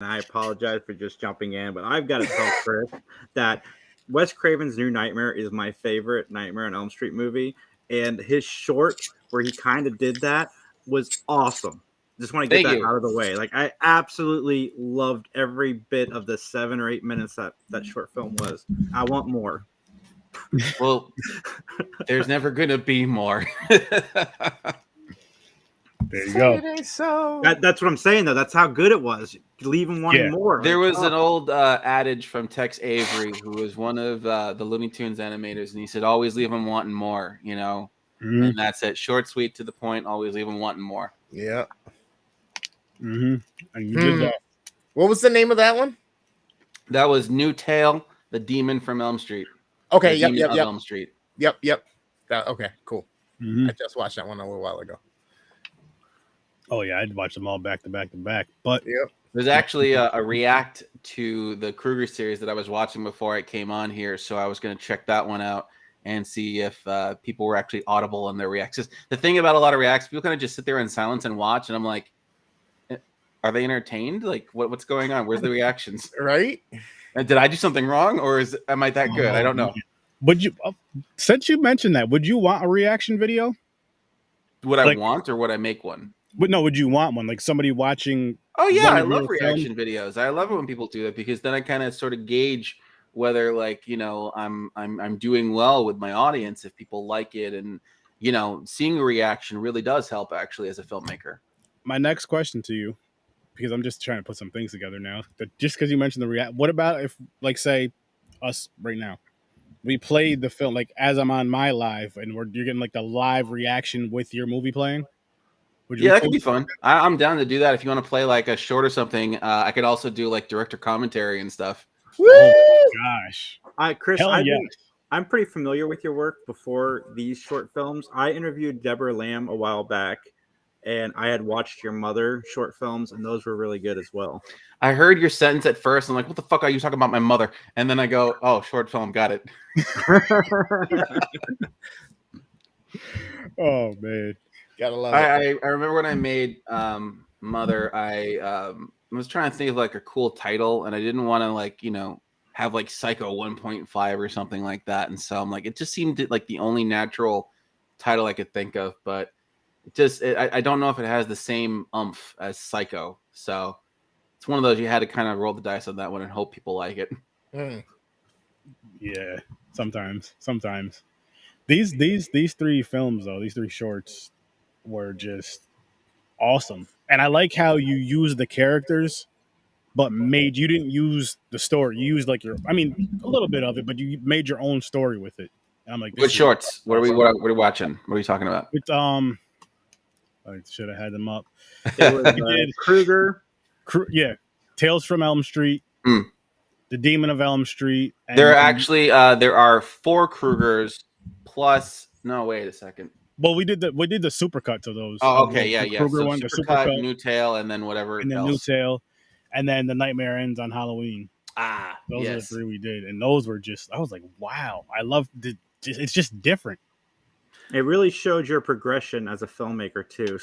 and I apologize for just jumping in, but I've got to tell Chris that Wes Craven's New Nightmare is my favorite Nightmare on Elm Street movie, and his short where he kind of did that was awesome. Just want to get Thank that you. out of the way. Like, I absolutely loved every bit of the 7 or 8 minutes that short film was. I want more. Well, there's never gonna be more. There you go. So That's what I'm saying, though. That's how good it was. Leave him wanting Yeah. more. there Like, was an old adage from Tex Avery, who was one of the Looney Tunes animators, and he said, "Always leave them wanting more," you know. Mhm. And that's it. Short, sweet, to the point. Always leave them wanting more. Yeah. And you did that. What was the name of that one? That was New Tale, the Demon from Elm Street. Okay. The Yep. Demon Yep. of Yep. Elm Street. Yep. Okay. Cool. Mhm. I just watched that one a little while ago. Oh yeah, I'd watch them all back to back to back. But Yep. There's actually a react to the Kruger series that I was watching before it came on here, so I was going to check that one out and see if people were actually audible in their reacts. The thing about a lot of reacts, people kind of just sit there in silence and watch, and I'm like, are they entertained? Like, what's going on? Where's the reactions? Right? Did I do something wrong, or am I that good? I don't know. would you, since you mentioned that, would you want a reaction video? Would I Like- want, or would I make one? But no, would you want one? Like somebody watching? Oh yeah, one I of love your reaction videos. I love it when people do that, because then I kind of sort of gauge whether, like, you know, I'm doing well with my audience if people like it, and you know, seeing a reaction really does help actually as a filmmaker. My next question to you, because I'm just trying to put some things together now. But just because you mentioned the react, what about if, like, say, us right now, we played the film like as I'm on my live, and you're getting like the live reaction with your movie playing? Would Yeah, that could be fun. I'm down to do that. If you want to play like a short or something, I could also do like director commentary and stuff. Oh my gosh! Chris, Hell yes. I'm pretty familiar with your work before these short films. I interviewed Deborah Lamb a while back, and I had watched your mother short films, and those were really good as well. I heard your sentence at first. I'm like, what the fuck are you talking about my mother? And then I go, oh, short film, got it. Oh man. Gotta love it. I remember when I made Mother, I was trying to think of like a cool title, and I didn't want to, like, you know, have like Psycho 1.5 or something like that. And so I'm like, it just seemed like the only natural title I could think of, but I don't know if it has the same oomph as Psycho. So it's one of those, you had to kind of roll the dice on that one and hope people like it. Yeah, sometimes. These three films though, these three shorts were just awesome. And I like how you use the characters, but you didn't use the story. You used like a little bit of it, but you made your own story with it. And I'm like, Good shorts. What are we watching? What are we talking about? With, I should have had them up. It was Kruger. Yeah, Tales from Elm Street, The Demon of Elm Street. And There are actually there are 4 Krugers plus. No, wait a second. Well, we did the supercuts of those. Oh, okay, The yeah. Kruger So one, the Supercut, New Tale, and then whatever and then else. New Tale, and then The Nightmare Ends on Halloween. Those are the 3 we did, and those were just. I was like, wow, I love it. It's just different. It really showed your progression as a filmmaker too.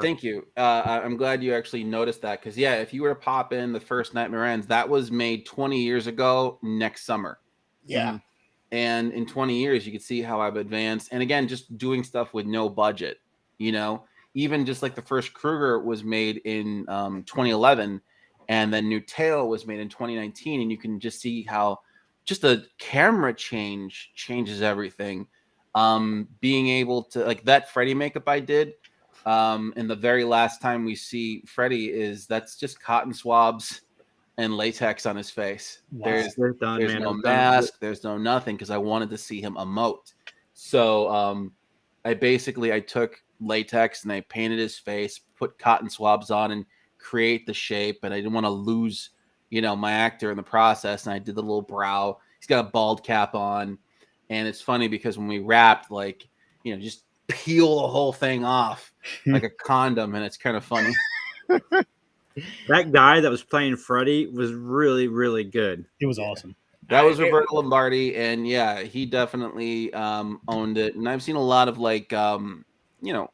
Thank you. I'm glad you actually noticed that, because yeah, if you were to pop in the first Nightmare Ends, that was made 20 years ago next summer. Yeah. And in 20 years, you could see how I've advanced. And again, just doing stuff with no budget, you know, even just like the first Kruger was made in 2011, and then New Tale was made in 2019. And you can just see how just the camera changes everything. Being able to, like, that Freddy makeup I did, and the very last time we see Freddy that's just cotton swabs and latex on his face. Wow. There's no mask, there's no nothing, because I wanted to see him emote. So I took latex and I painted his face, put cotton swabs on, and create the shape. And I didn't want to lose, you know, my actor in the process. And I did the little brow. He's got a bald cap on. And it's funny because when we wrapped, like, you know, just peel the whole thing off like a condom, and it's kind of funny. That guy that was playing Freddy was really, really good. It was awesome. That was Roberto Lombardi, and yeah, he definitely owned it. And I've seen a lot of, like, you know,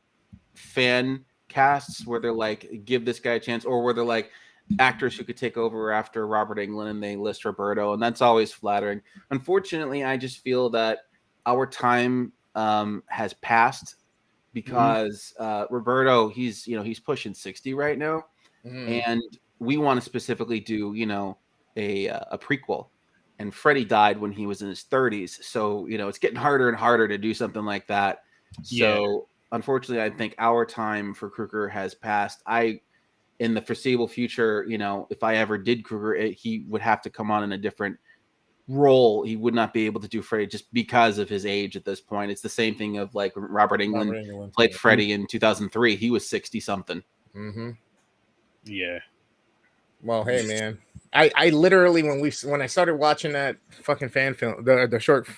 fan casts where they're like, give this guy a chance, or where they're like, actors who could take over after Robert Englund, and they list Roberto, and that's always flattering. Unfortunately, I just feel that our time has passed because Roberto, he's pushing 60 right now, and we want to specifically do a prequel. And Freddie died when he was in his 30s, so it's getting harder and harder to do something like that. So unfortunately, I think our time for Kruger has passed. In the foreseeable future, if I ever did Kruger, he would have to come on in a different role. He would not be able to do Freddy just because of his age at this point. It's the same thing of like Robert Englund played Freddy in 2003. He was 60 something. Yeah. Well, hey man, I literally when I started watching that fucking fan film, the short,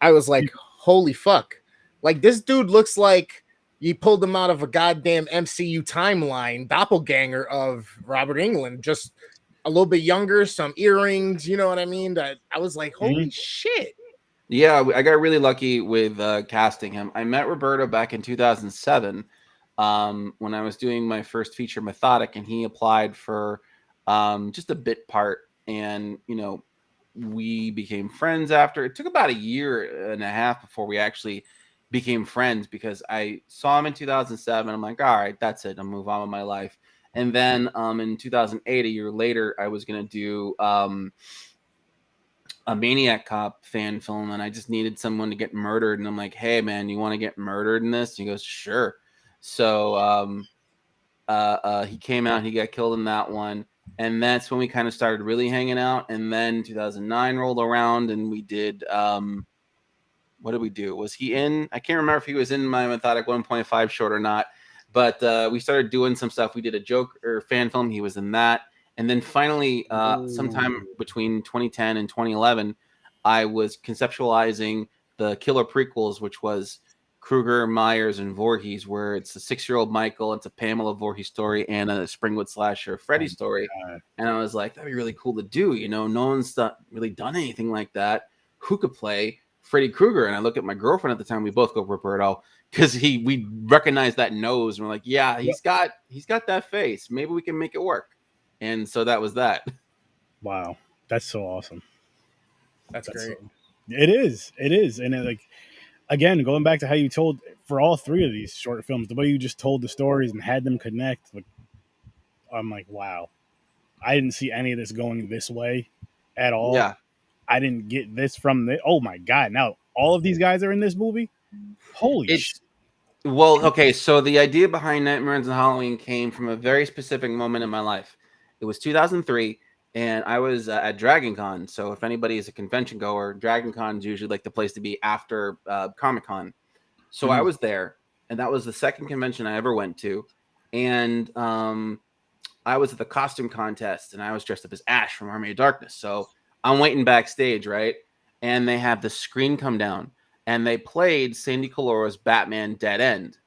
I was like, holy fuck, like this dude looks like you pulled him out of a goddamn MCU timeline, doppelganger of Robert Englund, just a little bit younger, some earrings, you know what I mean? That I was like, holy shit. Yeah, I got really lucky with casting him. I met Roberto back in 2007 when I was doing my first feature, Methodic, and he applied for just a bit part, and we became friends after. It took about a year and a half before we actually became friends, because I saw him in 2007. I'm like, all right, that's it, I'll move on with my life. And then in 2008, a year later, I was gonna do a Maniac Cop fan film, and I just needed someone to get murdered, and I'm like, hey man, you want to get murdered in this? And he goes, sure. So he came out, he got killed in that one. And that's when we kind of started really hanging out. And then 2009 rolled around, and we did what did we do? Was he in? I can't remember if he was in my Methodic 1.5 short or not. But we started doing some stuff. We did a Joker fan film. He was in that. And then finally, sometime between 2010 and 2011, I was conceptualizing the killer prequels, which was Kruger, Myers, and Voorhees, where it's a 6-year-old Michael, it's a Pamela Voorhees story, and a Springwood slasher Freddy story. And I was like, that'd be really cool to do. No one's really done anything like that. Who could play Freddy Krueger? And I look at my girlfriend at the time. We both go Roberto, because we recognize that nose, and we're like, yeah, he's got that face. Maybe we can make it work. And so that was that. Wow, that's so awesome. That's great. It is, and like, again, going back to how you told for all three of these short films, the way you just told the stories and had them connect, like, I'm like, wow, I didn't see any of this going this way at all. Yeah, I didn't get this from the. Oh my god! Now all of these guys are in this movie. Holy shit! Well, okay, so the idea behind Nightmares on Halloween came from a very specific moment in my life. It was 2003, and I was at Dragon Con. So if anybody is a convention goer, Dragon Con is usually like the place to be after Comic Con. So I was there, and that was the second convention I ever went to. And I was at the costume contest, and I was dressed up as Ash from Army of Darkness. So I'm waiting backstage, right? And they have the screen come down, and they played Sandy Colora's Batman Dead End.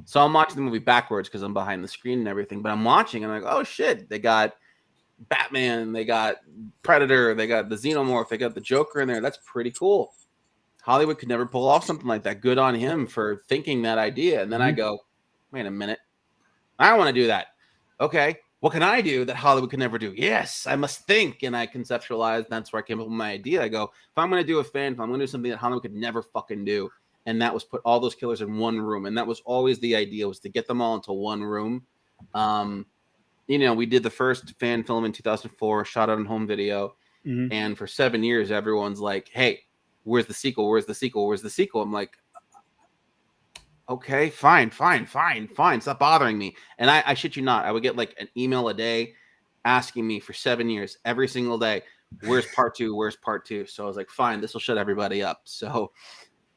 So I'm watching the movie backwards because I'm behind the screen and everything. But I'm watching, and I'm like, oh shit, they got Batman, they got Predator, they got the Xenomorph, they got the Joker in there. That's pretty cool. Hollywood could never pull off something like that. Good on him for thinking that idea. And then I go, wait a minute, I don't want to do that. Okay, what can I do that Hollywood could never do? Yes, I must think. And I conceptualized. That's where I came up with my idea. I go, if I'm going to do a fan film, I'm going to do something that Hollywood could never fucking do. And that was put all those killers in one room. And that was always the idea, was to get them all into one room. We did the first fan film in 2004, shot it on home video. And for 7 years, everyone's like, hey, where's the sequel? Where's the sequel? Where's the sequel? I'm like, okay, fine. Stop bothering me. And I shit you not, I would get like an email a day asking me for 7 years, every single day, where's part two? Where's part two? So I was like, fine, this will shut everybody up. So,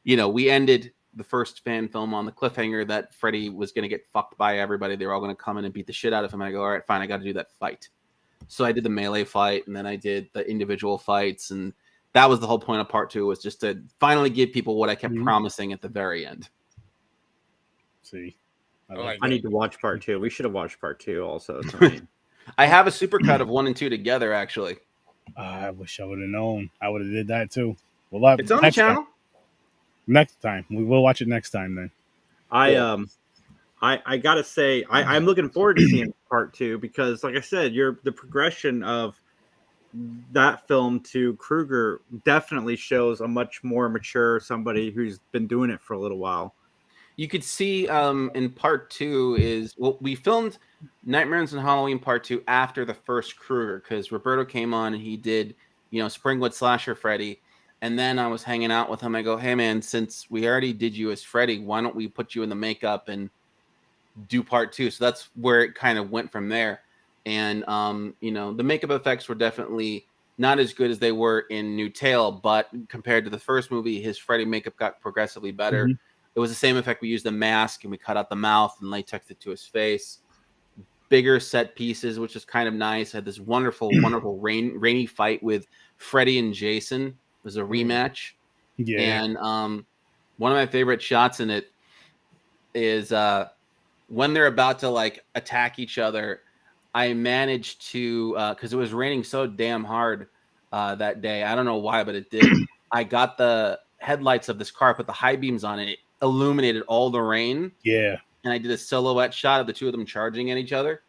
we ended the first fan film on the cliffhanger that Freddy was going to get fucked by everybody. They were all going to come in and beat the shit out of him. And I go, all right, fine, I got to do that fight. So I did the melee fight, and then I did the individual fights. And that was the whole point of part two, was just to finally give people what I kept promising at the very end. See, I need to watch part two. We should have watched part two also. I have a supercut of 1 and 2 together, actually. I wish I would have known. I would have did that too. Well, it's on the channel. Next time. We will watch it next time then. I I gotta say, I'm looking forward to seeing part 2 because, like I said, the progression of that film to Kruger definitely shows a much more mature somebody who's been doing it for a little while. You could see in part 2 is, well, we filmed Nightmares on Halloween part 2 after the first Kruger because Roberto came on and he did, Springwood Slasher Freddy. And then I was hanging out with him. I go, hey man, since we already did you as Freddy, why don't we put you in the makeup and do part 2? So that's where it kind of went from there. And the makeup effects were definitely not as good as they were in New Tale, but compared to the first movie, his Freddy makeup got progressively better. Mhm. It was the same effect. We used the mask and we cut out the mouth and latexed it to his face. Bigger set pieces, which is kind of nice. Had this wonderful, wonderful rainy fight with Freddy and Jason. It was a rematch. Yeah. And one of my favorite shots in it is when they're about to like attack each other. I managed to, because it was raining so damn hard that day. I don't know why, but it did. I got the headlights of this car, put the high beams on it. It illuminated all the rain. Yeah. And I did a silhouette shot of the two of them charging at each other.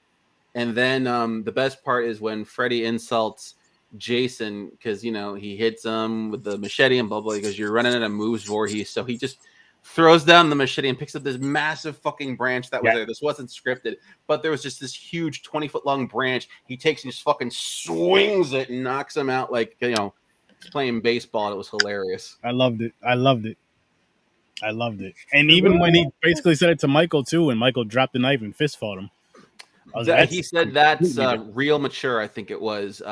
And then the best part is when Freddy insults Jason because, he hits him with the machete and blah, blah, because you're running out of moves, Voorhees. So he just throws down the machete and picks up this massive fucking branch that was there. This wasn't scripted, but there was just this huge 20-foot long branch. He takes and just fucking swings it and knocks him out like, he's playing baseball. It was hilarious. I loved it. And even when he basically said it to Michael too, and Michael dropped the knife and fist fought him. He said that's real mature, I think it was.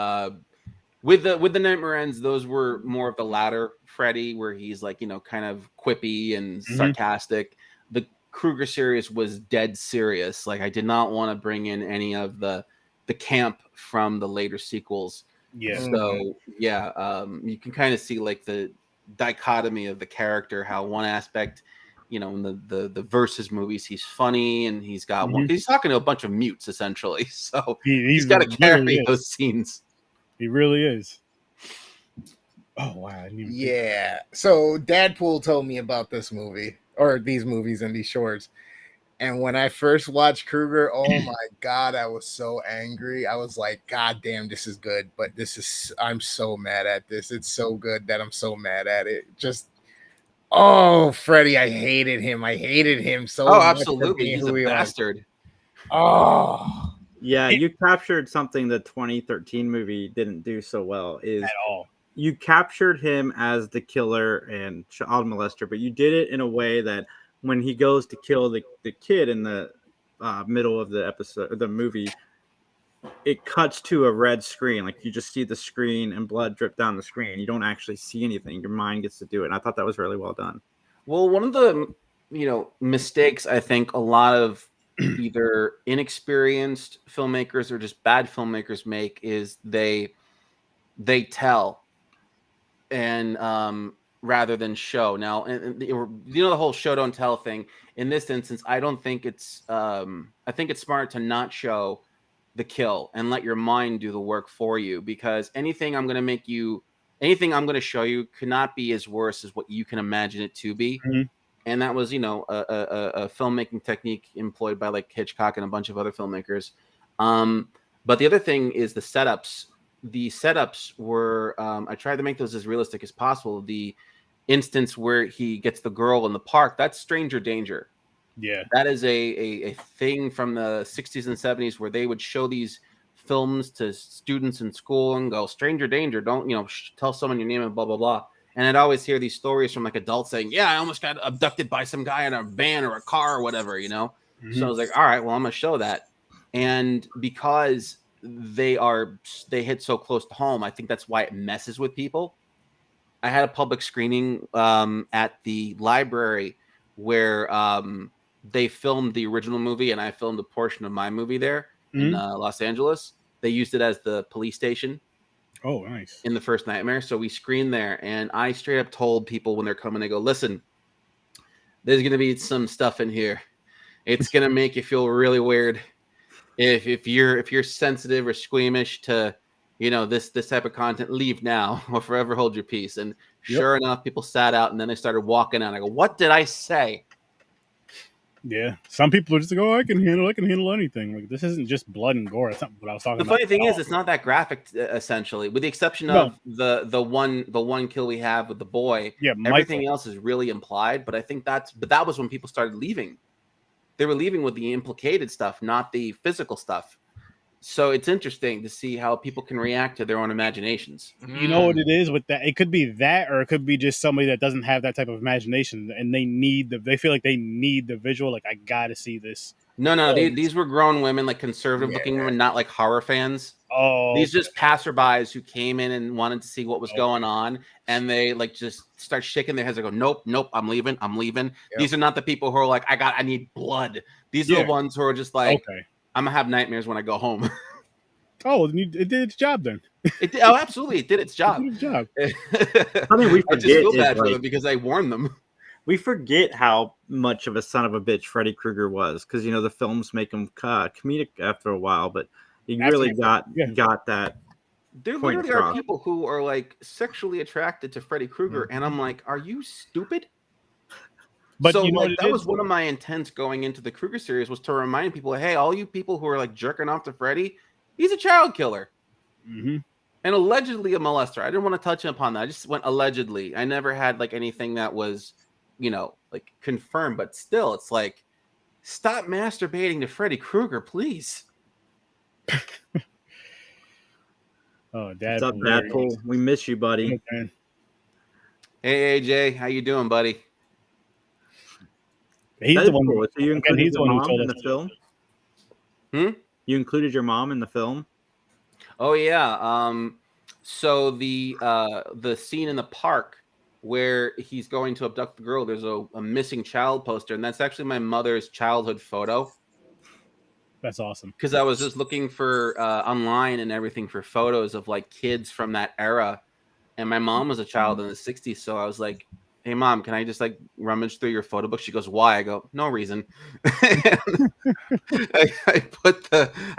With the Nightmare Ends, those were more of the latter Freddy, where he's like, kind of quippy and sarcastic. The Kruger series was dead serious. Like, I did not want to bring in any of the camp from the later sequels. Yeah. So you can kind of see like the dichotomy of the character, how one aspect, in the Versus movies, he's funny and he's got he's talking to a bunch of mutes essentially. So he's got to carry those scenes. He really is. Oh wow! Yeah. So Dadpool told me about this movie or these movies and these shorts. And when I first watched Kruger, oh my God, I was so angry. I was like, God damn, this is good. But I'm so mad at this. It's so good that I'm so mad at it. Freddy, I hated him so much. Oh, absolutely. He's a bastard. Oh. Yeah, you captured something the 2013 movie didn't do so well. Is at all. You captured him as the killer and child molester, but you did it in a way that when he goes to kill the kid in the middle of the episode, the movie, it cuts to a red screen. Like, you just see the screen and blood drip down the screen. You don't actually see anything. Your mind gets to do it. And I thought that was really well done. Well, one of the mistakes I think a lot of either inexperienced filmmakers or just bad filmmakers make is they tell and rather than show. Now, and the whole show don't tell thing. In this instance, I don't think it's I think it's smart to not show the kill and let your mind do the work for you, because anything I'm going to show you cannot be as worse as what you can imagine it to be. And that was, a filmmaking technique employed by like Hitchcock and a bunch of other filmmakers. But the other thing is the setups. The setups were, I tried to make those as realistic as possible. The instance where he gets the girl in the park, that's stranger danger. Yeah. That is a thing from the 60s and 70s where they would show these films to students in school and go, stranger danger, don't, tell someone your name and blah, blah, blah. And I'd always hear these stories from like adults saying, yeah, I almost got abducted by some guy in a van or a car or whatever, So I was like, all right, well, I'm going to show that. And because they hit so close to home, I think that's why it messes with people. I had a public screening at the library where they filmed the original movie, and I filmed a portion of my movie there in Los Angeles. They used it as the police station. Oh, nice. In the first Nightmare. So we screened there, and I straight up told people when they're coming, they go, listen, there's going to be some stuff in here. It's going to make you feel really weird. If you're sensitive or squeamish to, this type of content, leave now or forever hold your peace. And sure enough, people sat out, and then they started walking out. I go, what did I say? Yeah, some people are just like, oh, I can handle anything. Like this isn't just blood and gore. That's not what I was talking The about. funny thing is, it's not that graphic, essentially, with the exception No. of the one kill we have with the boy. Yeah, Everything Michael. else is really implied. But I think that was when people started leaving. They were leaving with the implicated stuff, not the physical stuff. So it's interesting to see how people can react to their own imaginations. You know what it is with that? It could be that, or it could be just somebody that doesn't have that type of imagination, and they feel like they need the visual. Like I gotta see this. No. These were grown women, like conservative-looking women, not like horror fans. Oh, These just passerbys who came in and wanted to see what was going on, and they like just start shaking their heads. They go, "Nope, I'm leaving. Yep. These are not the people who are like, I need blood. These are the ones who are just like, okay, I'm gonna have nightmares when I go home." Oh, it did its job then. Oh, absolutely, it did its job. It did its job. I mean, we I just feel bad for them because I warned them. We forget how much of a son of a bitch Freddy Krueger was, because the films make him comedic after a while, but he really got that. There literally are people who are like sexually attracted to Freddy Krueger, and I'm like, are you stupid? But so that was one of my intents going into the Krueger series, was to remind people, hey, all you people who are like jerking off to Freddy, he's a child killer. Mm-hmm. And allegedly a molester. I didn't want to touch upon that. I just went allegedly. I never had like anything that was, like confirmed, but still, it's like, stop masturbating to Freddy Krueger, please. Oh, Dad. What's up, Dadpool? We miss you, buddy. Okay. Hey, AJ, how you doing, buddy? He's the one. Cool. So you included your mom in the film? You included your mom in the film? Oh yeah. So the scene in the park where he's going to abduct the girl, there's a missing child poster, and that's actually my mother's childhood photo. That's awesome. Because I was just looking for online and everything for photos of like kids from that era, and my mom was a child in the 60s, so I was like, hey mom, can I just like rummage through your photo book? She goes, why? I go, no reason. I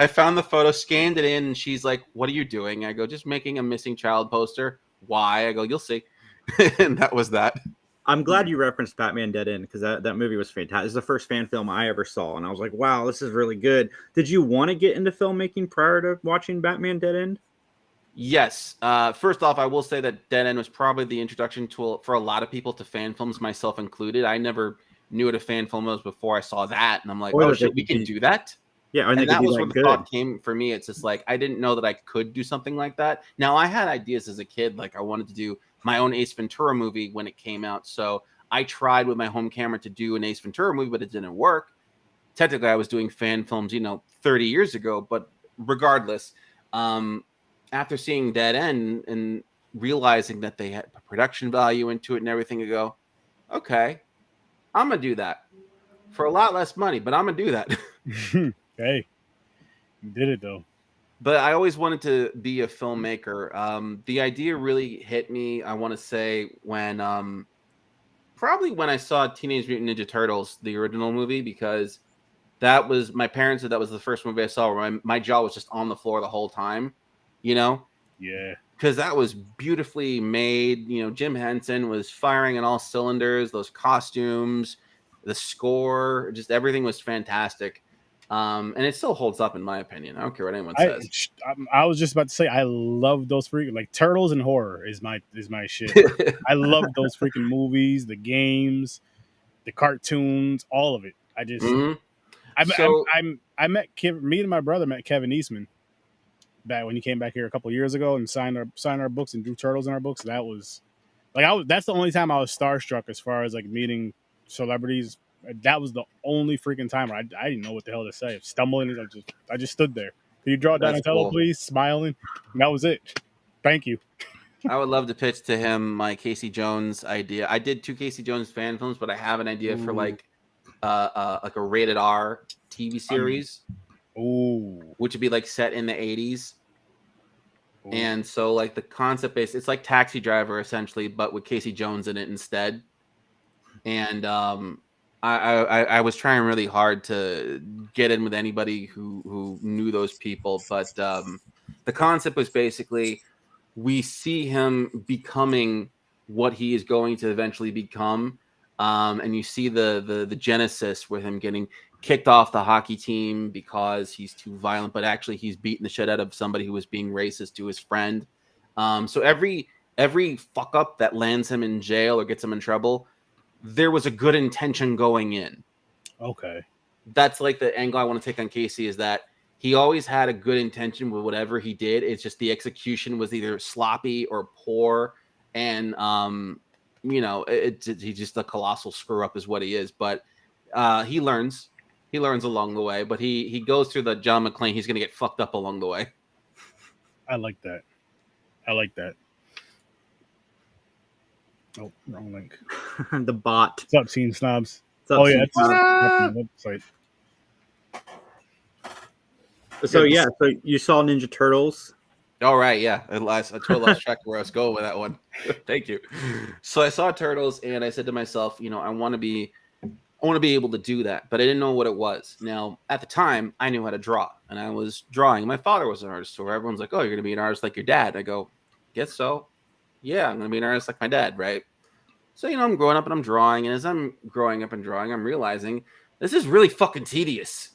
found the photo, scanned it in, and she's like, what are you doing? I go, just making a missing child poster. Why? I go, you'll see. And that was that. I'm glad you referenced Batman Dead End, because that movie was fantastic. It's the first fan film I ever saw, and I was like, wow, this is really good. Did you want to get into filmmaking prior to watching Batman Dead End? Yes. First off, I will say that Dead End was probably the introduction tool for a lot of people to fan films, myself included. I never knew what a fan film was before I saw that, and I'm like, oh shit, we can do that? Yeah, and that was where the thought came for me. It's just like, I didn't know that I could do something like that. Now, I had ideas as a kid, like I wanted to do my own Ace Ventura movie when it came out, so I tried with my home camera to do an Ace Ventura movie, but it didn't work. Technically, I was doing fan films, 30 years ago, but regardless, after seeing Dead End and realizing that they had production value into it and everything, I go, okay, I'm going to do that for a lot less money, but I'm going to do that. Hey, you did it though. But I always wanted to be a filmmaker. The idea really hit me, I want to say, when probably when I saw Teenage Mutant Ninja Turtles, the original movie, because that was, my parents said that was the first movie I saw where my jaw was just on the floor the whole time, Yeah. Because that was beautifully made. Jim Henson was firing on all cylinders, those costumes, the score, just everything was fantastic. And it still holds up in my opinion. I don't care what anyone says. I was just about to say, I love those freaking, like, turtles and horror is my shit. I love those freaking movies, the games, the cartoons, all of it. I just me and my brother met Kevin Eastman back when he came back here a couple of years ago and signed our books and drew turtles in our books. That was like, that's the only time I was starstruck as far as like meeting celebrities. That was the only freaking time where I didn't know what the hell to say. Stumbling, I just stood there. Can you draw Donatello, please? Smiling. And that was it. Thank you. I would love to pitch to him my Casey Jones idea. I did 2 Casey Jones fan films, but I have an idea for like a rated R TV series. Which would be like set in the 80s. And so like the concept base, it's like Taxi Driver essentially, but with Casey Jones in it instead. And I was trying really hard to get in with anybody who knew those people, but the concept was basically, we see him becoming what he is going to eventually become, And you see the genesis with him getting kicked off the hockey team because he's too violent, but actually he's beating the shit out of somebody who was being racist to his friend. So every fuck up that lands him in jail or gets him in trouble, there was a good intention going in. Okay. That's like the angle I want to take on Casey, is that he always had a good intention with whatever he did. It's just the execution was either sloppy or poor. And, you know, he's just a colossal screw up is what he is. But he learns along the way. But he goes through the John McClane. He's going to get fucked up along the way. I like that. I like that. Oh, wrong link. The bot. What's up, Teen Snobs? What's up, Oh, yeah. Teen It's Snobs? on the website. So yeah, so you saw Ninja Turtles. All right, yeah. I totally lost track of where I was going with that one. Thank you. So I saw Turtles, and I said to myself, you know, I want to be able to do that, but I didn't know what it was. Now, at the time, I knew how to draw, and I was drawing. My father was an artist, so everyone's like, "Oh, you're gonna be an artist like your dad." I go, "Guess so." Yeah, I'm gonna be an artist like my dad, right? So, you know, I'm growing up and I'm drawing, and as I'm growing up and drawing, I'm realizing this is really fucking tedious.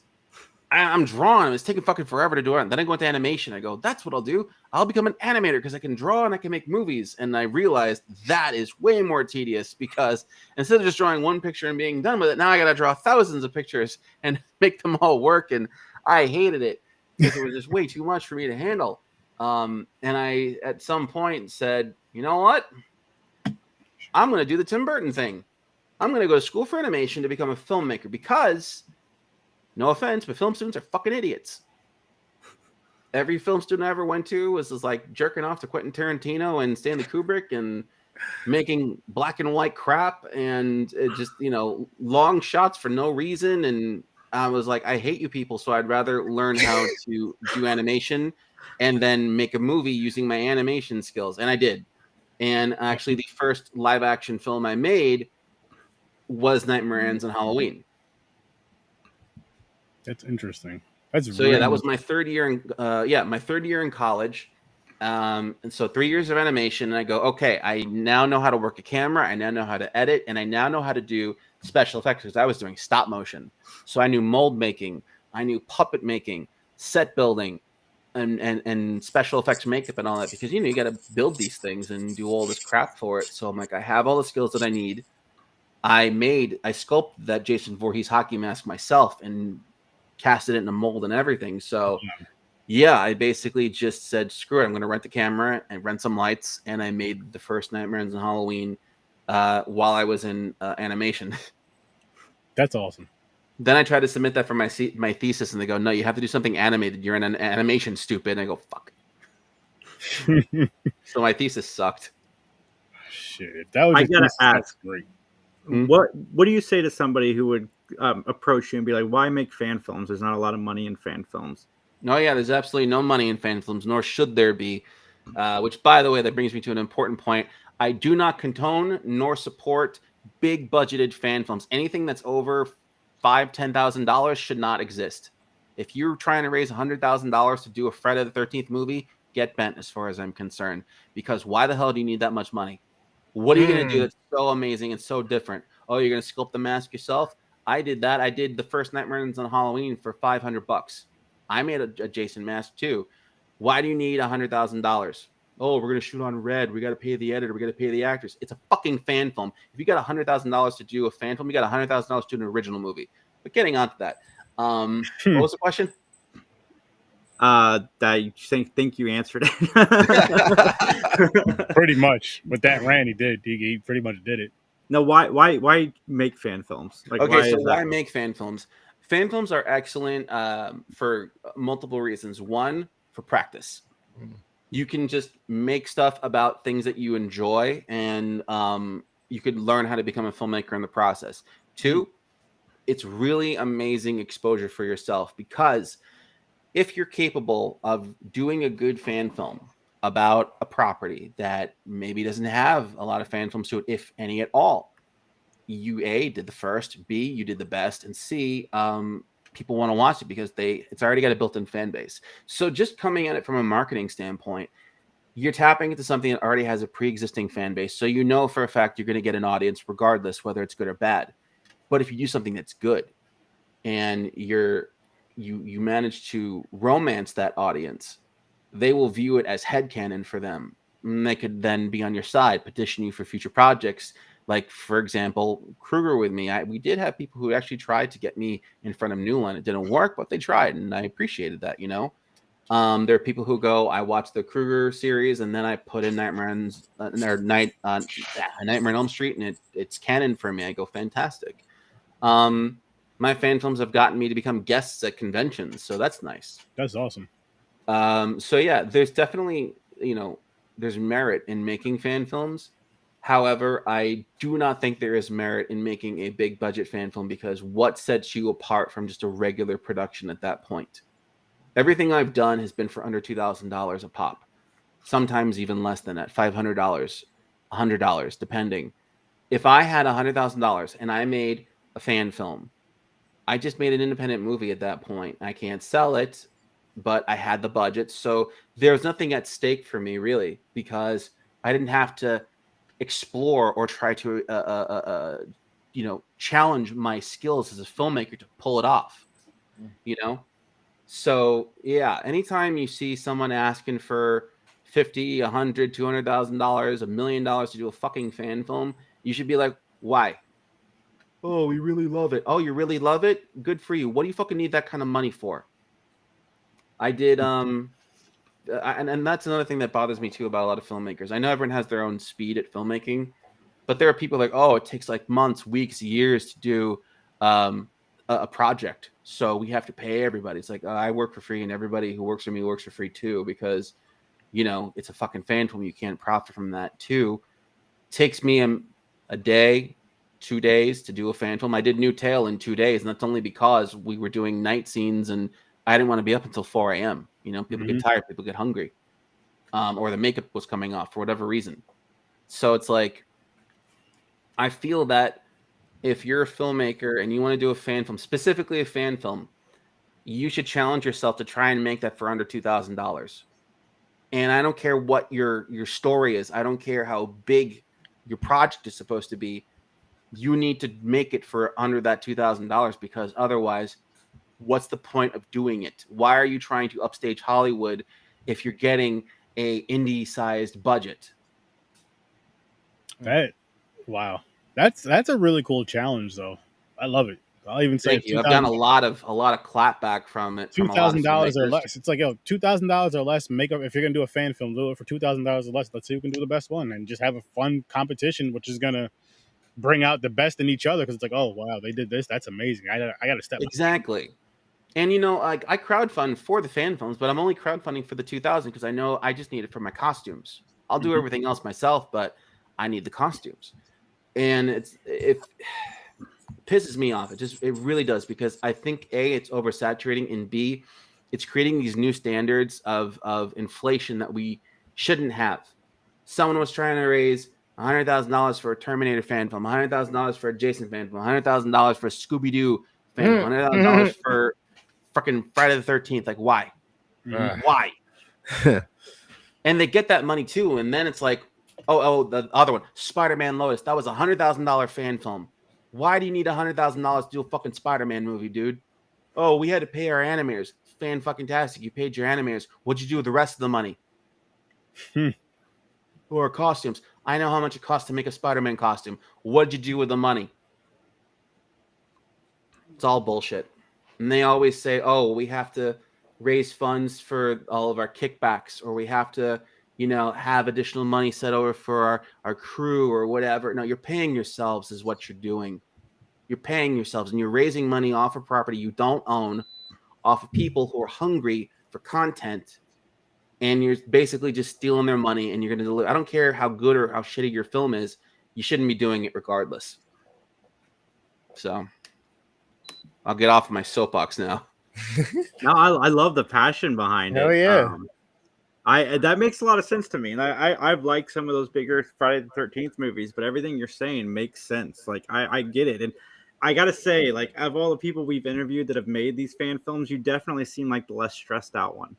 I'm drawing. It's taking fucking forever to do it. And then I go into animation. I go, that's what I'll do. I'll become an animator because I can draw and I can make movies. And I realized that is way more tedious because instead of just drawing one picture and being done with it, now I got to draw thousands of pictures and make them all work. And I hated it because it was just way too much for me to handle. And I, at some point, said, you know what? I'm going to do the Tim Burton thing. I'm going to go to school for animation to become a filmmaker because, no offense, but film students are fucking idiots. Every film student I ever went to was like jerking off to Quentin Tarantino and Stanley Kubrick and making black and white crap and just, you know, long shots for no reason. And I was like, I hate you people. So I'd rather learn how to do animation and then make a movie using my animation skills. And I did. And actually, the first live action film I made was Nightmare Ends on Halloween. That's interesting. That's so really... yeah, that was my third year in my third year in college. And so 3 years of animation, and I go, okay, I now know how to work a camera, I now know how to edit, and I now know how to do special effects because I was doing stop motion. So I knew mold making, I knew puppet making, set building, and special effects makeup and all that, because you know you got to build these things and do all this crap for it. So I'm like, I have all the skills that I need. I sculpted that Jason Voorhees hockey mask myself and casted it in a mold and everything. So yeah, I basically just said, screw it, I'm going to rent the camera and rent some lights. And I made the first Nightmare Ends on Halloween while I was in animation. That's awesome. Then I tried to submit that for my thesis, and they go, no, you have to do something animated. You're in an animation, stupid. And I go, fuck. So my thesis sucked. Shit, that was I gotta ask, great. What do you say to somebody who would approach you and be like, why make fan films? There's not a lot of money in fan films. No, yeah, there's absolutely no money in fan films, nor should there be. Which, by the way, that brings me to an important point. I do not condone nor support big budgeted fan films. Anything that's over $5,000-$10,000 should not exist. If you're trying to raise $100,000 to do a Friday the 13th movie, get bent as far as I'm concerned. Because why the hell do you need that much money? What are you going to do that's so amazing and so different? Oh, you're going to sculpt the mask yourself? I did that. I did the first Nightmare Ends on Halloween for $500. I made a Jason mask too. Why do you need $100,000? Oh, we're going to shoot on red. We got to pay the editor. We got to pay the actors. It's a fucking fan film. If you got $100,000 to do a fan film, you got $100,000 to do an original movie. But getting on to that. What was the question? That you think you answered it. Pretty much. With that rant, he did. He pretty much did it. No, why make fan films? Like, okay, why make fan films? Fan films are excellent for multiple reasons. One, for practice. You can just make stuff about things that you enjoy, and you could learn how to become a filmmaker in the process. Two, it's really amazing exposure for yourself, because if you're capable of doing a good fan film about a property that maybe doesn't have a lot of fan films to it, if any at all, you A, did the first, B, you did the best, and C, people want to watch it because it's already got a built-in fan base. So just coming at it from a marketing standpoint, you're tapping into something that already has a pre-existing fan base. So you know for a fact you're going to get an audience regardless, whether it's good or bad. But if you do something that's good and you manage to romance that audience, they will view it as headcanon for them. And they could then be on your side, petition you for future projects. Like, for example, Kruger with me. We did have people who actually tried to get me in front of New Line. It didn't work, but they tried, and I appreciated that, you know? There are people who go, I watched the Kruger series, and then I put in Nightmare on Elm Street, and it's canon for me. I go, fantastic. My fan films have gotten me to become guests at conventions, so that's nice. That's awesome. So yeah, there's definitely, there's merit in making fan films. However, I do not think there is merit in making a big budget fan film, because what sets you apart from just a regular production at that point? Everything I've done has been for under $2,000 a pop, sometimes even less than that, $500, $100, depending. If I had $100,000 and I made a fan film, I just made an independent movie at that point. I can't sell it, but I had the budget. So there's nothing at stake for me, really, because I didn't have to explore or try to, challenge my skills as a filmmaker to pull it off, So yeah, anytime you see someone asking for $50, $100, $200,000, $1 million to do a fucking fan film, you should be like, why? Oh, we really love it. Oh, you really love it? Good for you. What do you fucking need that kind of money for? I did, and that's another thing that bothers me too about a lot of filmmakers. I know everyone has their own speed at filmmaking, but there are people like, oh, it takes like months, weeks, years to do a project, so we have to pay everybody. It's like, I work for free, and everybody who works for me works for free too, because it's a fucking fan film. You can't profit from that too. It takes me a day, 2 days to do a fan film. I did New Tale in 2 days, and that's only because we were doing night scenes, and I didn't want to be up until 4 a.m. People get tired, people get hungry, or the makeup was coming off for whatever reason. So it's like, I feel that if you're a filmmaker and you want to do a fan film, specifically a fan film, you should challenge yourself to try and make that for under $2,000. And I don't care what your story is. I don't care how big your project is supposed to be. You need to make it for under that $2,000, because otherwise, what's the point of doing it? Why are you trying to upstage Hollywood if you're getting a indie-sized budget? Wow. That's a really cool challenge, though. I love it. I'll even say Thank you. I've gotten a lot of clapback from it. $2,000 or less. It's like, $2,000 or less. Make up if you're gonna do a fan film, do it for $2,000 or less. Let's see who can do the best one, and just have a fun competition, which is gonna bring out the best in each other. Because it's like, oh wow, they did this. That's amazing. I got to step exactly. And like, I crowdfund for the fan films, but I'm only crowdfunding for the 2,000 because I know I just need it for my costumes. I'll do everything else myself, but I need the costumes. And it pisses me off. It really does, because I think A, it's oversaturating, and B, it's creating these new standards of inflation that we shouldn't have. Someone was trying to raise $100,000 for a Terminator fan film, $100,000 for a Jason fan film, $100,000 for a Scooby-Doo fan film, $100,000 for fucking Friday the 13th. Like, why? Why? And they get that money too, and then it's like, oh, the other one, Spider-Man Lois, that was a $100,000 fan film. Why do you need $100,000 to do a fucking Spider-Man movie, dude? Oh, we had to pay our animators. Fan fucking tastic. You paid your animators. What'd you do with the rest of the money? Or costumes. I know how much it costs to make a Spider-Man costume. What'd you do with the money? It's all bullshit. And they always say, oh, we have to raise funds for all of our kickbacks, or we have to, have additional money set over for our crew or whatever. No, you're paying yourselves is what you're doing. You're paying yourselves, and you're raising money off of property you don't own, off of people who are hungry for content, and you're basically just stealing their money, and you're going to deliver. I don't care how good or how shitty your film is. You shouldn't be doing it regardless. So I'll get off my soapbox now. No, I love the passion behind it. Hell yeah. That makes a lot of sense to me, and I've liked some of those bigger Friday the 13th movies, but everything you're saying makes sense. Like, I get it, and I gotta say, like, of all the people we've interviewed that have made these fan films, you definitely seem like the less stressed out one.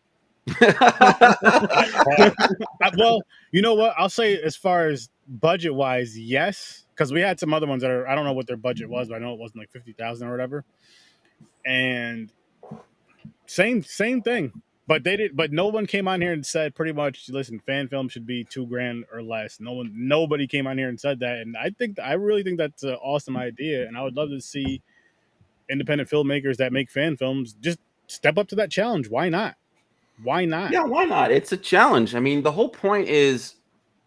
Well, you know what? I'll say as far as budget wise, yes, because we had some other ones that are I don't know what their budget was, but I know it wasn't like 50,000 or whatever. And same thing. But they did. But no one came on here and said pretty much. Listen, fan film should be $2,000 or less. Nobody came on here and said that. And I really think that's an awesome idea. And I would love to see independent filmmakers that make fan films just step up to that challenge. Why not? Why not? Yeah, why not? It's a challenge. I mean, the whole point is,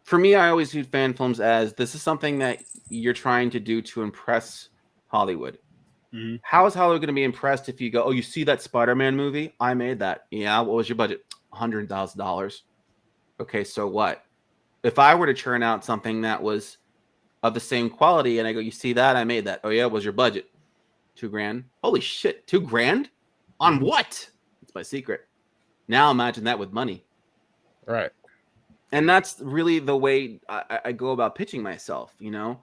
for me, I always view fan films as this is something that you're trying to do to impress Hollywood. Mhm. How is Hollywood going to be impressed if you go, oh, you see that Spider-Man movie? I made that. Yeah, what was your budget? $100,000. Okay, so what? If I were to churn out something that was of the same quality and I go, you see that? I made that. Oh, yeah, what was your budget? $2,000. Holy shit, $2,000? On what? It's my secret. Now imagine that with money. Right. And that's really the way I go about pitching myself, you know?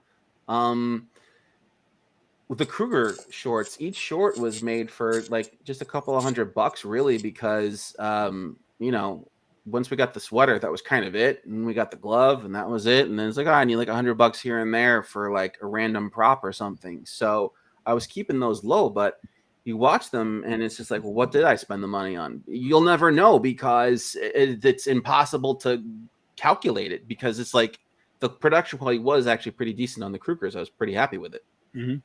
With the KRUGER shorts, each short was made for like just a couple of $100 really, because, you know, once we got the sweater, that was kind of it. And we got the glove and that was it. And then it's like, oh, I need like $100 here and there for like a random prop or something. So I was keeping those low, but you watch them and it's just like, well, what did I spend the money on? You'll never know because it's impossible to calculate it, because it's like the production quality was actually pretty decent on the KRUGERs. I was pretty happy with it. Mm-hmm.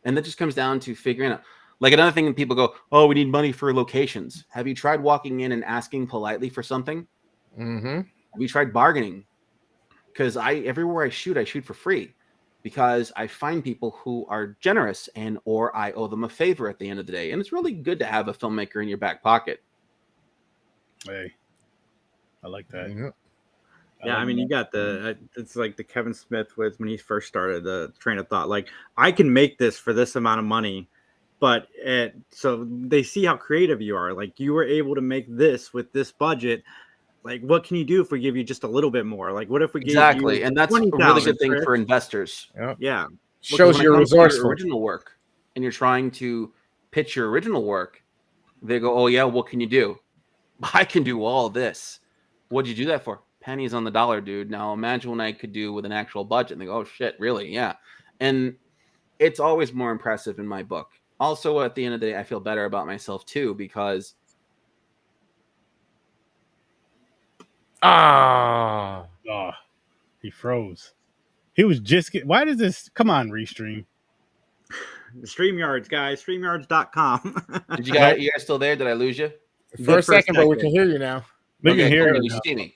And that just comes down to figuring out. Like another thing, when people go, oh, we need money for locations. Have you tried walking in and asking politely for something? Mm-hmm. Have you tried bargaining? Because everywhere I shoot for free, because I find people who are generous or I owe them a favor at the end of the day. And it's really good to have a filmmaker in your back pocket. Hey, I like that. Mm-hmm. Yeah, I mean, you got it's like the Kevin Smith was when he first started the train of thought. Like, I can make this for this amount of money, but so they see how creative you are. Like, you were able to make this with this budget. Like, what can you do if we give you just a little bit more? Like, what if we gave you and that's a 20,000, really good thing Chris? for investors. Yep. Yeah, Shows When it your comes to your resourceful. original work, and you're trying to pitch your original work, they go, "Oh yeah, what can you do? I can do all this. What'd you do that for? Pennies on the dollar, dude. Now imagine what I could do with an actual budget." And they go, "Oh shit, really? Yeah." And it's always more impressive in my book. Also, at the end of the day, I feel better about myself too, because Oh, he froze. He was just why does this come on, Restream? StreamYards, guys, StreamYards.com. did you guys still there? Did I lose you? For a second, but we can hear you now. We can hear cool. you You see me?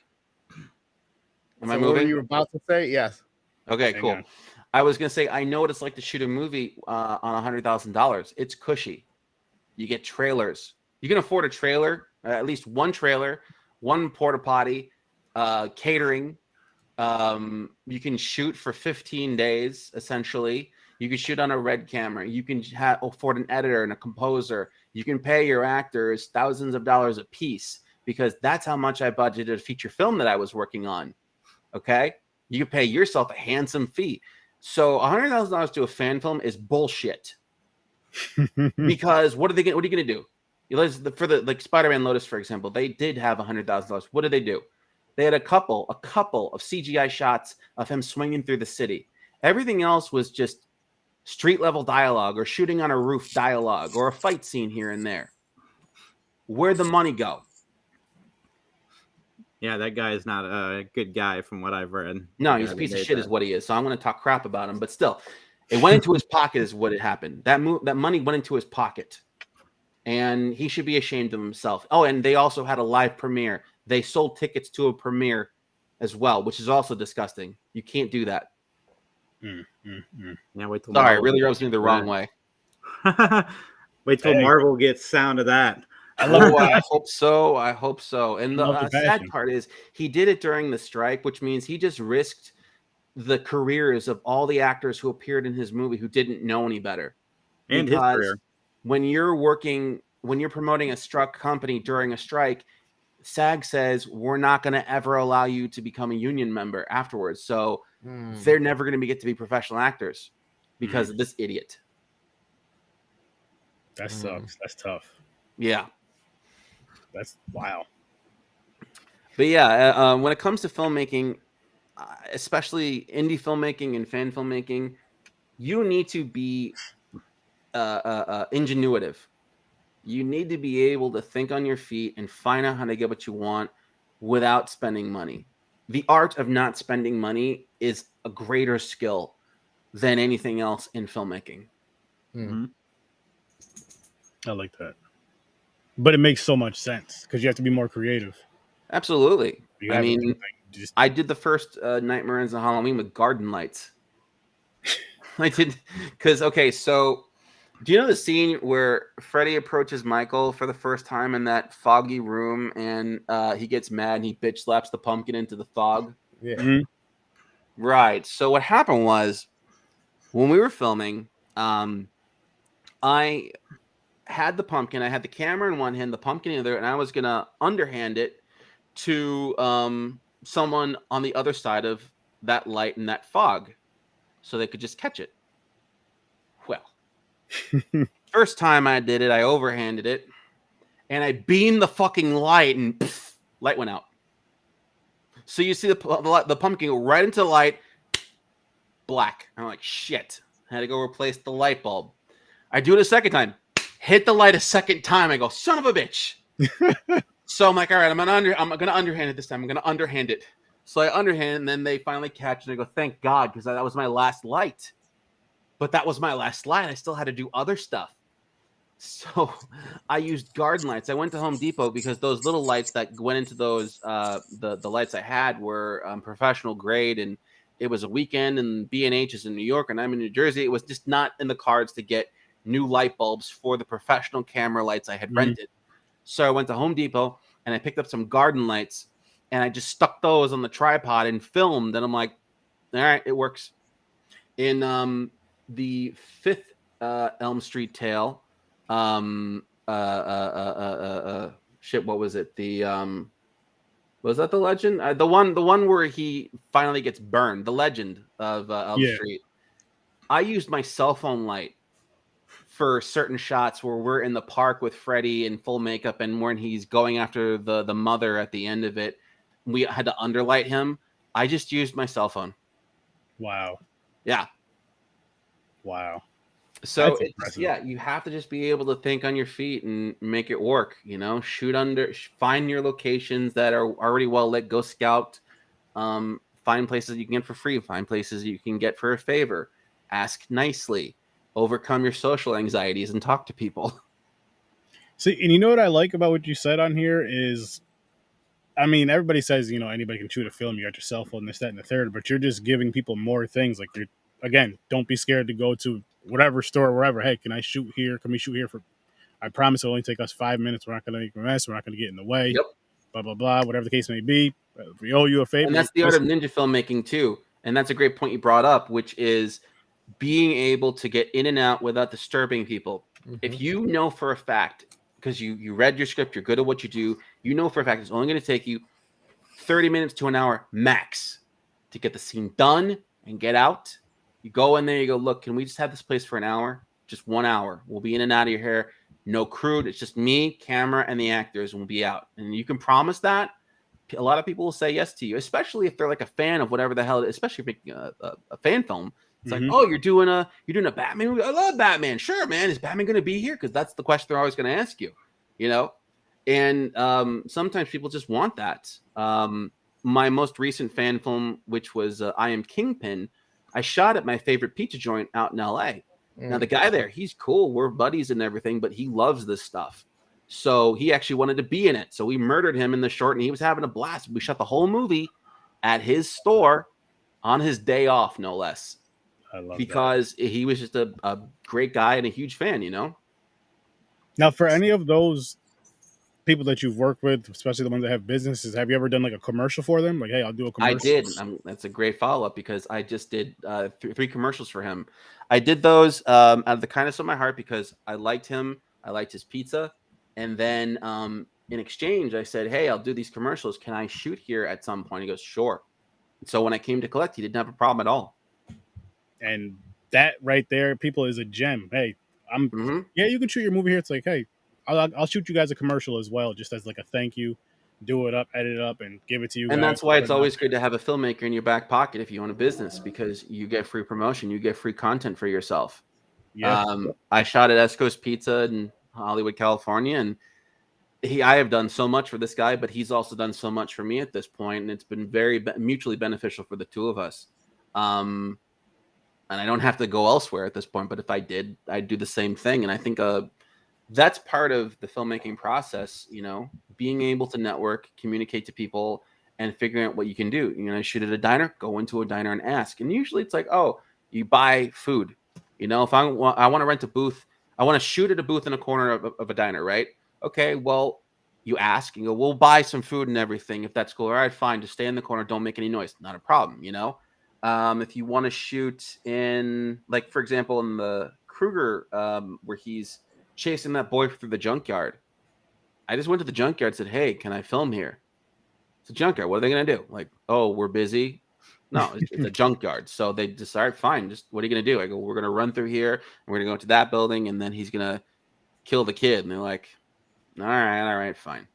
Am I So what were moving? you about to say? Yes. Okay, Hang cool. on. I was gonna say, I know what it's like to shoot a movie on $100,000. It's cushy. You get trailers. You can afford a trailer, at least one trailer, one porta potty, catering. You can shoot for 15 days, essentially. You can shoot on a red camera. You can afford an editor and a composer. You can pay your actors thousands of dollars a piece, because that's how much I budgeted a feature film that I was working on. Okay? You can pay yourself a handsome fee. So $100,000 to a fan film is bullshit. Because what are you going to do? For the like Spider-Man Lotus, for example, they did have $100,000. What did they do? They had a couple of CGI shots of him swinging through the city. Everything else was just street level dialogue or shooting on a roof dialogue or a fight scene here and there. Where'd the money go? Yeah, that guy is not a good guy from what I've read. No, he's a piece of shit is what he is. So I'm going to talk crap about him, but still, it went into his pocket is what had happened. That money went into his pocket, and he should be ashamed of himself. Oh, and they also had a live premiere. They sold tickets to a premiere as well, which is also disgusting. You can't do that. Yeah, wait till Sorry, it really rubs me the wrong way. Wait till Marvel gets sound of that. I hope so. I hope so. And the sad passion. part is he did it during the strike, which means he just risked the careers of all the actors who appeared in his movie who didn't know any better. And his career. When you're promoting a struck company during a strike, SAG says we're not going to ever allow you to become a union member afterwards. So they're never going to get to be professional actors because of this idiot. That sucks. That's tough. Yeah. That's wow. But yeah, when it comes to filmmaking, especially indie filmmaking and fan filmmaking, you need to be ingenuitive. You need to be able to think on your feet and find out how to get what you want without spending money. The art of not spending money is a greater skill than anything else in filmmaking. Mm-hmm. I like that. But it makes so much sense because you have to be more creative. Absolutely. You I have mean, everything. Just I did the first Nightmare Ends on Halloween with garden lights. I did because okay, so do you know the scene where Freddy approaches Michael for the first time in that foggy room, and he gets mad and he bitch slaps the pumpkin into the fog? Yeah. Mhm. Right. So what happened was when we were filming, I had the pumpkin, I had the camera in one hand, the pumpkin in the other, and I was gonna underhand it to someone on the other side of that light and that fog, so they could just catch it. Well, first time I did it, I overhanded it, and I beamed the fucking light, and pff, light went out. So you see the pumpkin go right into the light, black. I'm like, shit. I had to go replace the light bulb. I do it a second time, hit the light a second time. I go, son of a bitch. So I'm like, all right, I'm gonna underhand it this time. I'm gonna underhand it. So I underhand, and then they finally catch it. And I go, thank God, because that was my last light. But that was my last light. I still had to do other stuff. So I used garden lights. I went to Home Depot because those little lights that went into those the lights I had were professional grade, and it was a weekend, and B&H is in New York and I'm in New Jersey. It was just not in the cards to get new light bulbs for the professional camera lights I had rented. So I went to Home Depot and I picked up some garden lights, and I just stuck those on the tripod and filmed. And I'm like, all right, it works. In the fifth Elm Street tale, shit, what was it? The was that the legend? The one where he finally gets burned. The legend of Elm Street. I used my cell phone light for certain shots where we're in the park with Freddy in full makeup, and when he's going after the mother at the end of it, we had to underlight him. I just used my cell phone. Wow. Yeah. Wow. So yeah, you have to just be able to think on your feet and make it work. You know, find your locations that are already well lit. Go scout. Find places you can get for free. Find places you can get for a favor. Ask nicely. Overcome your social anxieties and talk to people. See, and you know what I like about what you said on here is, I mean, everybody says, you know, anybody can shoot a film. You got your cell phone, this, that, and the third, but you're just giving people more things. Like, you're, again, don't be scared to go to whatever store, wherever. Hey, can I shoot here? Can we shoot here for? I promise it'll only take us 5 minutes. We're not going to make a mess. We're not going to get in the way. Yep. Blah, blah, blah, whatever the case may be. If we owe you a favor. And that's the art of ninja filmmaking too. And that's a great point you brought up, which is being able to get in and out without disturbing people. Mm-hmm. If you know for a fact, because you read your script, you're good at what you do, you know for a fact it's only going to take you 30 minutes to an hour max to get the scene done and get out. You go in there, you go, look, can we just have this place for an hour? Just 1 hour. We'll be in and out of your hair. No crew. It's just me, camera, and the actors, and we'll be out. And you can promise that. A lot of people will say yes to you, especially if they're like a fan of whatever the hell, especially if you're making a fan film. It's like, oh, you're doing a Batman movie. I love Batman. Sure, man. Is Batman going to be here? Because that's the question they're always going to ask you, you know? And sometimes people just want that. My most recent fan film, which was I Am Kingpin, I shot at my favorite pizza joint out in LA. Now, the guy there, he's cool. We're buddies and everything, but he loves this stuff. So he actually wanted to be in it. So we murdered him in the short, and he was having a blast. We shot the whole movie at his store on his day off, no less. I love because that. He was just a great guy and a huge fan, you know? Now, for any of those people that you've worked with, especially the ones that have businesses, have you ever done like a commercial for them? Like, hey, I'll do a commercial. I did. That's a great follow-up because I just did 3 commercials for him. I did those out of the kindness of my heart because I liked him. I liked his pizza. And then in exchange, I said, hey, I'll do these commercials. Can I shoot here at some point? He goes, sure. So when I came to collect, he didn't have a problem at all. And that right there, people, is a gem. Hey, yeah, you can shoot your movie here. It's like, hey, I'll shoot you guys a commercial as well, just as like a thank you. do it up, edit it up, and give it to you. And guys. that's why it's always good to have a filmmaker in your back pocket if you own a business, because you get free promotion, you get free content for yourself. Yeah. I shot at Esco's Pizza in Hollywood, California, and I have done so much for this guy, but he's also done so much for me at this point, and it's been very mutually beneficial for the two of us. And I don't have to go elsewhere at this point, but if I did, I'd do the same thing. And I think that's part of the filmmaking process, you know, being able to network, communicate to people, and figuring out what you can do. You know, shoot at a diner, go into a diner and ask. And usually it's like, oh, you buy food. You know, if I want to rent a booth, I want to shoot at a booth in a corner of a diner, right? Okay, well, you ask and go, we'll buy some food and everything. If that's cool, all right, fine. Just stay in the corner. Don't make any noise. Not a problem, you know? If you want to shoot in, like, for example, in the Kruger, where he's chasing that boy through the junkyard, I just went to the junkyard and said, hey, can I film here? It's a junkyard. What are they going to do? Like, oh, we're busy. No, it's a junkyard. So they just, all right, fine. Just what are you going to do? I go, we're going to run through here. And we're going to go to that building. And then he's going to kill the kid. And they're like, all right, fine.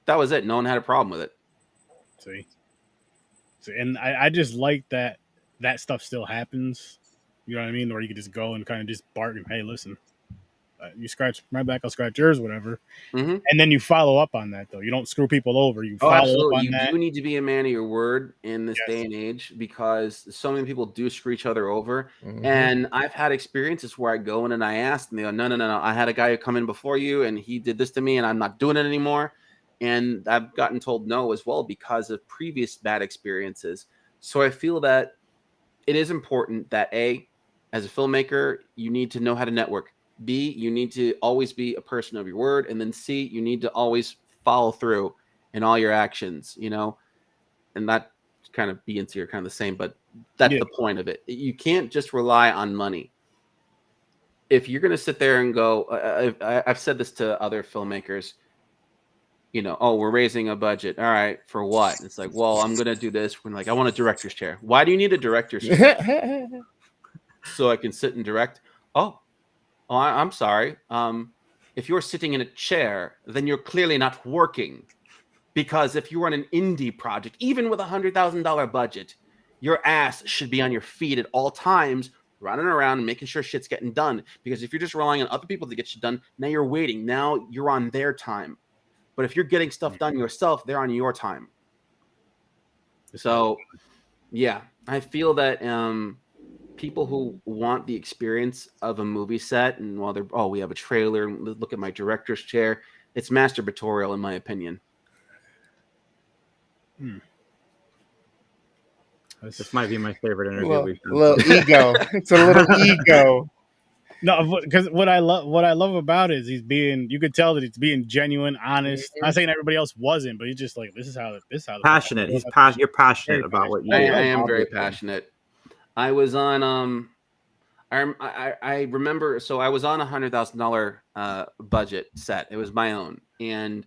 That was it. No one had a problem with it. See, and I just like that stuff still happens. You know what I mean? Where you can just go and kind of just bargain. Hey, listen, you scratch my back, I'll scratch yours, whatever. Mm-hmm. And then you follow up on that, though. You don't screw people over. You follow absolutely. up on you that. do need to be a man of your word in this day and age, because so many people do screw each other over. Mm-hmm. And I've had experiences where I go in and I ask, and they go, no. I had a guy who come in before you, and he did this to me, and I'm not doing it anymore. And I've gotten told no as well because of previous bad experiences. So I feel that it is important that A, as a filmmaker, you need to know how to network. B, you need to always be a person of your word. And then C, you need to always follow through in all your actions, you know, and that kind of B and C are kind of the same, but that's the point of it. You can't just rely on money. If you're going to sit there and go, I've said this to other filmmakers, you know, oh, we're raising a budget. All right. For what? It's like, well, I'm going to do this. When like, I want a director's chair. Why do you need a director's chair? So I can sit and direct. Oh, I'm sorry. If you're sitting in a chair, then you're clearly not working, because if you run an indie project, even with $100,000 budget, your ass should be on your feet at all times, running around and making sure shit's getting done. Because if you're just relying on other people to get shit done, now you're waiting. Now you're on their time. But if you're getting stuff done yourself, they're on your time. So, yeah, I feel that people who want the experience of a movie set, and while they're, we have a trailer, look at my director's chair, it's masturbatorial in my opinion. This might be my favorite interview we've done. Little ego. It's a little ego. No, because what I love about it is he's being, you could tell that he's being genuine, honest. I'm not saying everybody else wasn't, but he's just like, this is how passionate. You're passionate about what you do. I am very passionate. I was on I remember, so I was on $100,000 budget set. It was my own, and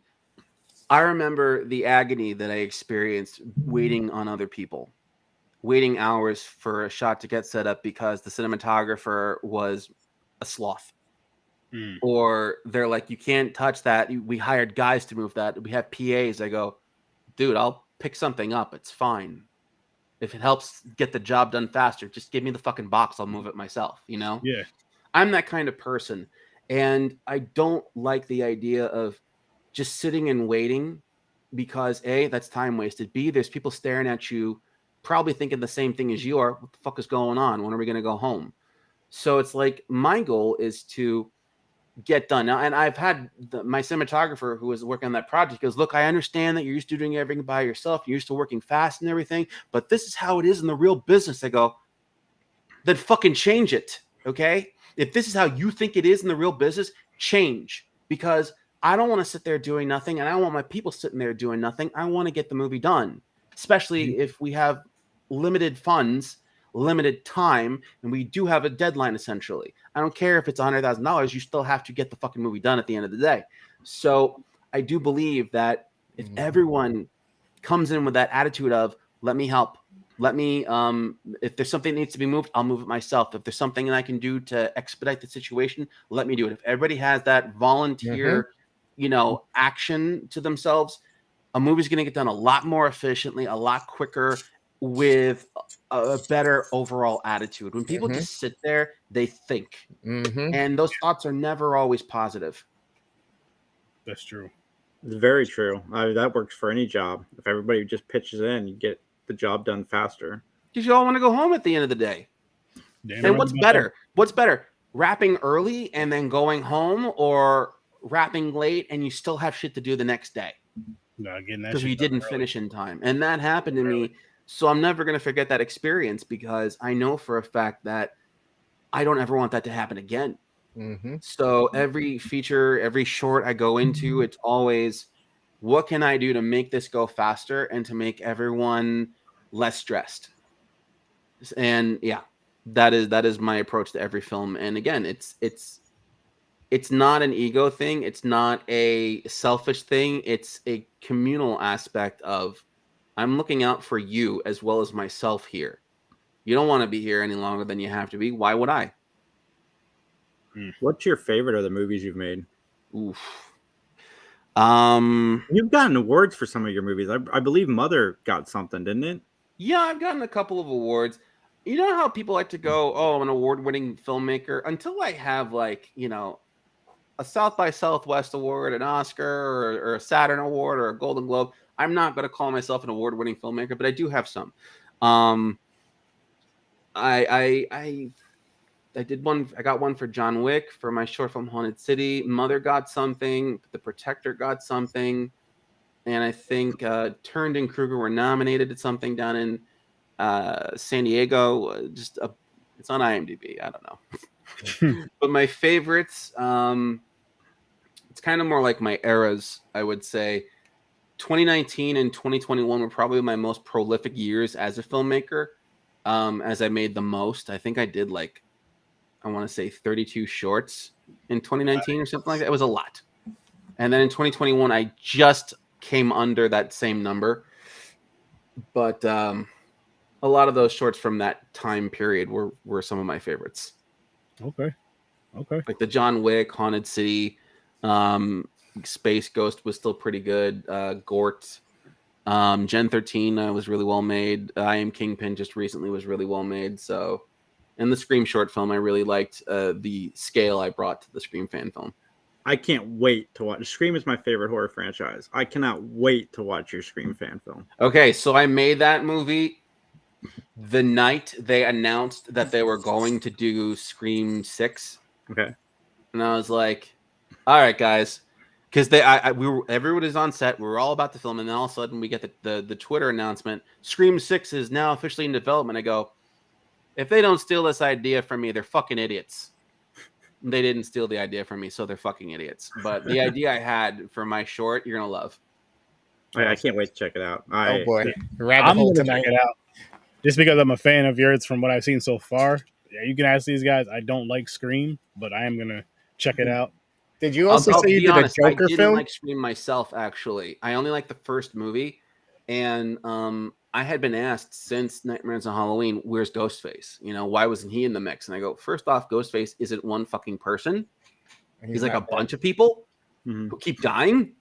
I remember the agony that I experienced waiting on other people, waiting hours for a shot to get set up because the cinematographer was a sloth. Or they're like, you can't touch that. We hired guys to move that. We have PAs. I go, dude, I'll pick something up. It's fine. If it helps get the job done faster, just give me the fucking box. I'll move it myself, you know? Yeah. I'm that kind of person. And I don't like the idea of just sitting and waiting, because A, that's time wasted. B, there's people staring at you probably thinking the same thing as you are. What the fuck is going on? When are we going to go home? So it's like, my goal is to get done now. And I've had my cinematographer who was working on that project goes, look, I understand that you're used to doing everything by yourself. You're used to working fast and everything, but this is how it is in the real business. I go, then fucking change it. Okay. If this is how you think it is in the real business, change, because I don't want to sit there doing nothing. And I don't want my people sitting there doing nothing. I want to get the movie done, especially if we have limited funds, limited time, and we do have a deadline. Essentially, I don't care if it's $100,000, you still have to get the fucking movie done at the end of the day. So I do believe that if everyone comes in with that attitude of, let me help, let me if there's something that needs to be moved, I'll move it myself. If there's something that I can do to expedite the situation, let me do it. If everybody has that volunteer you know, action to themselves, a movie's going to get done a lot more efficiently, a lot quicker, with a better overall attitude. When people just sit there, they think, and those thoughts are never always positive. That's true. It's very true. That works for any job. If everybody just pitches in, you get the job done faster. Because you all want to go home at the end of the day. And what's better? What's better? Wrapping early and then going home, or wrapping late and you still have shit to do the next day? No, getting that because you didn't finish in time. And that happened to me. So I'm never going to forget that experience, because I know for a fact that I don't ever want that to happen again. So every feature, every short I go into, it's always, what can I do to make this go faster and to make everyone less stressed? And yeah, that is my approach to every film. And again, it's not an ego thing. It's not a selfish thing. It's a communal aspect of, I'm looking out for you as well as myself here. You don't want to be here any longer than you have to be. Why would I? What's your favorite of the movies you've made? Oof. You've gotten awards for some of your movies. I believe Mother got something, didn't it? Yeah, I've gotten a couple of awards. You know how people like to go, oh, I'm an award-winning filmmaker, until I have, like, you know, a South by Southwest award, an Oscar, or a Saturn award, or a Golden Globe. I'm not going to call myself an award-winning filmmaker, but I do have some. I did one. I got one for John Wick for my short film Haunted City. Mother got something. The Protector got something, and I think Turned and Kruger were nominated at something down in San Diego. It's on IMDb. I don't know. But my favorites, it's kind of more like my eras, I would say. 2019 and 2021 were probably my most prolific years as a filmmaker, as I made the most. I think I did, like, I want to say 32 shorts in 2019 or something like that. It was a lot. And then in 2021, I just came under that same number. But a lot of those shorts from that time period were some of my favorites. Okay. Like the John Wick, Haunted City, Space Ghost was still pretty good. Gort, Gen 13 was really well made. I Am Kingpin just recently was really well made. So, and the Scream short film, I really liked the scale I brought to the Scream fan film. I can't wait to watch. Scream is my favorite horror franchise. I cannot wait to watch your Scream fan film. Okay, so I made that movie the night they announced that they were going to do Scream 6. Okay. And I was like, all right, guys. Because everyone is on set. We were all about to film, and then all of a sudden we get the Twitter announcement: Scream 6 is now officially in development. I go, if they don't steal this idea from me, they're fucking idiots. They didn't steal the idea from me, so they're fucking idiots. But the idea I had for my short, you're gonna love. I can't wait to check it out. Oh boy, I'm gonna check it out just because I'm a fan of yours from what I've seen so far. Yeah, you can ask these guys. I don't like Scream, but I am gonna check it out. Did you also say you did a Joker I didn't film? like Scream myself, actually. I only liked the first movie, and I had been asked since Nightmares on Halloween, where's Ghostface? You know, why wasn't he in the mix? And I go, first off, Ghostface isn't one fucking person. He's like a bunch of people who keep dying.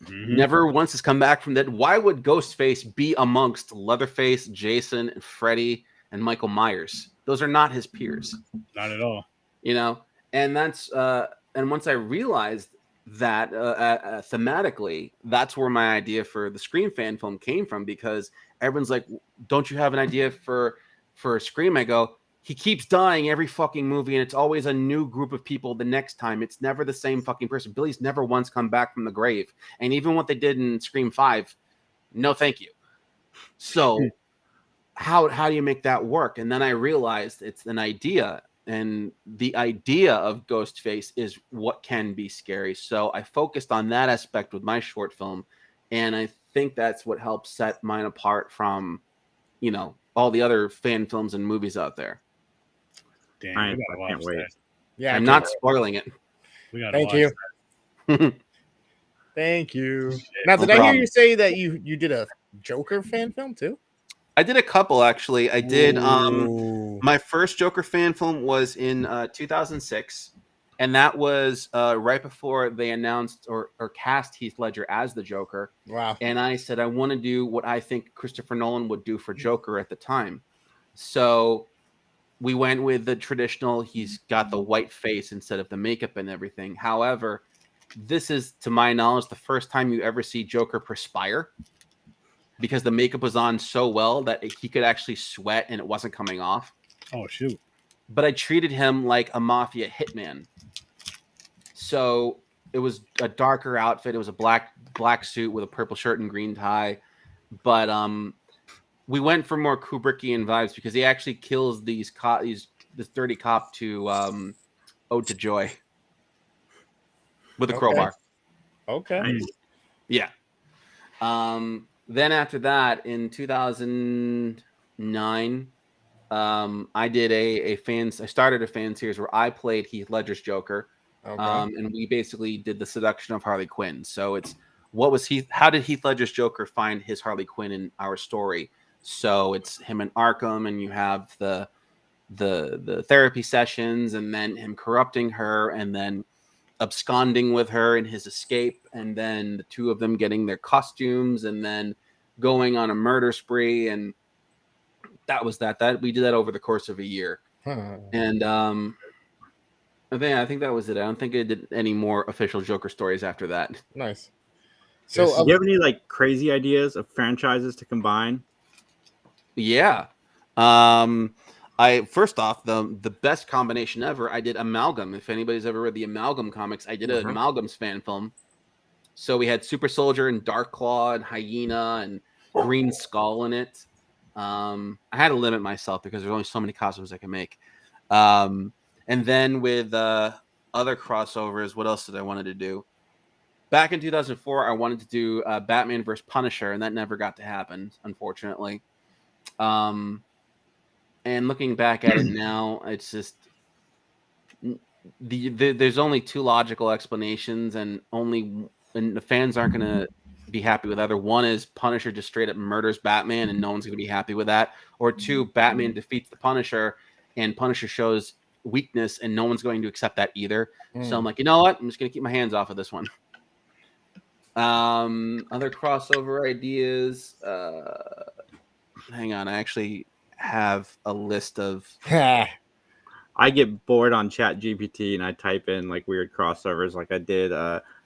Never once has come back from that. Why would Ghostface be amongst Leatherface, Jason, and Freddy, and Michael Myers? Those are not his peers. Not at all. You know, and that's and once I realized that thematically, that's where my idea for the Scream fan film came from, because everyone's like, don't you have an idea for Scream? I go, he keeps dying every fucking movie, and it's always a new group of people the next time. It's never the same fucking person. Billy's never once come back from the grave. And even what they did in Scream 5, no thank you. So how do you make that work? And then I realized it's an idea. And the idea of Ghostface is what can be scary. So I focused on that aspect with my short film. And I think that's what helps set mine apart from, you know, all the other fan films and movies out there. Damn, I can't wait. that. Yeah, I'm not spoiling it. We gotta Thank watch you. that. Thank you. Now, did No I hear problem. you say that you did a Joker fan film too? I did a couple, actually. I did. Ooh. My first Joker fan film was in 2006. And that was right before they announced or cast Heath Ledger as the Joker. Wow. And I said, I want to do what I think Christopher Nolan would do for Joker at the time. So we went with the traditional, he's got the white face instead of the makeup and everything. However, this is, to my knowledge, the first time you ever see Joker perspire, because the makeup was on so well that he could actually sweat and it wasn't coming off. Oh, shoot. But I treated him like a mafia hitman. So it was a darker outfit. It was a black suit with a purple shirt and green tie. But we went for more Kubrickian vibes because he actually kills this dirty cop to Ode to Joy with a crowbar. Okay. Yeah. Then after that, in 2009, I did I started a fan series where I played Heath Ledger's Joker. Okay. And we basically did the seduction of Harley Quinn. So it's how did Heath Ledger's Joker find his Harley Quinn in our story? So it's him in Arkham, and you have the therapy sessions, and then him corrupting her, and then absconding with her in his escape, and then the two of them getting their costumes, and then going on a murder spree, and that was that we did that over the course of a year. And I think that was it. I don't think I did any more official Joker stories after that. Nice. So do you have any like crazy ideas of franchises to combine? Yeah. First off, the best combination ever, I did Amalgam. If anybody's ever read the Amalgam comics, I did an Amalgam's fan film. So we had Super Soldier and Dark Claw and Hyena and Green Skull in it. I had to limit myself because there's only so many costumes I can make. And then with other crossovers, what else did I wanted to do? Back in 2004, I wanted to do Batman vs. Punisher, and that never got to happen, unfortunately. And looking back at it now, it's just there's only two logical explanations, and the fans aren't going to be happy with either. One is Punisher just straight up murders Batman, and no one's going to be happy with that. Or two, Batman defeats the Punisher, and Punisher shows weakness, and no one's going to accept that either. So I'm like, you know what? I'm just going to keep my hands off of this one. Other crossover ideas. Hang on, I actually have a list of. I get bored on ChatGPT and I type in like weird crossovers, like I did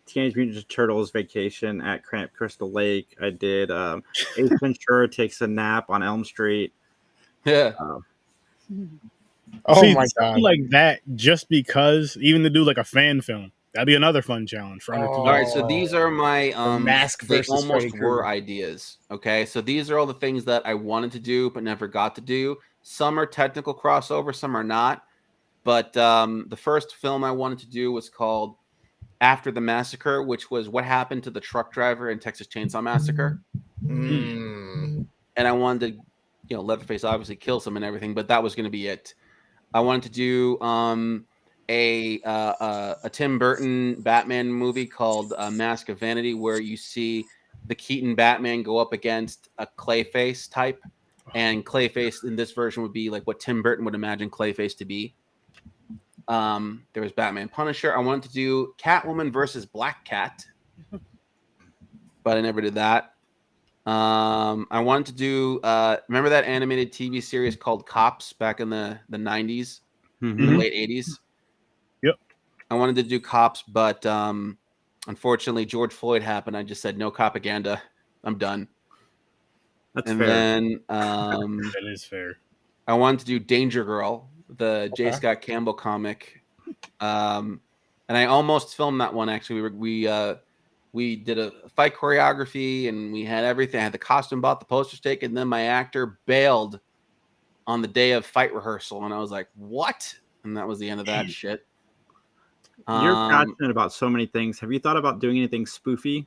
Teenage Mutant Ninja Turtles Vacation at Camp Crystal Lake. I did Ace Ventura Takes a Nap on Elm Street. Yeah. See, my god! like that, just because even to do like a fan film, that'd be another fun challenge for under All right, so these are my Mask they versus almost Freddy Krueger. were ideas. Okay, so these are all the things that I wanted to do but never got to do. Some are technical crossover, some are not. But the first film I wanted to do was called After the Massacre, which was what happened to the truck driver in Texas Chainsaw Massacre. And I wanted to, Leatherface obviously kills him and everything, but that was going to be it. I wanted to do a Tim Burton Batman movie called Mask of Vanity, where you see the Keaton Batman go up against a Clayface type, and Clayface in this version would be like what Tim Burton would imagine Clayface to be. There was Batman Punisher. I wanted to do Catwoman versus Black Cat, but I never did that. I wanted to do remember that animated TV series called Cops back in the 90s, the late 80s? Yep. I wanted to do Cops, but unfortunately George Floyd happened. I just said no propaganda. I'm done. That's and fair. Then that is fair. I wanted to do Danger Girl, the J. Scott Campbell comic. And I almost filmed that one actually. We did a fight choreography and we had everything. I had the costume bought, the posters taken, and then my actor bailed on the day of fight rehearsal. And I was like, what? And that was the end of that shit. You're passionate about so many things. Have you thought about doing anything spoofy?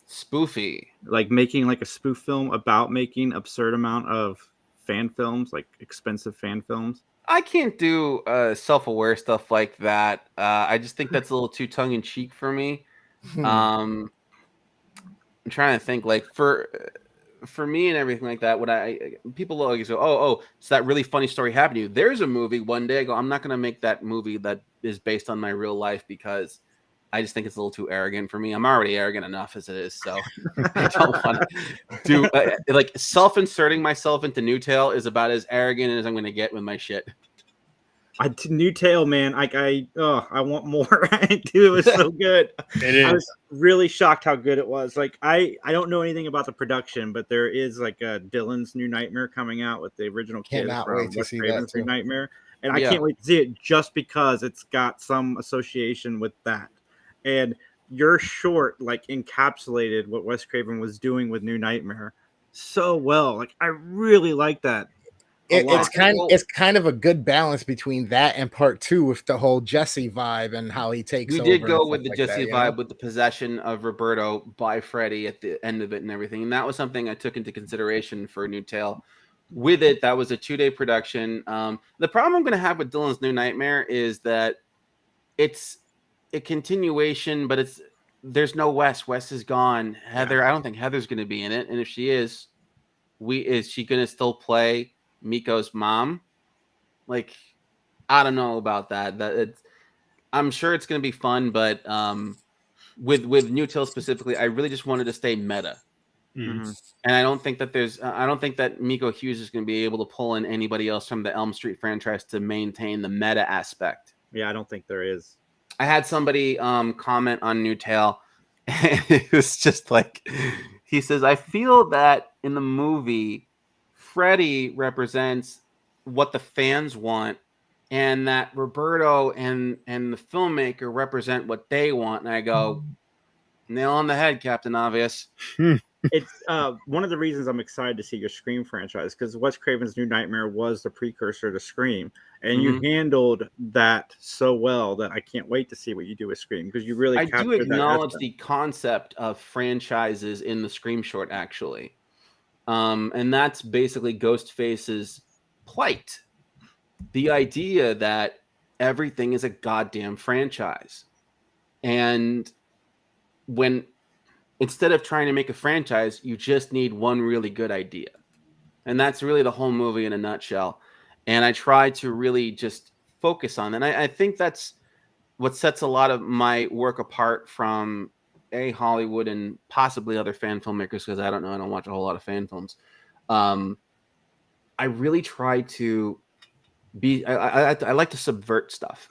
Spoofy? Like making like a spoof film about making absurd amount of fan films, like expensive fan films? I can't do self-aware stuff like that. I just think that's a little too tongue-in-cheek for me. I'm trying to think, like for for me and everything like that, people always go, oh, so that really funny story happened to you. There's a movie one day I go, I'm not going to make that movie that is based on my real life because I just think it's a little too arrogant for me. I'm already arrogant enough as it is, so I don't want to do like self-inserting myself into Newtail is about as arrogant as I'm going to get with my shit. Newtail, man, I want more. Dude, it was so good. It is. I was really shocked how good it was. Like I don't know anything about the production, but there is like a Dylan's New Nightmare coming out with the original kid Cannot from wait to Wes see Craven's that New too. Nightmare, and I can't wait to see it just because it's got some association with that. And your short like encapsulated what Wes Craven was doing with New Nightmare so well. Like I really like that. It's kind of a good balance between that and part 2 with the whole Jesse vibe and how he takes over. We did go with the like Jesse that, vibe with the possession of Roberto by Freddy at the end of it and everything. And that was something I took into consideration for Newtail. With it, that was a 2-day production. The problem I'm going to have with Dylan's New Nightmare is that it's a continuation, but there's no Wes. Wes is gone. Heather, I don't think Heather's going to be in it. And if she is she going to still play Miko's mom? Like, I don't know about that. I'm sure it's going to be fun, but with Newtail specifically, I really just wanted to stay meta. Mm-hmm. And I don't think that Miko Hughes is going to be able to pull in anybody else from the Elm Street franchise to maintain the meta aspect. Yeah, I don't think there is. I had somebody comment on Newtail, and it was just like, he says, I feel that in the movie, Freddy represents what the fans want, and that Roberto and the filmmaker represent what they want. And I go, nail on the head, Captain Obvious. It's one of the reasons I'm excited to see your Scream franchise, because Wes Craven's New Nightmare was the precursor to Scream, and you handled that so well that I can't wait to see what you do with Scream, because you really I do captured acknowledge that the concept of franchises in the Scream short, actually. And that's basically Ghostface's plight. The idea that everything is a goddamn franchise. And when instead of trying to make a franchise, you just need one really good idea. And that's really the whole movie in a nutshell. And I try to really just focus on that. And I think that's what sets a lot of my work apart from Hollywood and possibly other fan filmmakers, because I don't know, I don't watch a whole lot of fan films. I really try to be, I like to subvert stuff.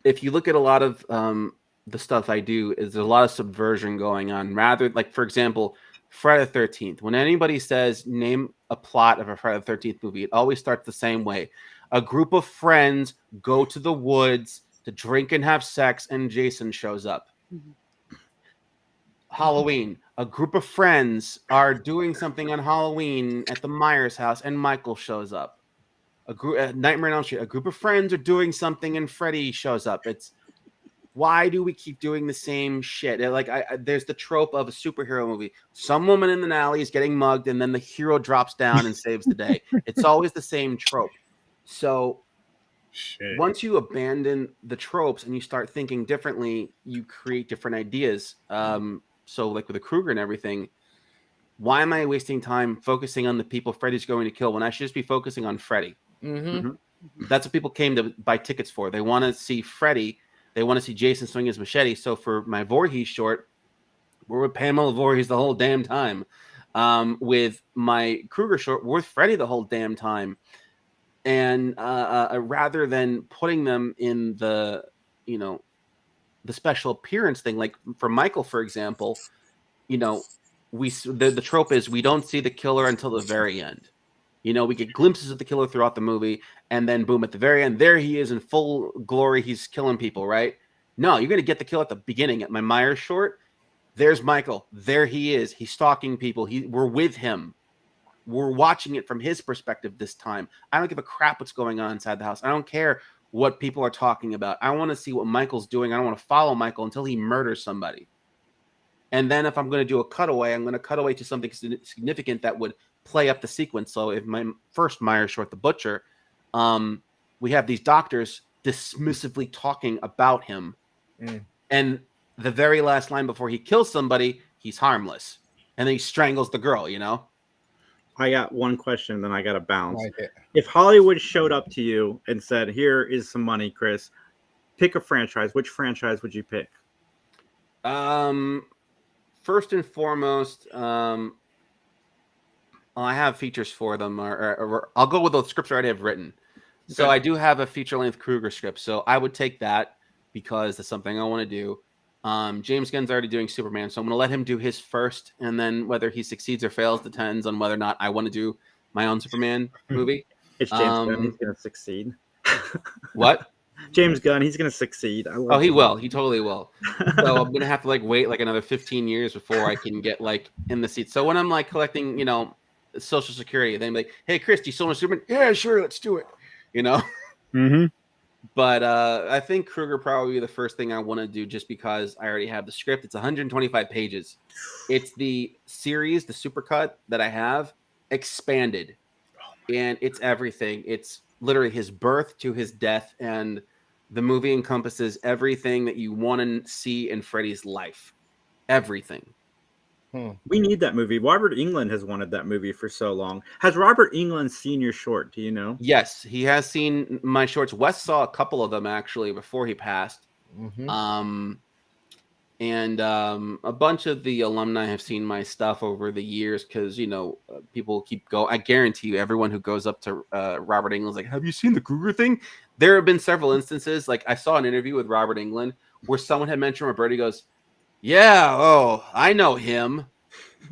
If you look at a lot of the stuff I do, is there's a lot of subversion going on. Rather, like, for example, Friday the 13th. When anybody says, name a plot of a Friday the 13th movie, it always starts the same way. A group of friends go to the woods to drink and have sex, and Jason shows up. Halloween. A group of friends are doing something on Halloween at the Myers house, and Michael shows up. Nightmare on Elm Street. A group of friends are doing something, and Freddy shows up. It's why do we keep doing the same shit? There's the trope of a superhero movie. Some woman in an alley is getting mugged, and then the hero drops down and saves the day. It's always the same trope. So once you abandon the tropes and you start thinking differently, you create different ideas. So like with the KRUGER and everything, why am I wasting time focusing on the people Freddy's going to kill when I should just be focusing on Freddy? That's what people came to buy tickets for. They want to see Freddy. They want to see Jason swing his machete. So for my Voorhees short, we're with Pamela Voorhees the whole damn time. With my KRUGER short, we're with Freddy the whole damn time. And rather than putting them in the special appearance thing, like for Michael, for example, the trope is we don't see the killer until the very end. We get glimpses of the killer throughout the movie, and then boom, at the very end, there he is in full glory. He's killing people, right? No, you're going to get the kill at the beginning. At my Myers short, there's Michael. There he is. He's stalking people. We're with him. We're watching it from his perspective this time. I don't give a crap what's going on inside the house. I don't care what people are talking about. I want to see what Michael's doing. I don't want to follow Michael until he murders somebody. And then if I'm going to do a cutaway, I'm going to cut away to something significant that would play up the sequence. So if my first Myers short, The Butcher, we have these doctors dismissively talking about him. And the very last line before he kills somebody, he's harmless. And then he strangles the girl, I got one question, then I got to bounce. Like it. If Hollywood showed up to you and said, "Here is some money, Chris. Pick a franchise. Which franchise would you pick?" First and foremost, well, I have features for them, or I'll go with the scripts I already have written. So Okay. I do have a feature-length KRUGER script, so I would take that because that's something I want to do. James Gunn's already doing Superman, so I'm going to let him do his first, and then whether he succeeds or fails depends on whether or not I want to do my own Superman movie. It's James Gunn. He's going to succeed. What? James Gunn. He's going to succeed. Oh, he will. He totally will. So I'm going to have to like wait like another 15 years before I can get like in the seat. So when I'm like collecting, Social Security, then like, hey, Chris, do you still want Superman? Yeah, sure, let's do it. Mm-hmm. But I think KRUGER probably be the first thing I want to do just because I already have the script. It's 125 pages. It's the series, the supercut that I have expanded. And it's everything. It's literally his birth to his death. And the movie encompasses everything that you want to see in Freddy's life. Everything. We need that movie. Robert Englund has wanted that movie for so long. Has Robert Englund seen your short? Do you know? Yes, he has seen my shorts. Wes saw a couple of them actually before he passed. And a bunch of the alumni have seen my stuff over the years because people keep going. I guarantee you, everyone who goes up to Robert Englund's like, "Have you seen the KRUGER thing?" There have been several instances. Like I saw an interview with Robert Englund where someone had mentioned Roberto. He goes, "Yeah, oh, I know him."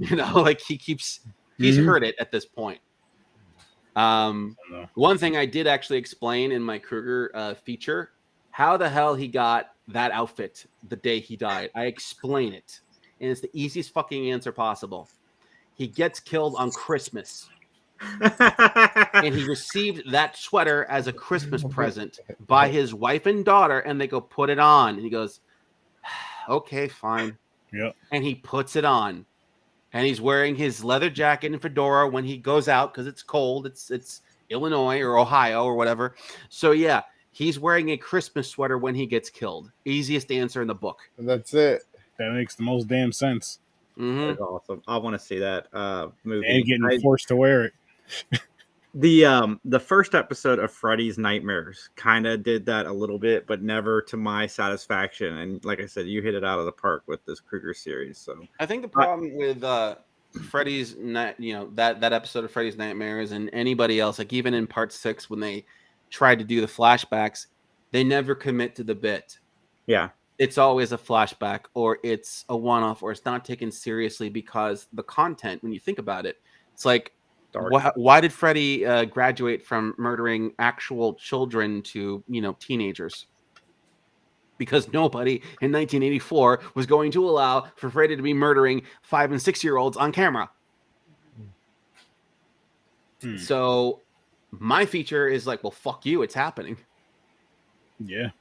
Like he's heard it at this point. One thing I did actually explain in my KRUGER feature, how the hell he got that outfit the day he died. I explain it, and it's the easiest fucking answer possible. He gets killed on Christmas, and he received that sweater as a Christmas present by his wife and daughter, and they go, "Put it on," and he goes, "Okay, fine." Yeah. And he puts it on. And he's wearing his leather jacket and fedora when he goes out because it's cold. It's Illinois or Ohio or whatever. So, yeah, he's wearing a Christmas sweater when he gets killed. Easiest answer in the book. That's it. That makes the most damn sense. That's awesome. I want to see that movie. And getting forced to wear it. The first episode of Freddy's Nightmares kind of did that a little bit, but never to my satisfaction. And like I said, you hit it out of the park with this KRUGER series. So I think the problem with Freddy's, that episode of Freddy's Nightmares and anybody else, like even in part 6 when they tried to do the flashbacks, they never commit to the bit. Yeah. It's always a flashback or it's a one-off or it's not taken seriously because the content, when you think about it, it's like, why did Freddy graduate from murdering actual children to, teenagers? Because nobody in 1984 was going to allow for Freddy to be murdering 5- and 6-year-olds on camera. So my feature is like, well, fuck you, it's happening. Yeah.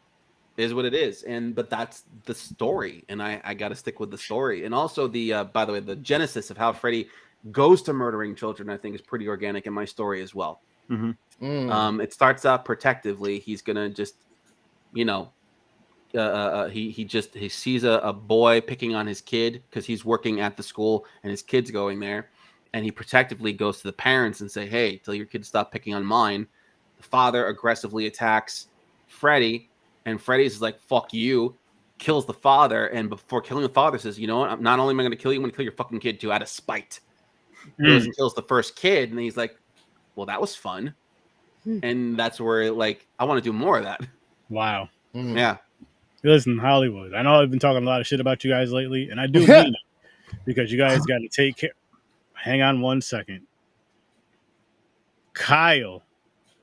Is what it is. But that's the story. And I got to stick with the story. And also by the way, the genesis of how Freddy goes to murdering children, I think, is pretty organic in my story as well. It starts out protectively. He's gonna just, he sees a boy picking on his kid because he's working at the school and his kid's going there, and he protectively goes to the parents and say, "Hey, tell your kid to stop picking on mine." The father aggressively attacks Freddy, and Freddy's like, "Fuck you." Kills the father, and before killing the father says, "You know what? Not only am I going to kill you, I'm going to kill your fucking kid too, out of spite." Goes and kills the first kid, and he's like, "Well, that was fun," and that's where like I want to do more of that. Wow. Yeah. Listen, Hollywood. I know I've been talking a lot of shit about you guys lately, and I do mean it because you guys got to take care. Hang on one second, Kyle.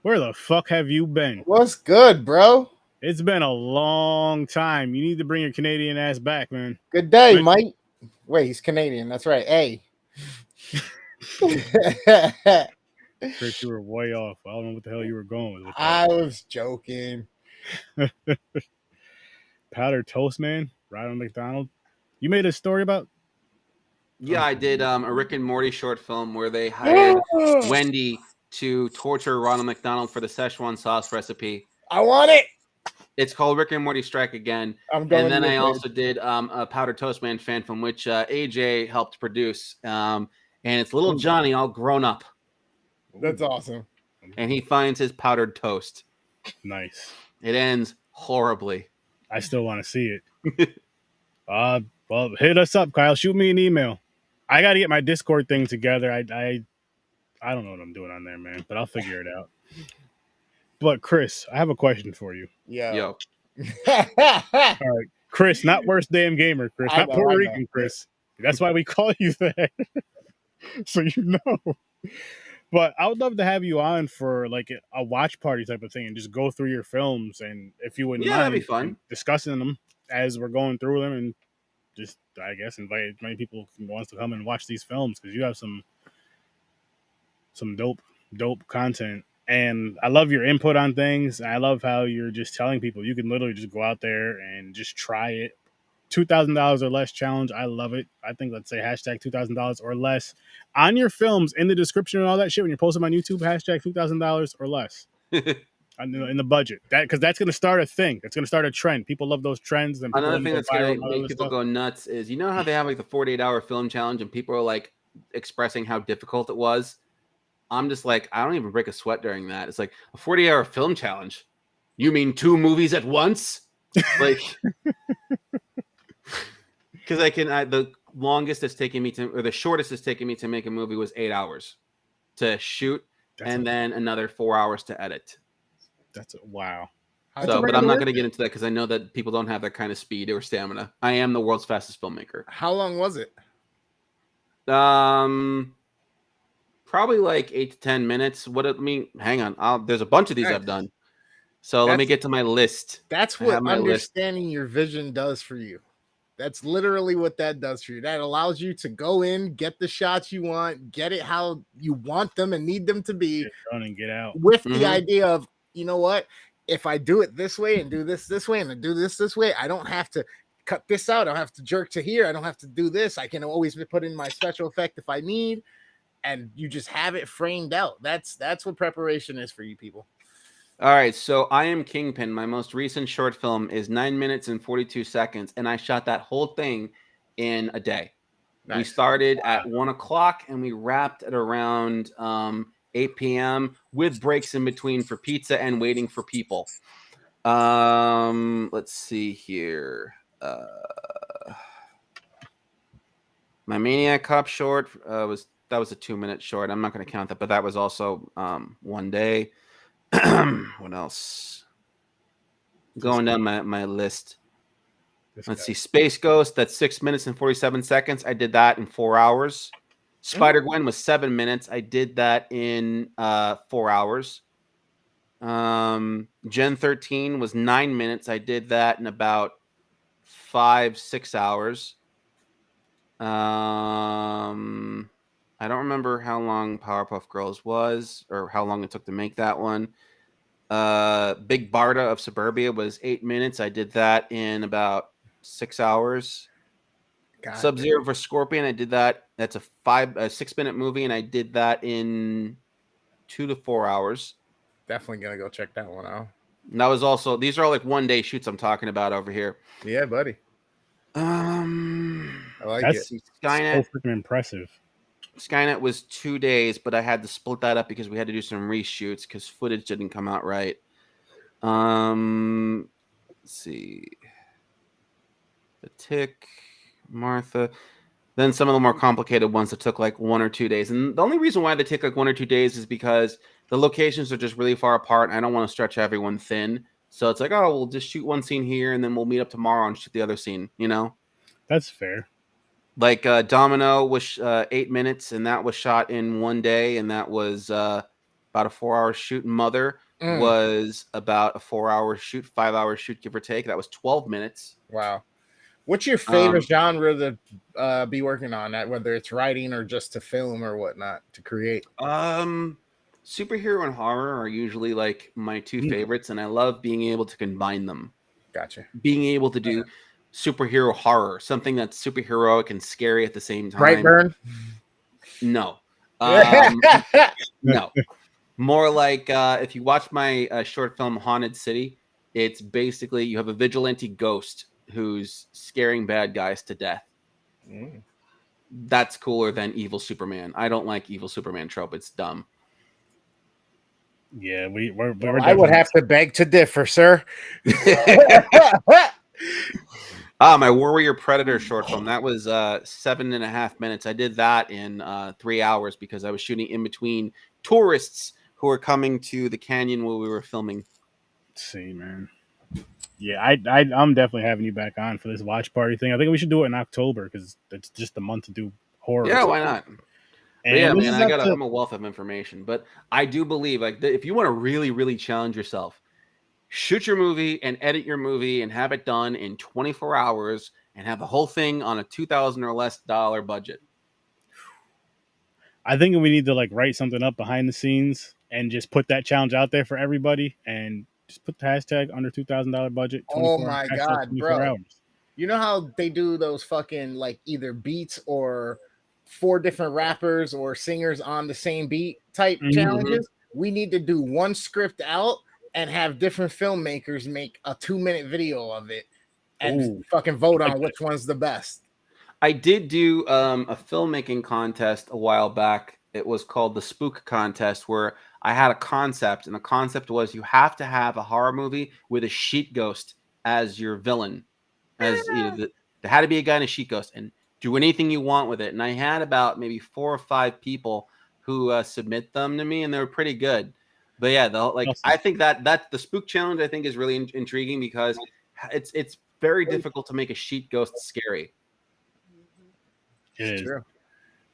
Where the fuck have you been? What's good, bro? It's been a long time. You need to bring your Canadian ass back, man. Good day, Mike. Wait, he's Canadian. That's right. Hey. Chris, you were way off. I don't know what the hell you were going with. I was joking. Powdered toast, man. Ronald McDonald. You made a story about? Yeah, I did a Rick and Morty short film where they hired Wendy to torture Ronald McDonald for the Szechuan sauce recipe. I want it. It's called Rick and Morty Strike Again. And then I also did a Powdered Toast Man fan film, which AJ helped produce. And it's little Johnny all grown up. That's awesome. And he finds his powdered toast. Nice. It ends horribly. I still want to see it. Well, hit us up, Kyle. Shoot me an email. I got to get my Discord thing together. I don't know what I'm doing on there, man, but I'll figure it out. But Chris, I have a question for you. Yeah. Yo. All right, Chris, not worst damn gamer, Chris, not Puerto Rican, Chris. That's why we call you that, so you know. But I would love to have you on for like a watch party type of thing and just go through your films, and if you wouldn't mind, that'd be fun. Discussing them as we're going through them, and just I guess invite as many people who wants to come and watch these films because you have some dope content. And I love your input on things. I love how you're just telling people you can literally just go out there and just try it. $2,000 or less challenge. I love it. I think let's say hashtag $2,000 or less on your films in the description and all that shit when you're posting on YouTube. Hashtag $2,000 or less in the budget. Because that's going to start a thing. It's going to start a trend. People love those trends. And another thing that's going to make people go nuts is how they have like the 48-hour film challenge and people are like expressing how difficult it was. I'm just like, I don't even break a sweat during that. It's like a 40-hour film challenge. You mean 2 movies at once? Like, because the longest it's taken me or the shortest it's taken me to make a movie was 8 hours to shoot, then another 4 hours to edit. Wow. But I'm not going to get into that because I know that people don't have that kind of speed or stamina. I am the world's fastest filmmaker. How long was it? Probably like 8 to 10 minutes. Hang on. There's a bunch of these I've done. So let me get to my list. That's what understanding your vision does for you. That's literally what that does for you. That allows you to go in, get the shots you want, get it how you want them and need them to be. Get done and get out. With the idea of, you know what? If I do it this way and do this way and do this way, I don't have to cut this out. I don't have to jerk to here. I don't have to do this. I can always put in my special effect if I need. And you just have it framed out. That's what preparation is for you people. All right, so I Am Kingpin. My most recent short film is 9 minutes and 42 seconds, and I shot that whole thing in a day. Nice. We started at 1 o'clock, and we wrapped at around 8 p.m. with breaks in between for pizza and waiting for people. Let's see here. My Maniac Cop short was a 2-minute short. I'm not going to count that, but that was also 1 day. What else? Going down my list. Let's see. Space Ghost, that's 6 minutes and 47 seconds. I did that in 4 hours. Spider-Gwen was 7 minutes. I did that in 4 hours. Gen 13 was 9 minutes. I did that in about 5-6 hours. I don't remember how long Powerpuff Girls was or how long it took to make that one. Big Barda of Suburbia was 8 minutes. I did that in about 6 hours. Sub-Zero for Scorpion, I did that. That's a 6-minute movie, and I did that in 2 to 4 hours. Definitely gonna go check that one out. And that was also, these are all like 1-day shoots I'm talking about over here. Yeah, buddy. I like it. Skynet. So freaking impressive. Skynet was 2 days, but I had to split that up because we had to do some reshoots because footage didn't come out right. Let's see. The Tick, Martha. Then some of the more complicated ones that took like 1 or 2 days. And the only reason why they take like 1 or 2 days is because the locations are just really far apart. And I don't want to stretch everyone thin. So it's like, oh, we'll just shoot one scene here and then we'll meet up tomorrow and shoot the other scene, you know? That's fair. Like Domino was 8 minutes, and that was shot in 1 day, and that was about a 4-hour shoot. Mother was about a 4-hour shoot, 5-hour shoot, give or take. That was 12 minutes. Wow. What's your favorite genre to be working on, that whether it's writing or just to film or whatnot to create? Superhero and horror are usually like my two favorites, and I love being able to combine them. Gotcha. Being able to do superhero horror, something that's superheroic and scary at the same time. Brightburn? No. No. More like if you watch my short film Haunted City, it's basically you have a vigilante ghost who's scaring bad guys to death. That's cooler than evil Superman. I don't like evil Superman trope. It's dumb. Yeah, we're I would have to beg to differ, sir. My Warrior Predator short film, that was 7.5 minutes. I did that in 3 hours because I was shooting in between tourists who were coming to the canyon where we were filming. See, man. Yeah, I'm definitely having you back on for this watch party thing. I think we should do it in October because it's just the month to do horror. Yeah, why not? And but yeah, man, I'm a wealth of information. But I do believe, like, if you want to really, really challenge yourself, shoot your movie and edit your movie and have it done in 24 hours and have the whole thing on a $2,000 or less budget. I think we need to like write something up behind the scenes and just put that challenge out there for everybody and just put the hashtag under $2,000 budget. Oh my God, bro. Hours. You know how they do those fucking like either beats or 4 different rappers or singers on the same beat type challenges? We need to do one script out and have different filmmakers make a 2-minute video of it and fucking vote on which one's the best. I did do a filmmaking contest a while back. It was called the Spook Contest, where I had a concept, and the concept was you have to have a horror movie with a sheet ghost as your villain. As there had to be a guy in a sheet ghost, and do anything you want with it. And I had about maybe 4 or 5 people who submit them to me, and they were pretty good. But yeah, I think that the Spook Challenge I think is really intriguing because it's very difficult to make a sheet ghost scary. It is. True.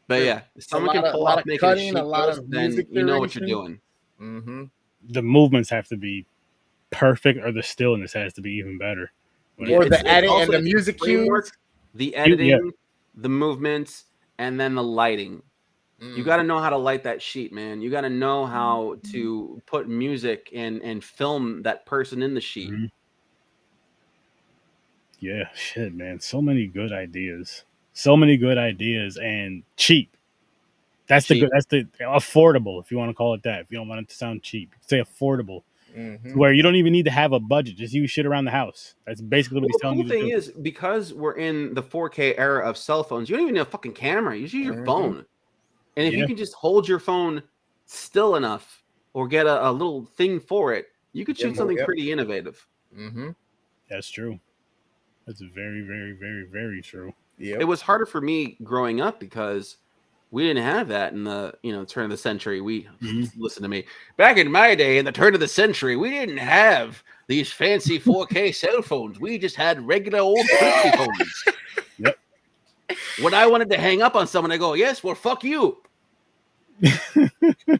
But yeah, if someone can pull off making a sheet ghost, then you know what you're doing. The movements have to be perfect, or the stillness has to be even better. Or the edit and the music cues. The editing, the movements, and then the lighting. You got to know how to light that sheet, man. You got to know how to put music and film that person in the sheet. Yeah, shit, man. So many good ideas. So many good ideas and cheap. That's the affordable, if you want to call it that. If you don't want it to sound cheap, say affordable. Where you don't even need to have a budget, just use shit around the house. That's basically what he's telling you. The thing is, because we're in the 4K era of cell phones, you don't even need a fucking camera. You just use your phone. And if you can just hold your phone still enough or get a little thing for it, you could shoot something pretty innovative. That's true. That's very, very, very, very true. It was harder for me growing up because we didn't have that in the turn of the century. Listen to me. Back in my day, in the turn of the century, we didn't have these fancy 4K cell phones. We just had regular old flip phones. When I wanted to hang up on someone, I go, "Yes, well, fuck you."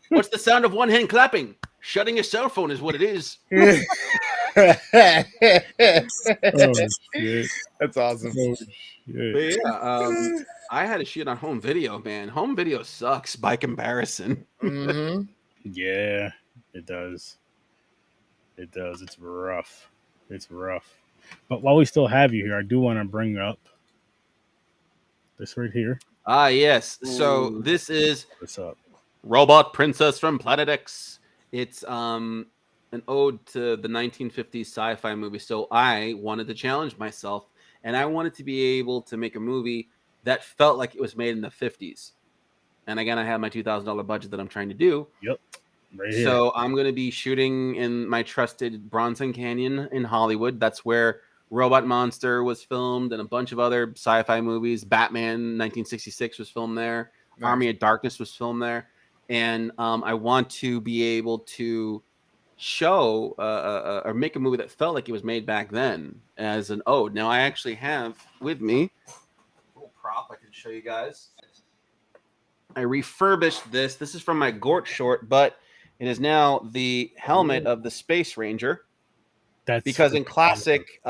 What's the sound of one hand clapping? Shutting your cell phone is what it is. That's awesome. But I had to shoot on home video, man. Home video sucks by comparison. Yeah, it does. It does. It's rough. It's rough. But while we still have you here, I do want to bring up this right here. Yes. So this is What's up? Robot Princess from Planet X. It's an ode to the 1950s sci-fi movie. So I wanted to challenge myself, and I wanted to be able to make a movie that felt like it was made in the 50s. And again, I have my $2,000 budget that I'm trying to do. Yep. Right here. So I'm going to be shooting in my trusted Bronson Canyon in Hollywood. That's where Robot Monster was filmed and a bunch of other sci-fi movies. Batman 1966 was filmed there. Nice. Army of Darkness was filmed there. And I want to be able to show or make a movie that felt like it was made back then as an ode. Now, I actually have with me a little prop I can show you guys. I refurbished this. This is from my Gort short, but it is now the helmet of the Space Ranger. That's because in classic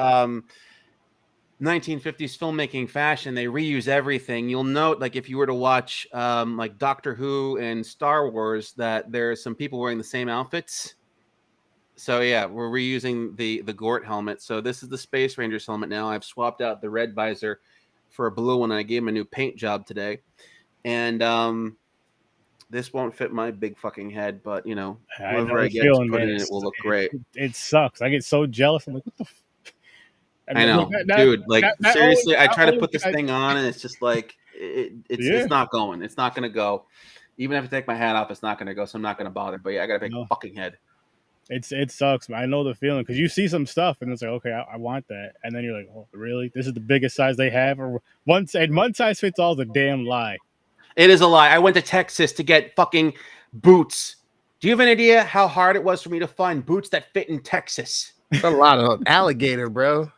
1950s filmmaking fashion, they reuse everything. You'll note, like if you were to watch like Doctor Who and Star Wars, that there's some people wearing the same outfits. So yeah, we're reusing the Gort helmet. So this is the Space Ranger's helmet now. I've swapped out the red visor for a blue one, and I gave him a new paint job today. And this won't fit my big fucking head, but whoever I get to put in it will look great. It sucks. I get so jealous. I'm like, what the I know, dude. Like seriously, I try to put this thing on, and it's just like it's not going. It's not going to go. Even if I take my hat off, it's not gonna go, so I'm not gonna bother. But yeah, I got a big fucking head. It sucks, man. I know the feeling because you see some stuff and it's like, okay, I want that, and then you're like, oh, really? This is the biggest size they have, or one size fits all is a damn lie. It is a lie. I went to Texas to get fucking boots. Do you have an idea how hard it was for me to find boots that fit in Texas? It's a lot of alligator, bro.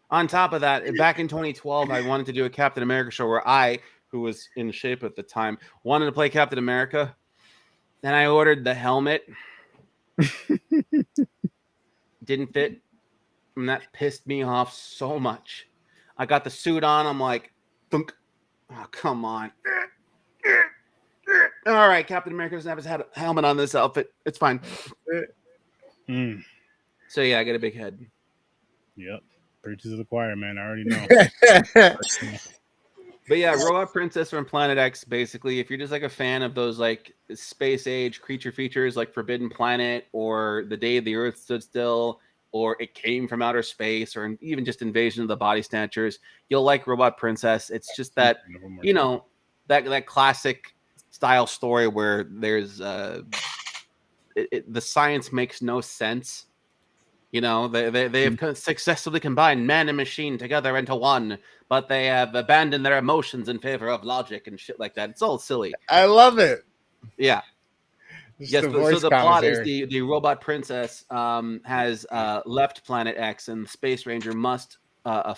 On top of that, back in 2012, I wanted to do a Captain America show where I, who was in shape at the time, wanted to play Captain America. Then I ordered the helmet. Didn't fit. And that pissed me off so much. I got the suit on. I'm like, thunk. Oh, come on. All right, Captain America doesn't have his helmet on this outfit. It's fine. So, yeah, I got a big head. Yep. Preaches to the choir, man. I already know. But yeah, Robot Princess from Planet X, basically, if you're just like a fan of those like space age creature features like Forbidden Planet or The Day the Earth Stood Still or It Came from Outer Space or even just Invasion of the Body Snatchers, you'll like Robot Princess. It's just that, you know, that classic style story where there's the science makes no sense. You know, they have successfully combined man and machine together into one, but they have abandoned their emotions in favor of logic and shit like that. It's all silly. I love it. Yeah. Just Yes, the so voice the plot is commentary. the robot princess has left Planet X, and the Space Ranger must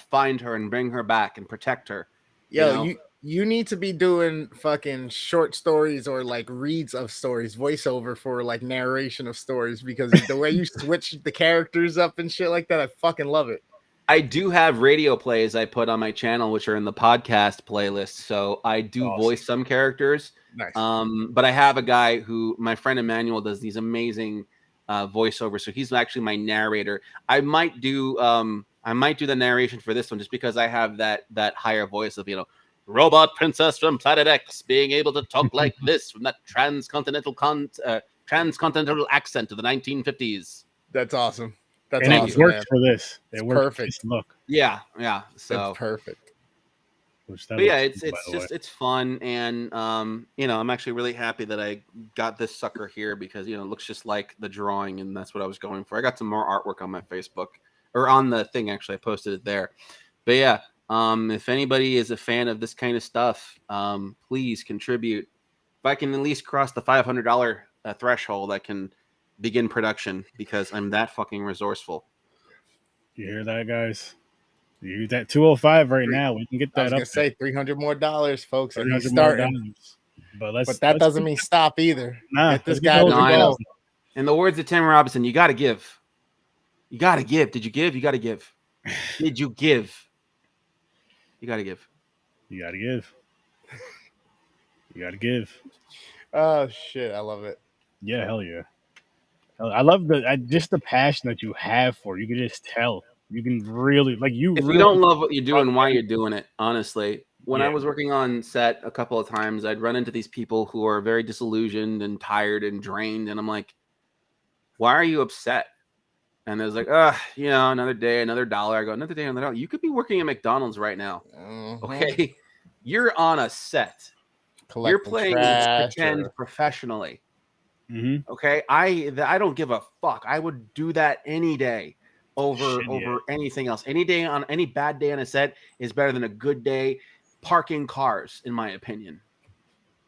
find her and bring her back and protect her. Yo, you need to be doing fucking short stories or like reads of stories, voiceover for like narration of stories, because the way you switch the characters up and shit like that, I fucking love it. I do have radio plays I put on my channel, which are in the podcast playlist. So I do voice some characters. Nice. But I have a guy who, my friend Emmanuel, does these amazing voiceovers. So he's actually my narrator. I might do the narration for this one just because I have that higher voice of, you know, Robot Princess from Planet X being able to talk like this from that transcontinental accent of the 1950s. That's awesome. That's and awesome. It works man. for this. It It's works. perfect. Look. Yeah. So that's perfect. But yeah, it's fun, and you know, I'm actually really happy that I got this sucker here because, you know, it looks just like the drawing, and that's what I was going for. I got some more artwork on my Facebook or on the thing. Actually, I posted it there. But yeah, if anybody is a fan of this kind of stuff, please contribute. If I can at least cross the $500 threshold, I can begin production because I'm that fucking resourceful. You hear that, guys? You use that 205 right now. We can get that I was up. gonna say $300 more, folks. And he's $300 starting. But that doesn't mean stop either. Nah, get this guy to go. In the words of Tim Robinson, you got to give. You got to give. Did you give? You got to give. Did you give? You got to give. You got to give. You got to give. Oh shit! I love it. Yeah, hell yeah. I love just the passion that you have for it. You can just tell. You can really If really you don't love what you're doing, why you're doing it, honestly. When I was working on set a couple of times, I'd run into these people who are very disillusioned and tired and drained, and I'm like, why are you upset? And there's like, you know, another day, another dollar. I go, another day, another dollar. You could be working at McDonald's right now. Okay? You're on a set. You're playing pretend professionally. Mm-hmm. Okay? I don't give a fuck. I would do that any day over anything else. Any day, on any bad day on a set is better than a good day parking cars, in my opinion.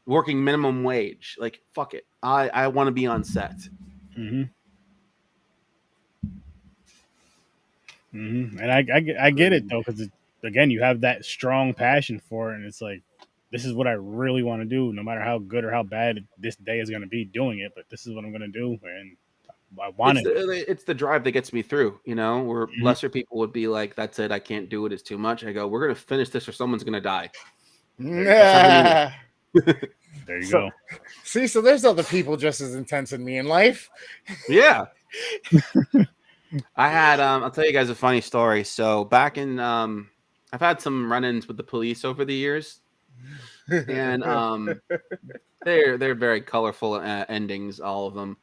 Working minimum wage. Like, fuck it. I want to be on set. Mm-hmm. Mm-hmm. And I get it though, because again, you have that strong passion for it, and it's like, this is what I really want to do, no matter how good or how bad this day is going to be doing it. But this is what I'm going to do, and I want it. It's the drive that gets me through, you know, where lesser people would be like, that's it, I can't do it, it's too much. I go, we're going to finish this or someone's going to die. Yeah. There you go. See, so there's other people just as intense in me in life. Yeah. I had, I'll tell you guys a funny story. So back in, I've had some run-ins with the police over the years, and they're very colorful endings, all of them.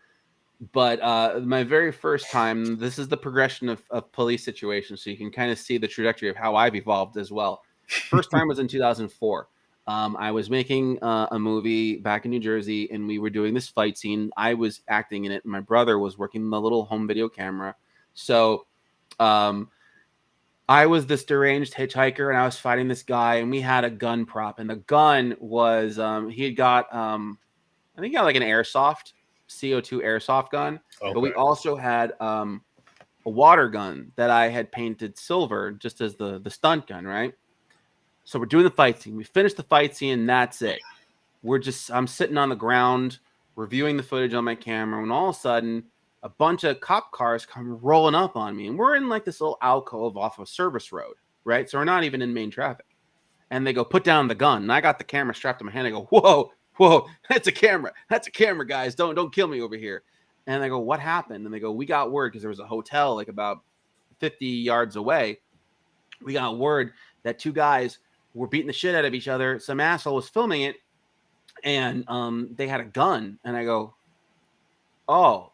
But my very first time, this is the progression of police situations, so you can kind of see the trajectory of how I've evolved as well. First time was in 2004. I was making a movie back in New Jersey, and we were doing this fight scene. I was acting in it, and my brother was working the little home video camera. So I was this deranged hitchhiker, and I was fighting this guy, and we had a gun prop, and the gun was he had got I think he got like an airsoft CO2 airsoft gun, but we also had a water gun that I had painted silver just as the stunt gun, right? So we're doing the fight scene. We finished the fight scene, and that's it. I'm sitting on the ground reviewing the footage on my camera, when all of a sudden a bunch of cop cars come rolling up on me, and we're in like this little alcove off a service road, right? So we're not even in main traffic. And they go, put down the gun. And I got the camera strapped to my hand. I go, whoa, that's a camera. That's a camera, guys. Don't kill me over here. And I go, what happened? And they go, we got word, because there was a hotel like about 50 yards away. We got word that two guys were beating the shit out of each other. Some asshole was filming it, and they had a gun. And I go, oh,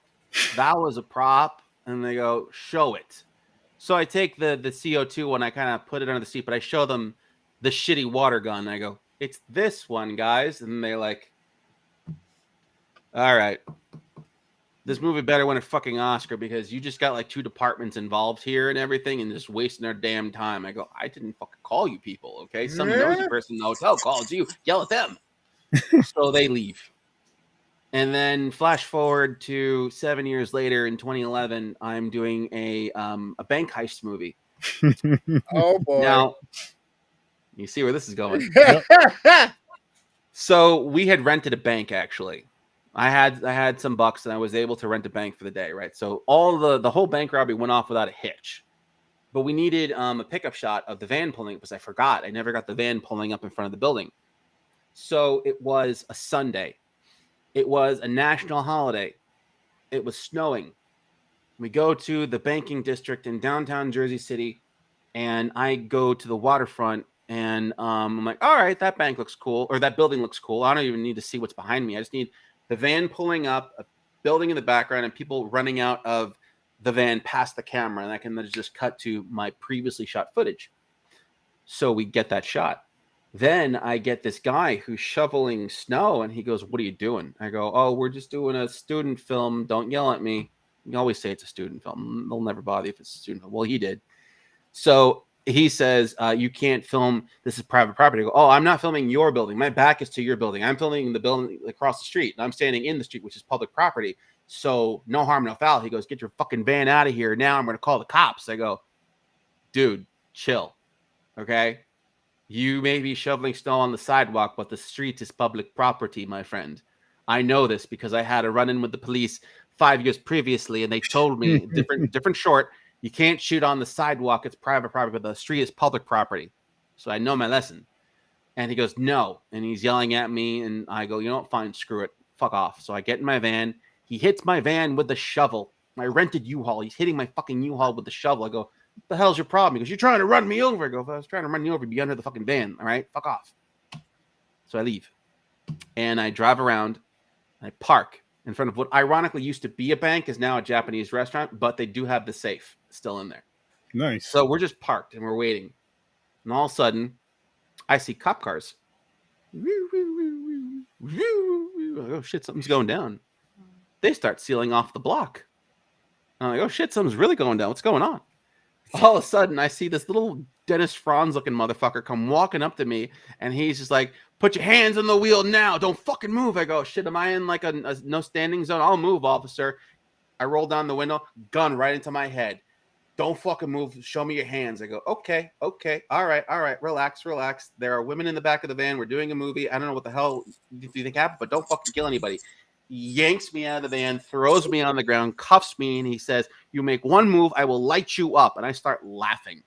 that was a prop. And they go, show it. So I take the CO2 one, I kind of put it under the seat, but I show them the shitty water gun. And I go, it's this one, guys. And they're like, all right, this movie better win a fucking Oscar, because you just got like two departments involved here and everything, and just wasting our damn time. I go, I didn't fucking call you people, okay? Some nosy person in the hotel calls you, yell at them. So they leave. And then flash forward to 7 years later in 2011, I'm doing a bank heist movie. Oh boy! Now, you see where this is going. So we had rented a bank, actually. I had some bucks, and I was able to rent a bank for the day, right? So all the whole bank robbery went off without a hitch. But we needed a pickup shot of the van pulling, because I forgot. I never got the van pulling up in front of the building. So it was a Sunday. It was a national holiday. It was snowing. We go to the banking district in downtown Jersey City, and I go to the waterfront, and I'm like, all right, that bank looks cool, or that building looks cool. I don't even need to see what's behind me. I just need the van pulling up, a building in the background, and people running out of the van past the camera, and I can just cut to my previously shot footage. So we get that shot. Then I get this guy who's shoveling snow, and he goes, what are you doing? I go, oh, we're just doing a student film. Don't yell at me. You always say it's a student film. They'll never bother you if it's a student film. Well, he did. So he says, you can't film. This is private property. I go, oh, I'm not filming your building. My back is to your building. I'm filming the building across the street, and I'm standing in the street, which is public property. So no harm, no foul. He goes, get your fucking van out of here. Now I'm going to call the cops. I go, dude, chill. Okay. You may be shoveling snow on the sidewalk, but the street is public property, my friend. I know this because I had a run-in with the police 5 years previously, and they told me different short. You can't shoot on the sidewalk; it's private property, but the street is public property. So I know my lesson. And he goes, "No," and he's yelling at me, and I go, "You know what? Fine, screw it, fuck off." So I get in my van. He hits my van with the shovel. My rented U-Haul. He's hitting my fucking U-Haul with the shovel. I go, the hell's your problem? He goes, you're trying to run me over. I go, if I was trying to run you over, be under the fucking van. All right, fuck off. So I leave, and I drive around. And I park in front of what ironically used to be a bank, is now a Japanese restaurant, but they do have the safe still in there. Nice. So we're just parked and we're waiting, and all of a sudden, I see cop cars. Oh shit, something's going down. They start sealing off the block. I'm like, oh shit, something's really going down. What's going on? All of a sudden, I see this little Dennis Franz looking motherfucker come walking up to me, and he's just like, put your hands on the wheel now. Don't fucking move. I go, shit, am I in like a no standing zone? I'll move, officer. I roll down the window, gun right into my head. Don't fucking move. Show me your hands. I go, okay. All right. Relax. There are women in the back of the van. We're doing a movie. I don't know what the hell you think happened, but don't fucking kill anybody. Yanks me out of the van, throws me on the ground, cuffs me, and he says, you make one move, I will light you up. And I start laughing,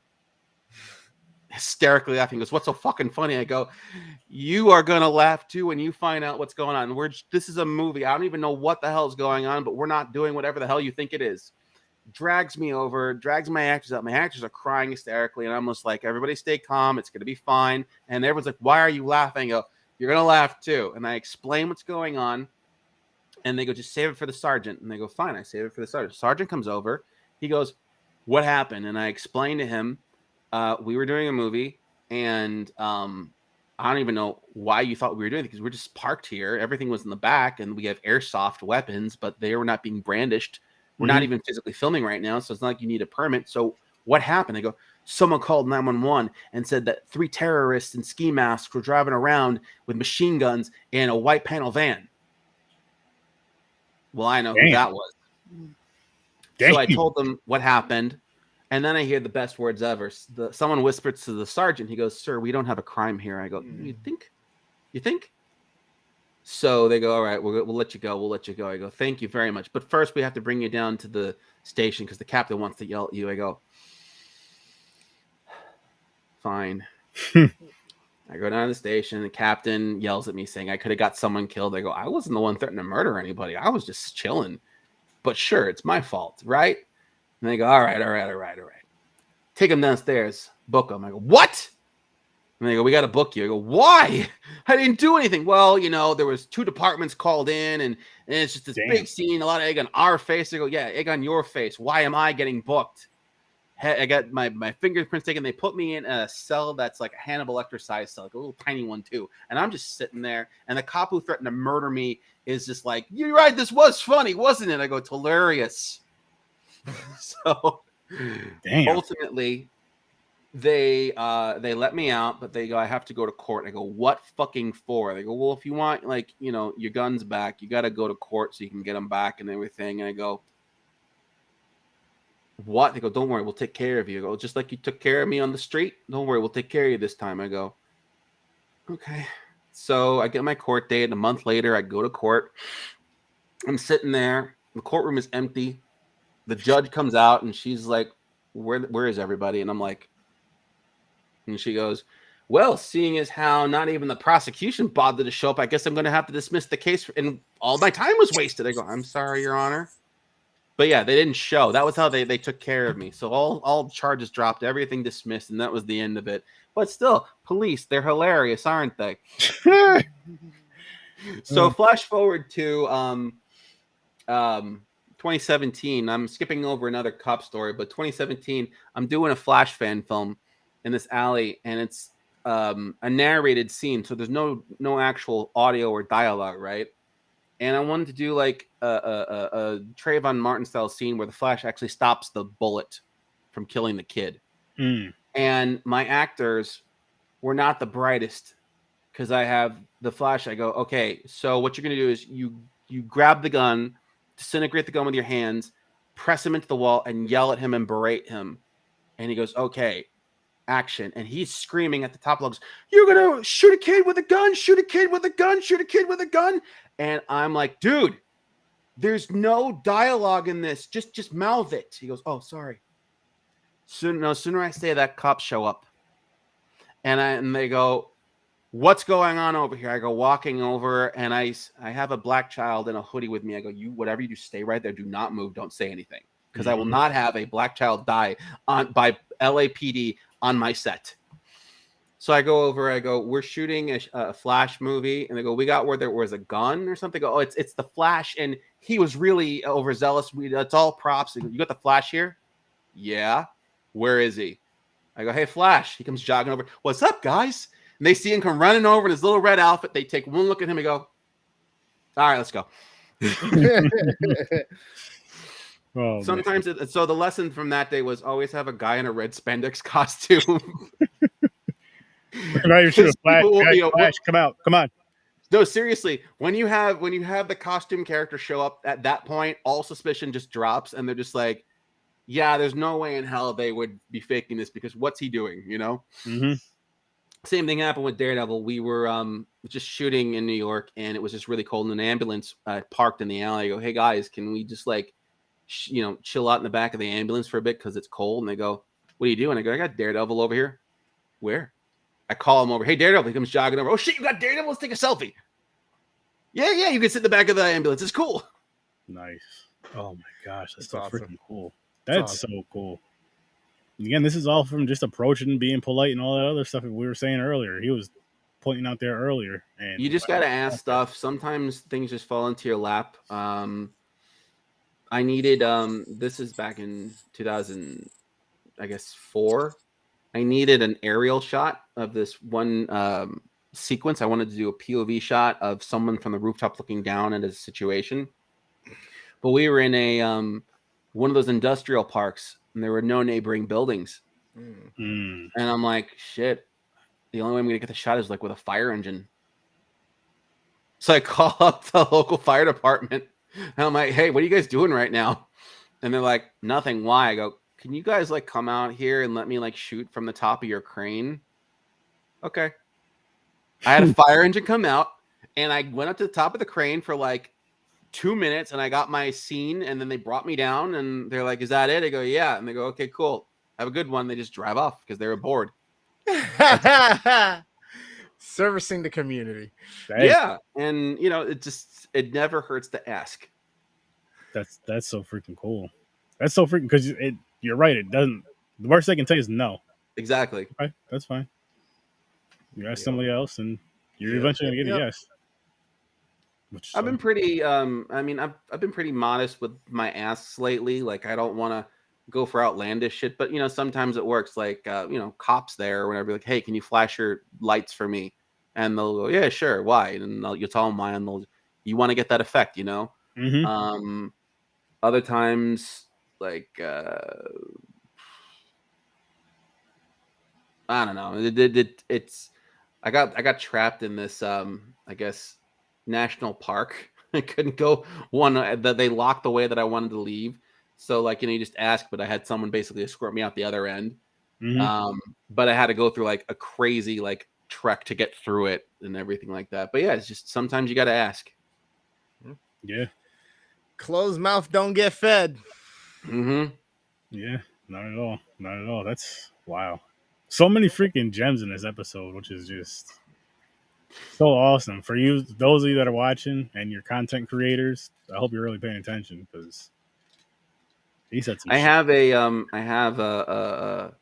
hysterically laughing. He goes, what's so fucking funny? I go, you are going to laugh too when you find out what's going on. This is a movie. I don't even know what the hell is going on, but we're not doing whatever the hell you think it is. Drags me over, drags my actors out. My actors are crying hysterically, and I'm just like, everybody stay calm. It's going to be fine. And everyone's like, why are you laughing? I go, you're going to laugh too. And I explain what's going on. And they go, just save it for the sergeant. And they go, fine, I save it for the sergeant. Sergeant comes over. He goes, what happened? And I explained to him, we were doing a movie, and I I don't even know why you thought we were doing it, because we're just parked here. Everything was in the back, and we have airsoft weapons, but they were not being brandished. We're not even physically filming right now, so it's not like you need a permit. So what happened? They go, someone called 911 and said that 3 terrorists in ski masks were driving around with machine guns in a white panel van. Well, I know who that was. So I told them what happened. And then I hear the best words ever. Someone whispers to the sergeant. He goes, "Sir, we don't have a crime here." I go, "You think? You think?" So they go, "All right, we'll let you go. We'll let you go." I go, "Thank you very much. But first we have to bring you down to the station because the captain wants to yell at you." I go, "Fine." I go down to the station. The captain yells at me saying I could have got someone killed. I go, "I wasn't the one threatening to murder anybody. I was just chilling. But sure, it's my fault, right?" And they go, all right. Take him downstairs. Book him. I go, "What?" And they go, "We got to book you." I go, "Why? I didn't do anything." "Well, you know, there was 2 departments called in, and it's just this big scene, a lot of egg on our face." I go, "Yeah, egg on your face. Why am I getting booked?" I got my fingerprints taken. They put me in a cell that's like a Hannibal Lecter size cell, like a little tiny one too. And I'm just sitting there, and the cop who threatened to murder me is just like, "You're right, this was funny, wasn't it?" I go, "It's hilarious." So ultimately they let me out, but they go, "I have to go to court." I go, "What fucking for?" They go, "Well, if you want, like, you know, your guns back, you got to go to court so you can get them back and everything." And I go, "What?" They go, "Don't worry, we'll take care of you." I go, "Just like you took care of me on the street? Don't worry, we'll take care of you this time." I go, "Okay." So I get my court date. A month later, I go to court. I'm sitting there. The courtroom is empty. The judge comes out, and she's like, where is everybody?" And I'm like, and she goes, "Well, seeing as how not even the prosecution bothered to show up, I guess I'm going to have to dismiss the case, and all my time was wasted." I go, "I'm sorry, Your Honor." But yeah, they didn't show. That was how they took care of me. So all charges dropped, everything dismissed, and that was the end of it. But still, police, they're hilarious, aren't they? So flash forward to 2017. I'm skipping over another cop story, but 2017, I'm doing a Flash fan film in this alley, and it's a narrated scene, so there's no actual audio or dialogue, right? And I wanted to do like a Trayvon Martin style scene where the Flash actually stops the bullet from killing the kid. And my actors were not the brightest, because I have the Flash. I go, "Okay, so what you're going to do is you grab the gun, disintegrate the gun with your hands, press him into the wall, and yell at him and berate him." And he goes, "Okay, action." And he's screaming at the top of lungs, "You're going to shoot a kid with a gun, shoot a kid with a gun, shoot a kid with a gun." And I'm like, "Dude, there's no dialogue in this. Just mouth it." He goes, "Oh, sorry." Sooner I say that, cops show up. And they go, "What's going on over here?" I go, walking over, and I have a black child in a hoodie with me. I go, "You, whatever you do, stay right there. Do not move. Don't say anything. Because I will not have a black child die by LAPD on my set." So I go over, I go, "We're shooting a Flash movie." And they go, "We got where there was a gun or something." I go, "Oh, it's the Flash. And he was really overzealous. That's all props." Go, "You got the Flash here?" "Yeah." "Where is he?" I go, "Hey, Flash." He comes jogging over. "What's up, guys?" And they see him come running over in his little red outfit. They take one look at him and go, "All right, let's go." Sometimes so the lesson from that day was always have a guy in a red spandex costume. Now you're shooting Flash. Flash, come out, come on. No, seriously, when you have the costume character show up at that point, all suspicion just drops, and they're just like, "Yeah, there's no way in hell they would be faking this, because what's he doing?" You know. Same thing happened with Daredevil. We were just shooting in New York, and it was just really cold, and an ambulance parked in the alley. I go, "Hey guys, can we just like chill out in the back of the ambulance for a bit because it's cold?" And they go, "What are you doing?" I go, "I got Daredevil over here." "Where?" I call him over. "Hey, Daredevil." He comes jogging over. "Oh shit, you got Daredevil? Let's take a selfie." Yeah, you can sit in the back of the ambulance. It's cool. Nice. Oh my gosh, that's so awesome. freaking cool. That's so cool. Again, this is all from just approaching, being polite, and all that other stuff we were saying earlier. He was pointing out there earlier. And you just gotta ask stuff. Sometimes things just fall into your lap. I needed this is back in 2000, I guess 4. I needed an aerial shot of this one sequence. I wanted to do a POV shot of someone from the rooftop looking down at a situation. But we were in a one of those industrial parks, and there were no neighboring buildings. And I'm like, shit. The only way I'm gonna get the shot is like with a fire engine. So I call up the local fire department, and I'm like, hey, what are you guys doing right now? And they're like, nothing. Why? I go, can you guys like come out here and let me like shoot from the top of your crane? Okay. I had a fire engine come out, and I went up to the top of the crane for like 2 minutes, and I got my scene, and then they brought me down, and they're like, is that it? I go, yeah. And they go, okay, cool. Have a good one. They just drive off because they were bored. Servicing the community. Hey, Yeah. And you know, it never hurts to ask. that's so freaking cool. That's so freaking, because you're right. It doesn't. The worst they can say is no. Exactly. Okay, that's fine. You ask somebody else, and you're eventually gonna get a yes. I've been pretty. I mean, I've been pretty modest with my asks lately. Like, I don't want to go for outlandish shit, but you know, sometimes it works. Like, you know, cops there or whatever. Like, hey, can you flash your lights for me? And they'll go, yeah, sure. Why? And you'll tell them why, and you want to get that effect, you know. Mm-hmm. Other times, like, I don't know. It's I got trapped in this I guess national park. I couldn't go one that they locked the way that I wanted to leave. So like, you know, you just ask, but I had someone basically escort me out the other end. But I had to go through like a crazy like trek to get through it and everything like that. But yeah, it's just sometimes you got to ask. Yeah. Closed mouth don't get fed. Yeah, not at all. Not at all. That's wow. So many freaking gems in this episode, which is just so awesome. For you, those of you that are watching and you're content creators, I hope you're really paying attention, because he said some I shit. have a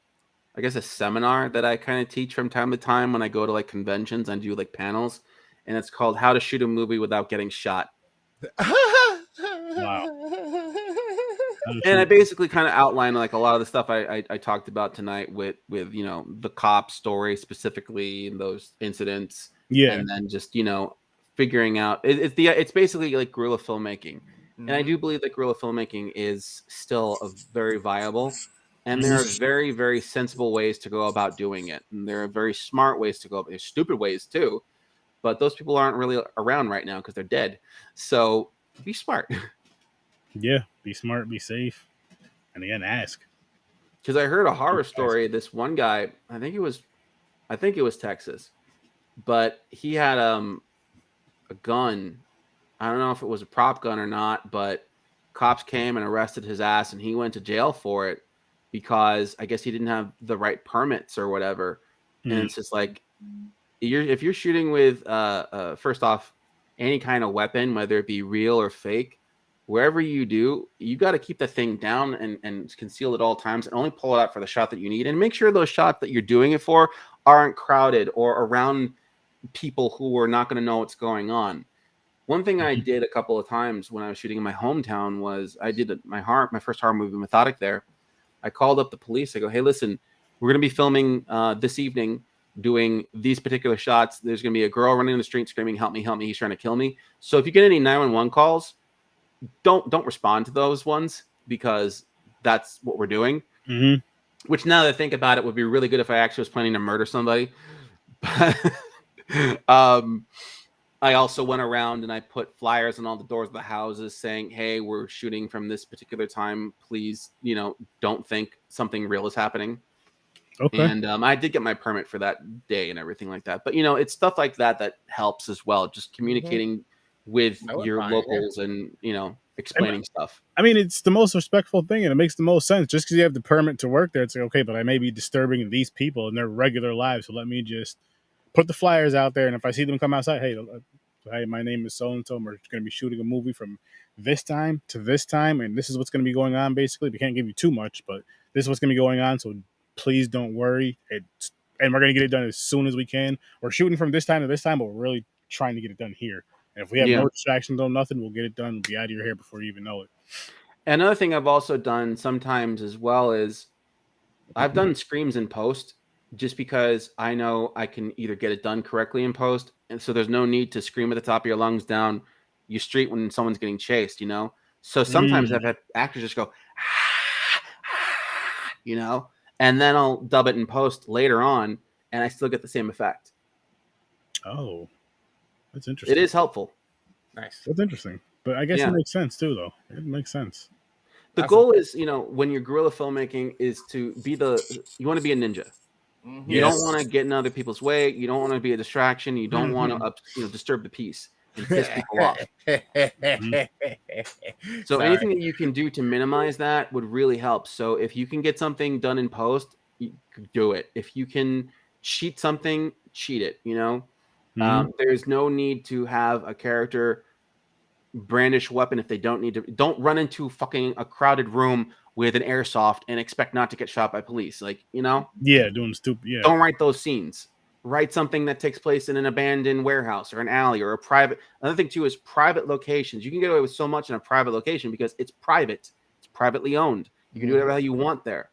I guess a seminar that I kind of teach from time to time when I go to like conventions and do like panels, and it's called How to Shoot a Movie Without Getting Shot. Wow. And I basically kind of outline like a lot of the stuff I talked about tonight with you know, the cop story specifically and those incidents. Yeah. And then just, you know, figuring out it's basically like guerrilla filmmaking. And I do believe that guerrilla filmmaking is still a very viable, and there are very, very sensible ways to go about doing it. And there are very smart ways to go. There's stupid ways too, but those people aren't really around right now because they're dead. So be smart. Yeah, be smart, be safe, and again, ask. Because I heard a horror story. This one guy, I think it was Texas, but he had a gun. I don't know if it was a prop gun or not, but cops came and arrested his ass, and he went to jail for it because I guess he didn't have the right permits or whatever. And it's just like, if you're shooting with first off, any kind of weapon, whether it be real or fake, wherever you do, you got to keep the thing down and concealed at all times, and only pull it out for the shot that you need. And make sure those shots that you're doing it for aren't crowded or around people who are not going to know what's going on. One thing I did a couple of times when I was shooting in my hometown was I did my first horror movie, Methodic, there. I called up the police. I go, hey, listen, we're going to be filming this evening, doing these particular shots. There's going to be a girl running in the street screaming, help me, he's trying to kill me. So if you get any 911 calls, don't respond to those ones, because that's what we're doing. Which, now that I think about it, would be really good if I actually was planning to murder somebody. But I also went around and I put flyers on all the doors of the houses saying, hey, we're shooting from this particular time. Please, you know, don't think something real is happening. Okay. And I did get my permit for that day and everything like that. But, you know, it's stuff like that helps as well. Just communicating with your locals and, you know, explaining stuff. I mean, it's the most respectful thing, and it makes the most sense. Just because you have the permit to work there, it's like, okay, but I may be disturbing these people in their regular lives, so let me just put the flyers out there, and if I see them come outside, hey, my name is so-and-so, and we're going to be shooting a movie from this time to this time, and this is what's going to be going on, basically. We can't give you too much, but this is what's going to be going on, so please don't worry. And we're going to get it done as soon as we can. We're shooting from this time to this time, but we're really trying to get it done here. And if we have no distractions, no nothing, we'll get it done. We'll be out of your hair before you even know it. Another thing I've also done sometimes as well is I've done screams in post, just because I know I can either get it done correctly in post, and so there's no need to scream at the top of your lungs down your street when someone's getting chased, you know? So sometimes I've had actors just go, you know, and then I'll dub it in post later on, and I still get the same effect. Oh, that's interesting. It is helpful. Nice. That's interesting. But I guess it makes sense too, though. It makes sense. The goal is, you know, when you're guerrilla filmmaking, is to be you want to be a ninja. Mm-hmm. You don't want to get in other people's way. You don't want to be a distraction. You don't want to, disturb the peace and piss people off. So anything that you can do to minimize that would really help. So if you can get something done in post, you do it. If you can cheat something, cheat it. You know, there's no need to have a character brandish weapon if they don't need to. Don't run into fucking a crowded room with an airsoft and expect not to get shot by police. Like, you know? Yeah, doing stupid. Yeah. Don't write those scenes. Write something that takes place in an abandoned warehouse or an alley or a private. Another thing too is private locations. You can get away with so much in a private location because it's private. It's privately owned. You can do whatever you want there.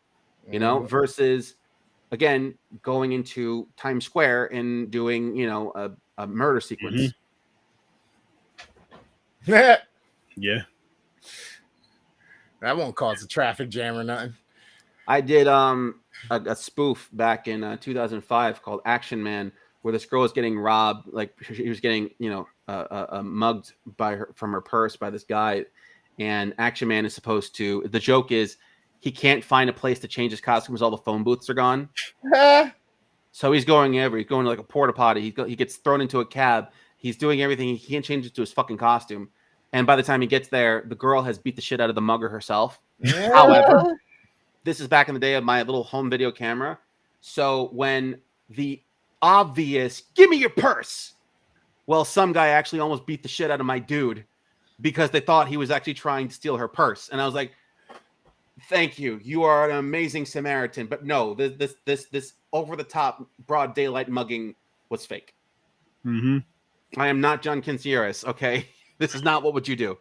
You know, versus again going into Times Square and doing, you know, a murder sequence. Yeah. That won't cause a traffic jam or nothing. I did a spoof back in 2005 called Action Man, where this girl was getting robbed. Like she was getting, you know, mugged from her purse by this guy. And Action Man is supposed to. The joke is he can't find a place to change his costume because all the phone booths are gone. So he's going He's going to like a porta potty. He gets thrown into a cab. He's doing everything. He can't change it to his fucking costume. And by the time he gets there, the girl has beat the shit out of the mugger herself. However, this is back in the day of my little home video camera. So when the obvious, give me your purse. Well, some guy actually almost beat the shit out of my dude because they thought he was actually trying to steal her purse. And I was like, thank you. You are an amazing Samaritan. But no, this over the top broad daylight mugging was fake. I am not John Quinceañeras, okay? This is not what would you do.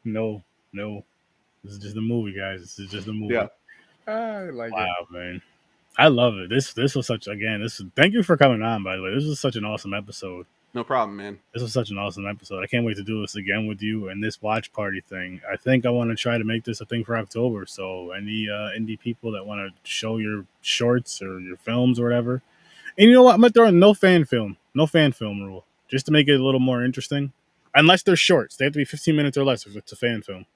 No. This is just a movie, guys. This is just a movie. Yeah. I like it. Wow, man. I love it. This was such, thank you for coming on, by the way. This was such an awesome episode. No problem, man. This was such an awesome episode. I can't wait to do this again with you and this watch party thing. I think I want to try to make this a thing for October. So any indie people that want to show your shorts or your films or whatever. And you know what? I'm going to throw in no fan film rule, just to make it a little more interesting. Unless they're shorts. They have to be 15 minutes or less if it's a fan film.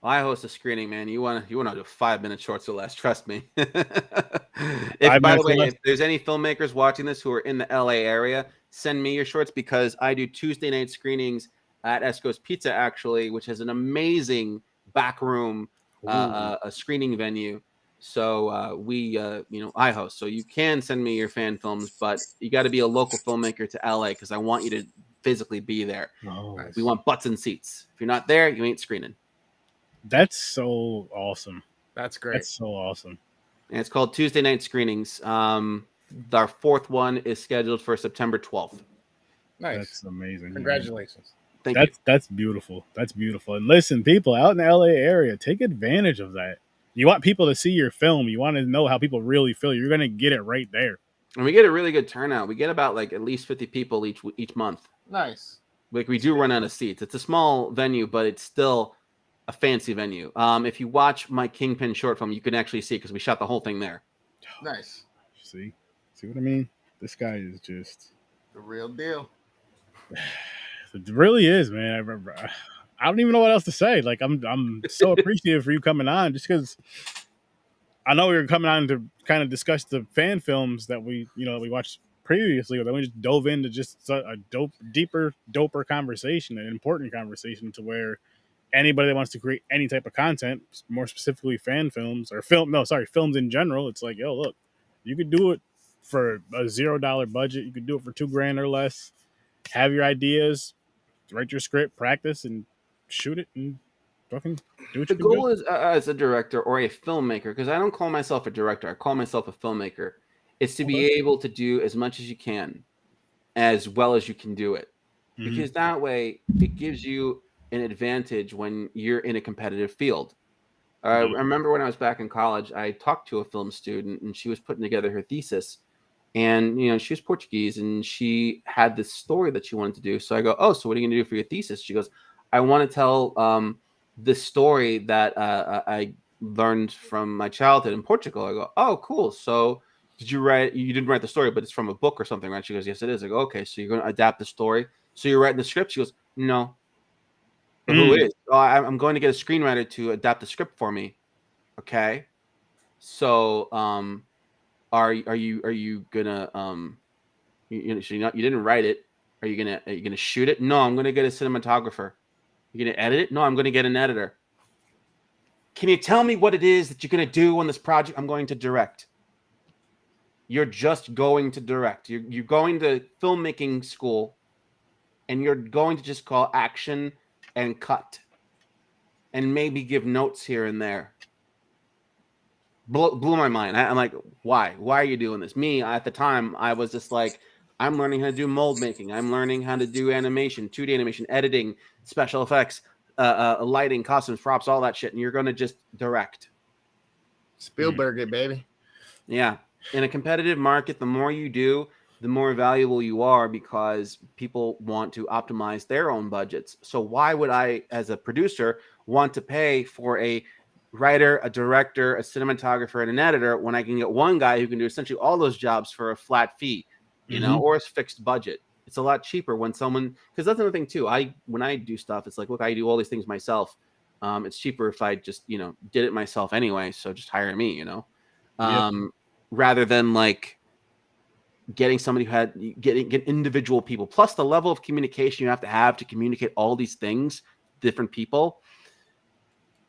Well, I host a screening, man. You want to do 5-minute shorts or less, trust me. By the way, if there's any filmmakers watching this who are in the LA area, send me your shorts because I do Tuesday night screenings at Esco's Pizza, actually, which has an amazing back room, a screening venue. So I host. So you can send me your fan films, but you got to be a local filmmaker to LA because I want you to physically be there. We want butts and seats. If you're not there, you ain't screening. That's so awesome. That's great. That's so awesome. And it's called Tuesday Night Screenings. Our fourth one is scheduled for September 12th. Nice. That's amazing. Congratulations. Thank you. That's beautiful. That's beautiful. And listen, people out in the LA area, take advantage of that. You want people to see your film. You want to know how people really feel. You're going to get it right there. And we get a really good turnout. We get about at least 50 people each month. Nice. Like we do run out of seats. It's a small venue, but it's still a fancy venue. If you watch my Kingpin short film, you can actually see because we shot the whole thing there. Nice. See what I mean? This guy is just the real deal. It really is, man. I don't even know what else to say. Like I'm so appreciative for you coming on, just because I know we were coming on to kind of discuss the fan films that we watched previously, but then we just dove into just a doper conversation, an important conversation to where anybody that wants to create any type of content, more specifically fan films or films in general, it's like, yo, look, you could do it for a $0 budget. You could do it for $2,000 or less. Have your ideas, write your script, practice, and shoot it, and fucking do what you can do. The goal is, as a director or a filmmaker, because I don't call myself a director, I call myself a filmmaker, is to be able to do as much as you can, as well as you can do it. Because that way, it gives you an advantage when you're in a competitive field. I remember when I was back in college, I talked to a film student, and she was putting together her thesis. And, you know, she was Portuguese, and she had this story that she wanted to do. So I go, oh, so what are you going to do for your thesis? She goes, I want to tell this story that I learned from my childhood in Portugal. I go, oh, cool. So did you write? You didn't write the story, but it's from a book or something, right? She goes, yes, it is. I go, okay, so you're going to adapt the story. So you're writing the script? She goes, no. Who is? Oh, I'm going to get a screenwriter to adapt the script for me. Okay. So are you gonna you didn't write it. Are you gonna shoot it? No, I'm gonna get a cinematographer. You're gonna edit it? No, I'm gonna get an editor. Can you tell me what it is that you're gonna do on this project? I'm going to direct. You're just going to direct. You're going to filmmaking school, and you're going to just call action and cut, and maybe give notes here and there. Blew my mind. I'm like, why? Why are you doing this? Me, at the time, I was just like, I'm learning how to do mold making. I'm learning how to do animation, 2D animation, editing, special effects, lighting, costumes, props, all that shit. And you're going to just direct. Spielberg it, baby. Yeah. In a competitive market, the more you do, the more valuable you are, because people want to optimize their own budgets. So why would I, as a producer, want to pay for a writer, a director, a cinematographer, and an editor when I can get one guy who can do essentially all those jobs for a flat fee, you know, or a fixed budget? It's a lot cheaper when someone, because that's another thing too. When I do stuff, it's like, look, I do all these things myself. It's cheaper if I just, you know, did it myself anyway. So just hire me, you know, rather than like getting somebody who had get individual people, plus the level of communication you have to communicate all these things, different people.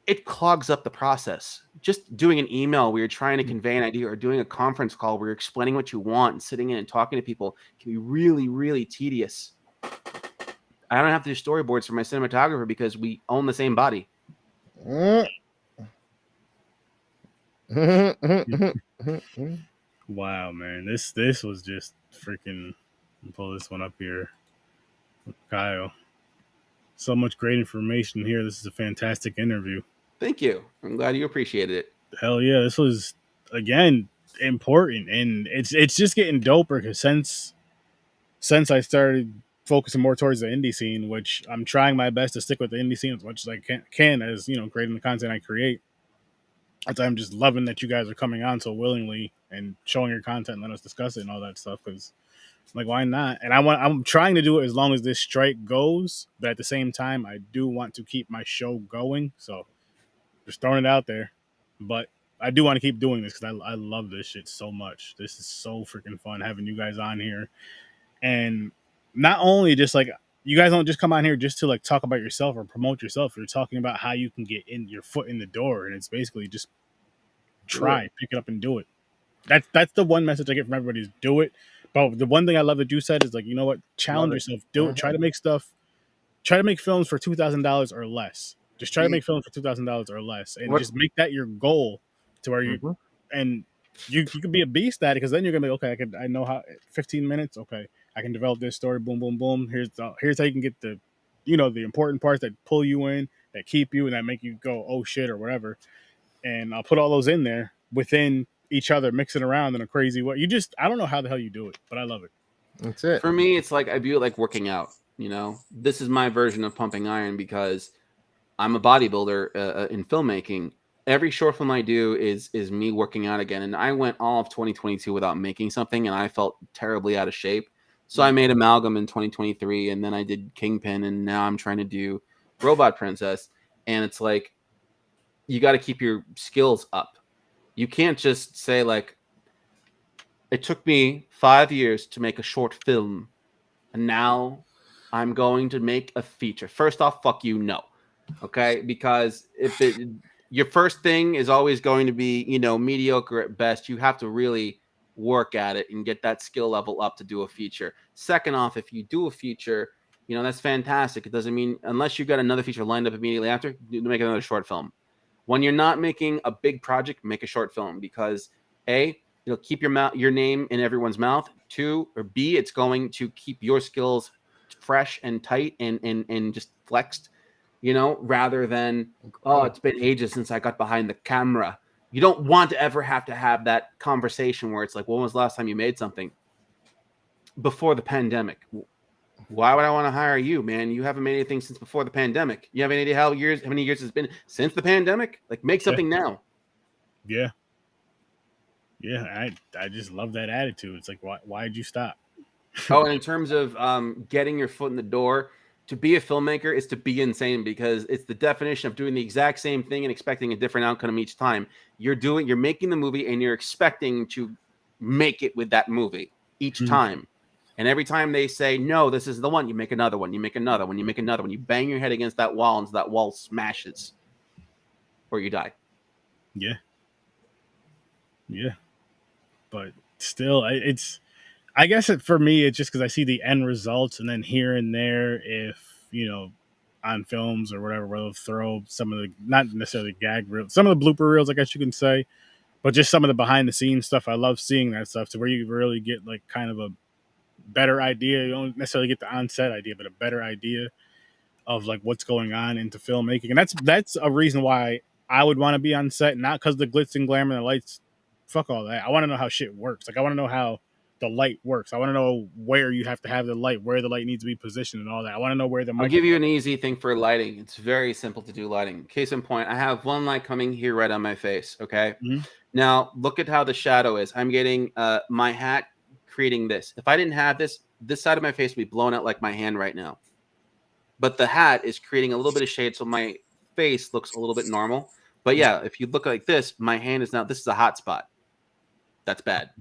It clogs up the process. Just doing an email where you're trying to convey an idea, or doing a conference call where you're explaining what you want and sitting in and talking to people, can be really, really tedious. I don't have to do storyboards for my cinematographer because we own the same body. Wow, man. This was just freaking. Pull this one up here. Kyle. So much great information here. This is a fantastic interview. Thank you. I'm glad you appreciated it. Hell yeah, this was again important, and it's just getting doper because since I started focusing more towards the indie scene, which I'm trying my best to stick with the indie scene as much as I can as, you know, creating the content I create. I'm just loving that you guys are coming on so willingly and showing your content and letting us discuss it and all that stuff, because like, why not? And I'm trying to do it as long as this strike goes, but at the same time, I do want to keep my show going. So just throwing it out there. But I do want to keep doing this because I love this shit so much. This is so freaking fun having you guys on here. And not only just like, you guys don't just come on here just to like talk about yourself or promote yourself. You're talking about how you can get in your foot in the door, and it's basically just try, pick it up and do it. That's the one message I get from everybody is do it. But the one thing I love that you said is like, you know what? Challenge yourself. Do it. Try to make stuff. Try to make films for $2,000 or less. Just try to make films for $2,000 or less, and just make that your goal to where you and you can be a beast at it, because then you're gonna be okay. I know how 15 minutes. Okay, I can develop this story. Boom, boom, boom. Here's how you can get the, you know, the important parts that pull you in, that keep you, and that make you go oh shit or whatever. And I'll put all those in there within each other, mix it around in a crazy way. I don't know how the hell you do it, but I love it. That's it. For me, it's like I view it like working out. You know, this is my version of pumping iron because I'm a bodybuilder in filmmaking. Every short film I do is me working out again. And I went all of 2022 without making something, and I felt terribly out of shape. So I made Amalgam in 2023, and then I did Kingpin, and now I'm trying to do Robot Princess. And it's like, you got to keep your skills up. You can't just say like, it took me 5 years to make a short film, and now I'm going to make a feature. First off, fuck you, no. Okay? Because your first thing is always going to be, you know, mediocre at best. You have to really work at it and get that skill level up to do a feature. Second off, if you do a feature, you know, that's fantastic. It doesn't mean, unless you've got another feature lined up immediately after, you make another short film. When you're not making a big project, make a short film, because A, it'll keep your name in everyone's mouth. 2, or B, it's going to keep your skills fresh and tight and just flexed. you know, rather than, oh, it's been ages since I got behind the camera. You don't want to ever have to have that conversation where it's like, when was the last time you made something? Before the pandemic. Why would I want to hire you, man? You haven't made anything since before the pandemic. You have any idea how many years it's been since the pandemic? Like, make something now. Yeah. Yeah, I just love that attitude. It's like, why'd you stop? Oh, and in terms of getting your foot in the door, to be a filmmaker is to be insane, because it's the definition of doing the exact same thing and expecting a different outcome each time. You're making the movie and you're expecting to make it with that movie each time. And every time they say, no, this is the one, you make another one, you make another one, you make another one. You bang your head against that wall until that wall smashes or you die. Yeah. Yeah. But still, I guess for me, it's just because I see the end results, and then here and there, if, you know, on films or whatever, where they'll throw some of the, not necessarily gag reels, some of the blooper reels, I guess you can say, but just some of the behind the scenes stuff. I love seeing that stuff, to where you really get like kind of a better idea. You don't necessarily get the on-set idea, but a better idea of like what's going on into filmmaking. And that's a reason why I would want to be on set, not because the glitz and glamour and the lights. Fuck all that. I want to know how shit works. Like, I want to know how the light works. I want to know where you have to have the light, where the light needs to be positioned, and all that. I want to know where the I'll give you an easy thing for lighting. It's very simple to do lighting. Case in point, I have one light coming here right on my face. Okay. Now look at how the shadow is. I'm getting my hat creating this. If I didn't have this side of my face would be blown out like my hand right now. But the hat is creating a little bit of shade, so my face looks a little bit normal. But yeah, if you look like this, my hand is now, this is a hot spot. That's bad.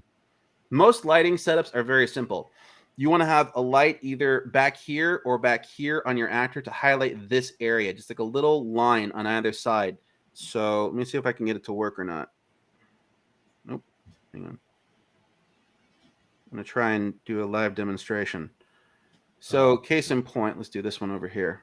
Most lighting setups are very simple. You want to have a light either back here or back here on your actor to highlight this area, just like a little line on either side. So let me see if I can get it to work or not. Nope. Hang on. I'm going to try and do a live demonstration. So case in point, let's do this one over here.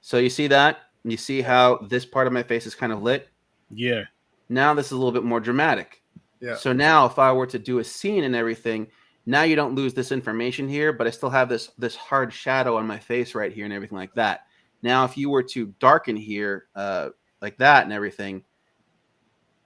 So you see that? You see how this part of my face is kind of lit? Yeah. Now this is a little bit more dramatic. Yeah. So now if I were to do a scene and everything, now you don't lose this information here, but I still have this hard shadow on my face right here and everything like that. Now, if you were to darken here like that and everything,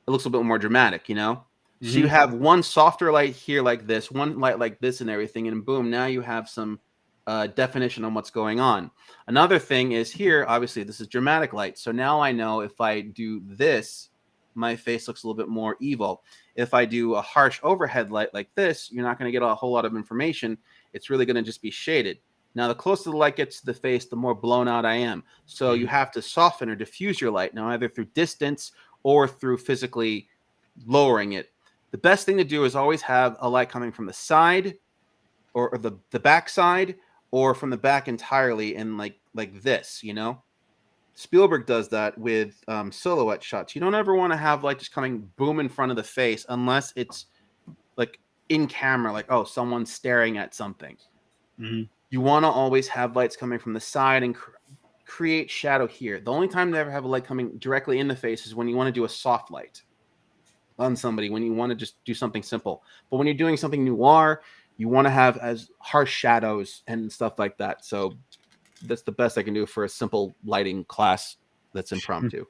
it looks a little bit more dramatic, you know? So you have one softer light here like this, one light like this and everything, and boom, now you have some definition on what's going on. Another thing is here, obviously, this is dramatic light. So now I know if I do this, my face looks a little bit more evil. If I do a harsh overhead light like this, you're not going to get a whole lot of information. It's really going to just be shaded. Now, the closer the light gets to the face, the more blown out I am. So you have to soften or diffuse your light now, either through distance or through physically lowering it. The best thing to do is always have a light coming from the side or the back side or from the back entirely, and like this, you know? Spielberg does that with silhouette shots. You don't ever want to have light just coming boom in front of the face unless it's like in camera, like, oh, someone's staring at something. You want to always have lights coming from the side and create shadow here. The only time they ever have a light coming directly in the face is when you want to do a soft light on somebody, when you want to just do something simple. But when you're doing something noir, you want to have as harsh shadows and stuff like that. So that's the best I can do for a simple lighting class that's impromptu.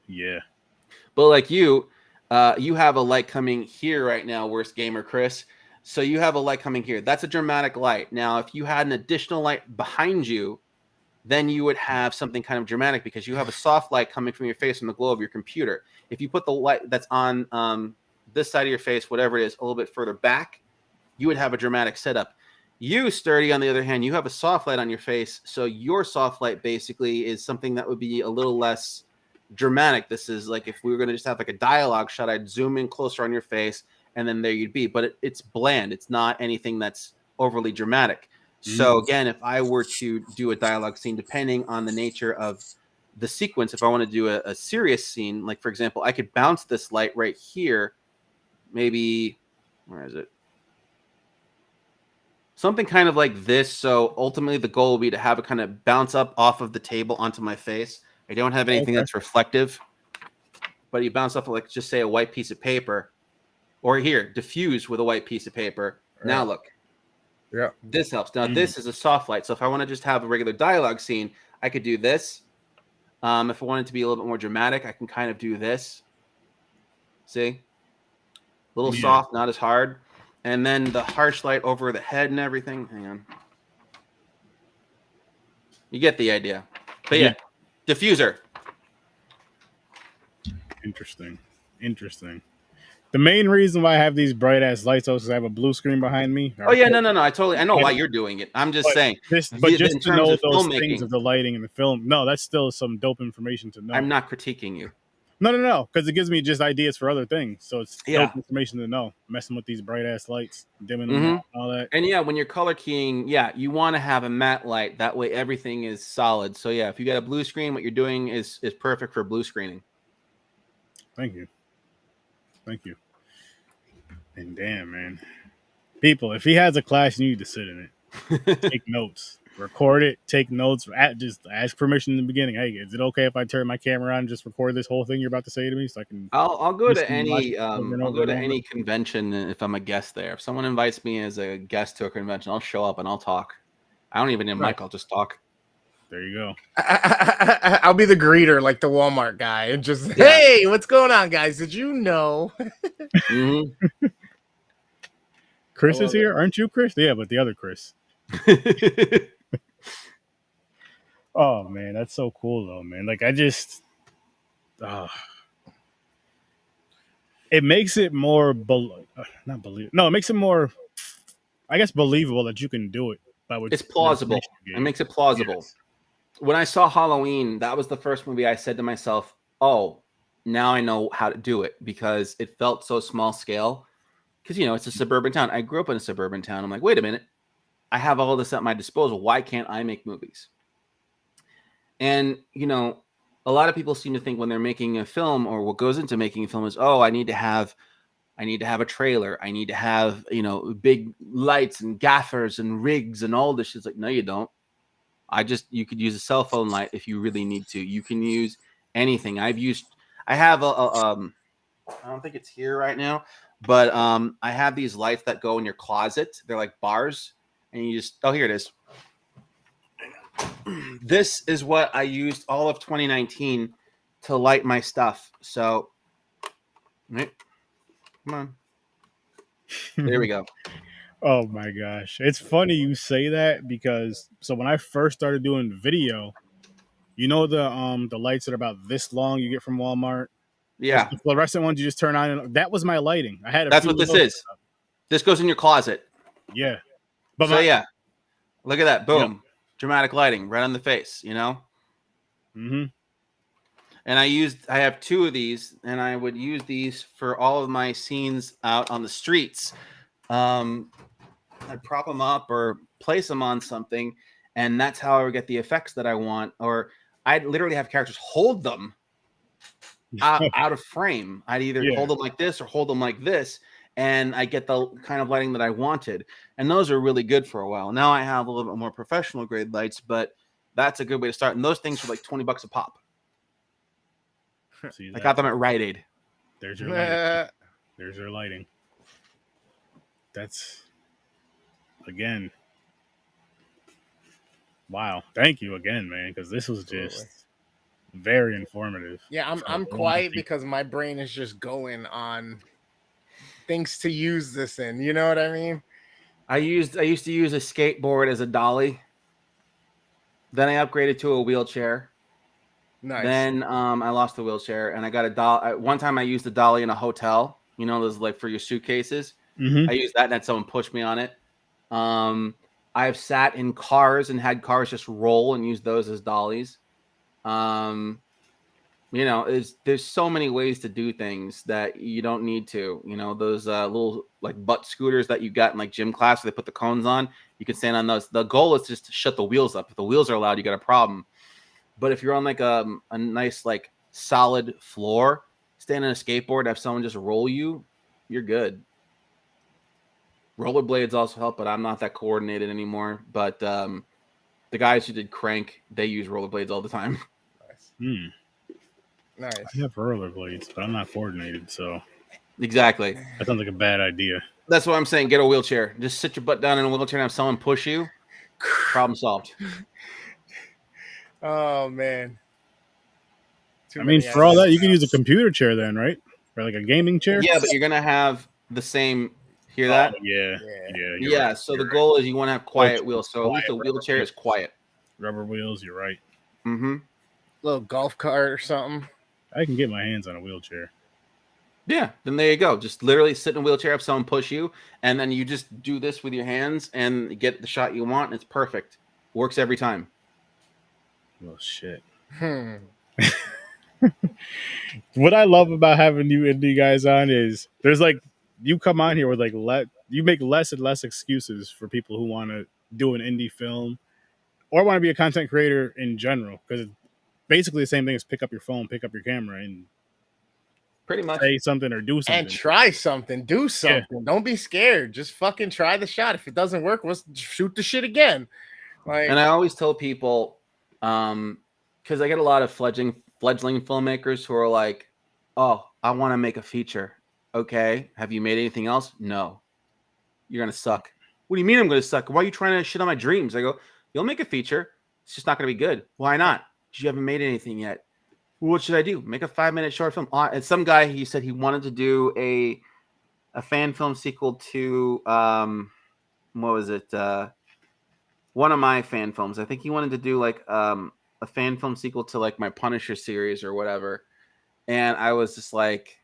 Yeah. But like you have a light coming here right now, Worst Gamer Chris. So you have a light coming here. That's a dramatic light. Now, if you had an additional light behind you, then you would have something kind of dramatic because you have a soft light coming from your face from the glow of your computer. If you put the light that's on this side of your face, whatever it is, a little bit further back, you would have a dramatic setup. You, Sturdy, on the other hand, you have a soft light on your face, so your soft light basically is something that would be a little less dramatic. This is like if we were going to just have like a dialogue shot, I'd zoom in closer on your face, and then there you'd be. But it's bland. It's not anything that's overly dramatic. So again, if I were to do a dialogue scene, depending on the nature of the sequence, if I want to do a serious scene, like for example, I could bounce this light right here, maybe, where is it? Something kind of like this. So ultimately the goal will be to have it kind of bounce up off of the table onto my face. I don't have anything that's reflective, but you bounce off of, like, just say a white piece of paper, or here, diffuse with a white piece of paper. Right. Now look. Yeah. This helps. Now, this is a soft light. So if I want to just have a regular dialogue scene, I could do this. If I want it to be a little bit more dramatic, I can kind of do this. See? A little soft, not as hard. And then the harsh light over the head and everything. Hang on. You get the idea. But yeah, diffuser. Interesting. The main reason why I have these bright ass lights is I have a blue screen behind me. Oh yeah, no. I know why you're doing it. I'm just saying. Just to know those things of the lighting in the film. No, that's still some dope information to know. I'm not critiquing you. No, because it gives me just ideas for other things. So it's dope information to know. Messing with these bright ass lights, dimming them, and all that. And when you're color keying, you want to have a matte light. That way everything is solid. So if you got a blue screen, what you're doing is perfect for blue screening. Thank you. And damn, man. People, if he has a class, you need to sit in it. Take notes. Record it. Take notes. Just ask permission in the beginning. Hey, is it okay if I turn my camera on and just record this whole thing you're about to say to me, so I can? I'll go to any any convention if I'm a guest there. If someone invites me as a guest to a convention, I'll show up and I'll talk. I don't even need a mic. I'll just talk. There you go. I'll be the greeter, like the Walmart guy, and just hey, what's going on, guys? Did you know? Chris is here, aren't you, Chris? Yeah, but the other Chris. Oh man, that's so cool though, man. Like I just, it makes it more it makes it more, I guess, believable that you can do it. It's plausible. It makes it plausible. Yes. When I saw Halloween, that was the first movie I said to myself, "Oh, now I know how to do it," because it felt so small scale. Because it's a suburban town. I grew up in a suburban town. I'm like, wait a minute, I have all this at my disposal. Why can't I make movies? And, a lot of people seem to think when they're making a film, or what goes into making a film is, I need to have a trailer. I need to have, big lights and gaffers and rigs and all this shit. It's like, no, you don't. You could use a cell phone light if you really need to. You can use anything. I have I don't think it's here right now, but I have these lights that go in your closet. They're like bars, and you just, here it is. This is what I used all of 2019 to light my stuff. So, right, come on. There we go. Oh my gosh. It's funny you say that because when I first started doing video, the lights that are about this long you get from Walmart? Yeah. The fluorescent ones you just turn on, and that was my lighting. I had That's what this is. Stuff. This goes in your closet. Yeah. But look at that. Boom. Yep. Dramatic lighting right on the face, And I have two of these, and I would use these for all of my scenes out on the streets. I'd prop them up or place them on something, and that's how I would get the effects that I want. Or I'd literally have characters hold them out of frame. I'd either hold them like this or hold them like this, and I get the kind of lighting that I wanted. And those are really good for a while. Now I have a little bit more professional grade lights, but that's a good way to start. And those things are like $20 a pop. I got them at Rite Aid. There's your lighting. There's your lighting. That's, again, wow. Thank you again, man, because this was just very informative. Yeah, I'm quiet because my brain is just going on things to use this in. You know what I mean? I used to use a skateboard as a dolly. Then I upgraded to a wheelchair. Nice. Then I lost the wheelchair, and I got a doll. One time I used a dolly in a hotel. Those like for your suitcases. I used that, and then someone pushed me on it. I've sat in cars and had cars just roll and used those as dollies. There's so many ways to do things that you don't need to. Those little like butt scooters that you got in like gym class where they put the cones on. You can stand on those. The goal is just to shut the wheels up. If the wheels are loud, you got a problem. But if you're on like a nice like solid floor, stand on a skateboard, have someone just roll you, you're good. Rollerblades also help, but I'm not that coordinated anymore. But the guys who did Crank, they use rollerblades all the time. Nice. Nice. I have rollerblades, but I'm not coordinated, so exactly. That sounds like a bad idea. That's what I'm saying. Get a wheelchair. Just sit your butt down in a wheelchair and have someone push you. Problem solved. Oh man. I mean, for all that, you can use a computer chair then, right? Or like a gaming chair. Yeah, but you're gonna have the same. Hear that? Yeah. Yeah. Right. So the goal is you want to have quiet wheels. So at least the wheelchair is quiet. Rubber wheels. You're right. Mm-hmm. Little golf cart or something. I can get my hands on a wheelchair. Yeah, then there you go. Just literally sit in a wheelchair, have someone push you, and then you just do this with your hands and get the shot you want, and it's perfect. Works every time. Well, shit. What I love about having you indie guys on is there's like you come on here with like you make less and less excuses for people who want to do an indie film or want to be a content creator in general, because it's basically the same thing as pick up your phone, pick up your camera, and pretty much say something or do something and try something, do something. Yeah. Don't be scared. Just fucking try the shot. If it doesn't work, let's shoot the shit again. Like, and I always tell people, because I get a lot of fledgling filmmakers who are like, "Oh, I want to make a feature." Okay, have you made anything else? No. You're gonna suck. What do you mean I'm gonna suck? Why are you trying to shit on my dreams? I go, you'll make a feature. It's just not gonna be good. Why not? Because you haven't made anything yet. What should I do? Make a 5-minute short film. And some guy, he said he wanted to do a fan film sequel to what was it? One of my fan films. I think he wanted to do like a fan film sequel to like my Punisher series or whatever. And I was just like,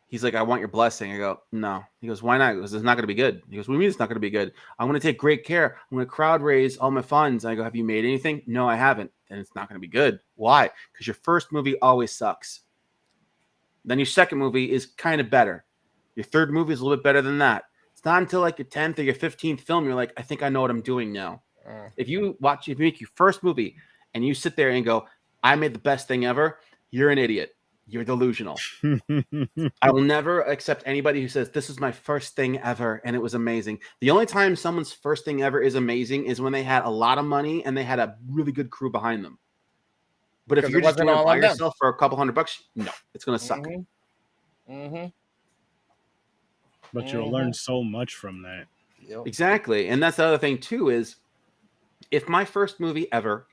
he's like, I want your blessing. I go, no. He goes, why not? He goes, it's not going to be good. He goes, what do you mean it's not going to be good? I'm going to take great care. I'm going to crowd raise all my funds. And I go, have you made anything? No, I haven't. Then it's not going to be good. Why? Because your first movie always sucks. Then your second movie is kind of better. Your third movie is a little bit better than that. It's not until like your 10th or your 15th film, you're like, I think I know what I'm doing now. If you make your first movie and you sit there and go, I made the best thing ever, you're an idiot. You're delusional. I will never accept anybody who says this is my first thing ever and it was amazing. The only time someone's first thing ever is amazing is when they had a lot of money and they had a really good crew behind them. But if you're just doing it by yourself for a couple $100, no, it's going to suck. But you'll learn so much from that. Yep. Exactly. And that's the other thing too is if my first movie ever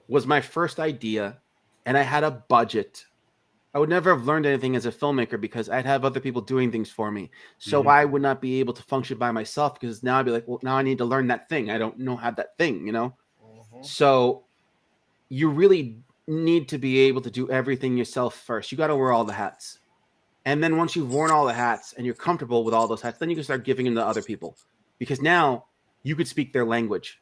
was my first idea and I had a budget, I would never have learned anything as a filmmaker because I'd have other people doing things for me. So I would not be able to function by myself because now I'd be like, well, now I need to learn that thing. I don't know how that thing, you know? So you really need to be able to do everything yourself first. You got to wear all the hats. And then once you've worn all the hats and you're comfortable with all those hats, then you can start giving them to other people because now you could speak their language.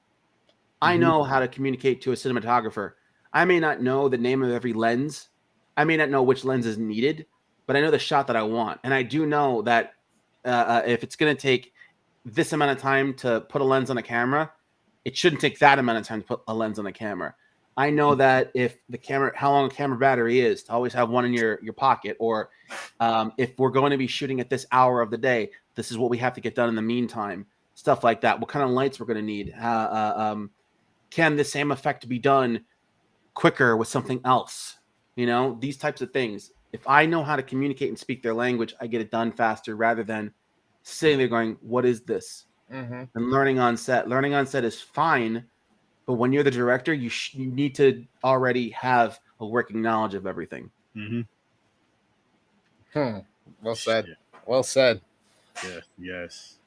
I know how to communicate to a cinematographer. I may not know the name of every lens. I may not know which lens is needed, but I know the shot that I want. And I do know that if it's going to take this amount of time to put a lens on a camera, it shouldn't take that amount of time to put a lens on a camera. I know that if the camera, how long a camera battery is, to always have one in your pocket, or if we're going to be shooting at this hour of the day, this is what we have to get done in the meantime, stuff like that. What kind of lights we're going to need? Can the same effect be done quicker with something else? You know, these types of things. If I know how to communicate and speak their language, I get it done faster rather than sitting there going, what is this? And learning on set. Learning on set is fine, but when you're the director, you need to already have a working knowledge of everything. Well said. Shit. Well said. Yeah. Yes.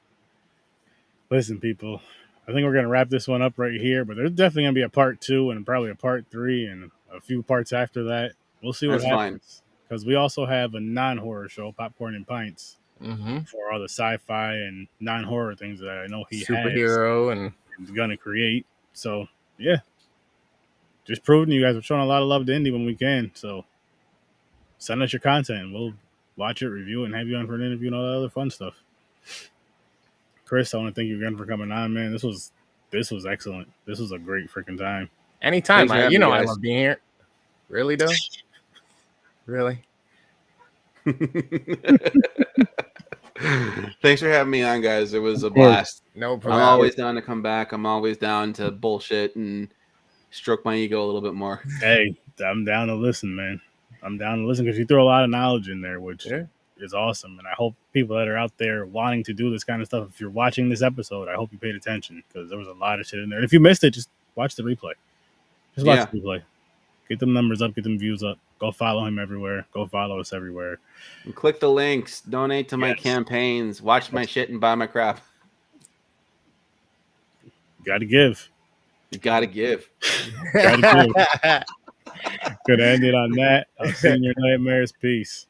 Listen, people, I think we're going to wrap this one up right here, but there's definitely going to be a part 2 and probably a part 3 and a few parts after that. We'll see what happens. Because we also have a non-horror show, Popcorn and Pints, for all the sci-fi and non-horror things that I know he superhero and is going to create. So, yeah. Just proving you guys are showing a lot of love to indie when we can. So, send us your content. We'll watch it, review it, and have you on for an interview and all that other fun stuff. Chris, I want to thank you again for coming on, man. This was excellent. This was a great freaking time. Anytime. I love being here. Really, though? Really? Thanks for having me on, guys. It was a blast. No problem. I'm always down to come back. I'm always down to bullshit and stroke my ego a little bit more. Hey, I'm down to listen, man. I'm down to listen because you throw a lot of knowledge in there, which is awesome. And I hope people that are out there wanting to do this kind of stuff, if you're watching this episode, I hope you paid attention because there was a lot of shit in there. And if you missed it, just watch the replay. Just watch the replay. Get them numbers up, get them views up. Go follow him everywhere. Go follow us everywhere. And click the links. Donate to my campaigns. Watch my shit and buy my crap. Gotta give. You gotta give. Gotta give. Gonna end it on that. I've seen your nightmares. Peace.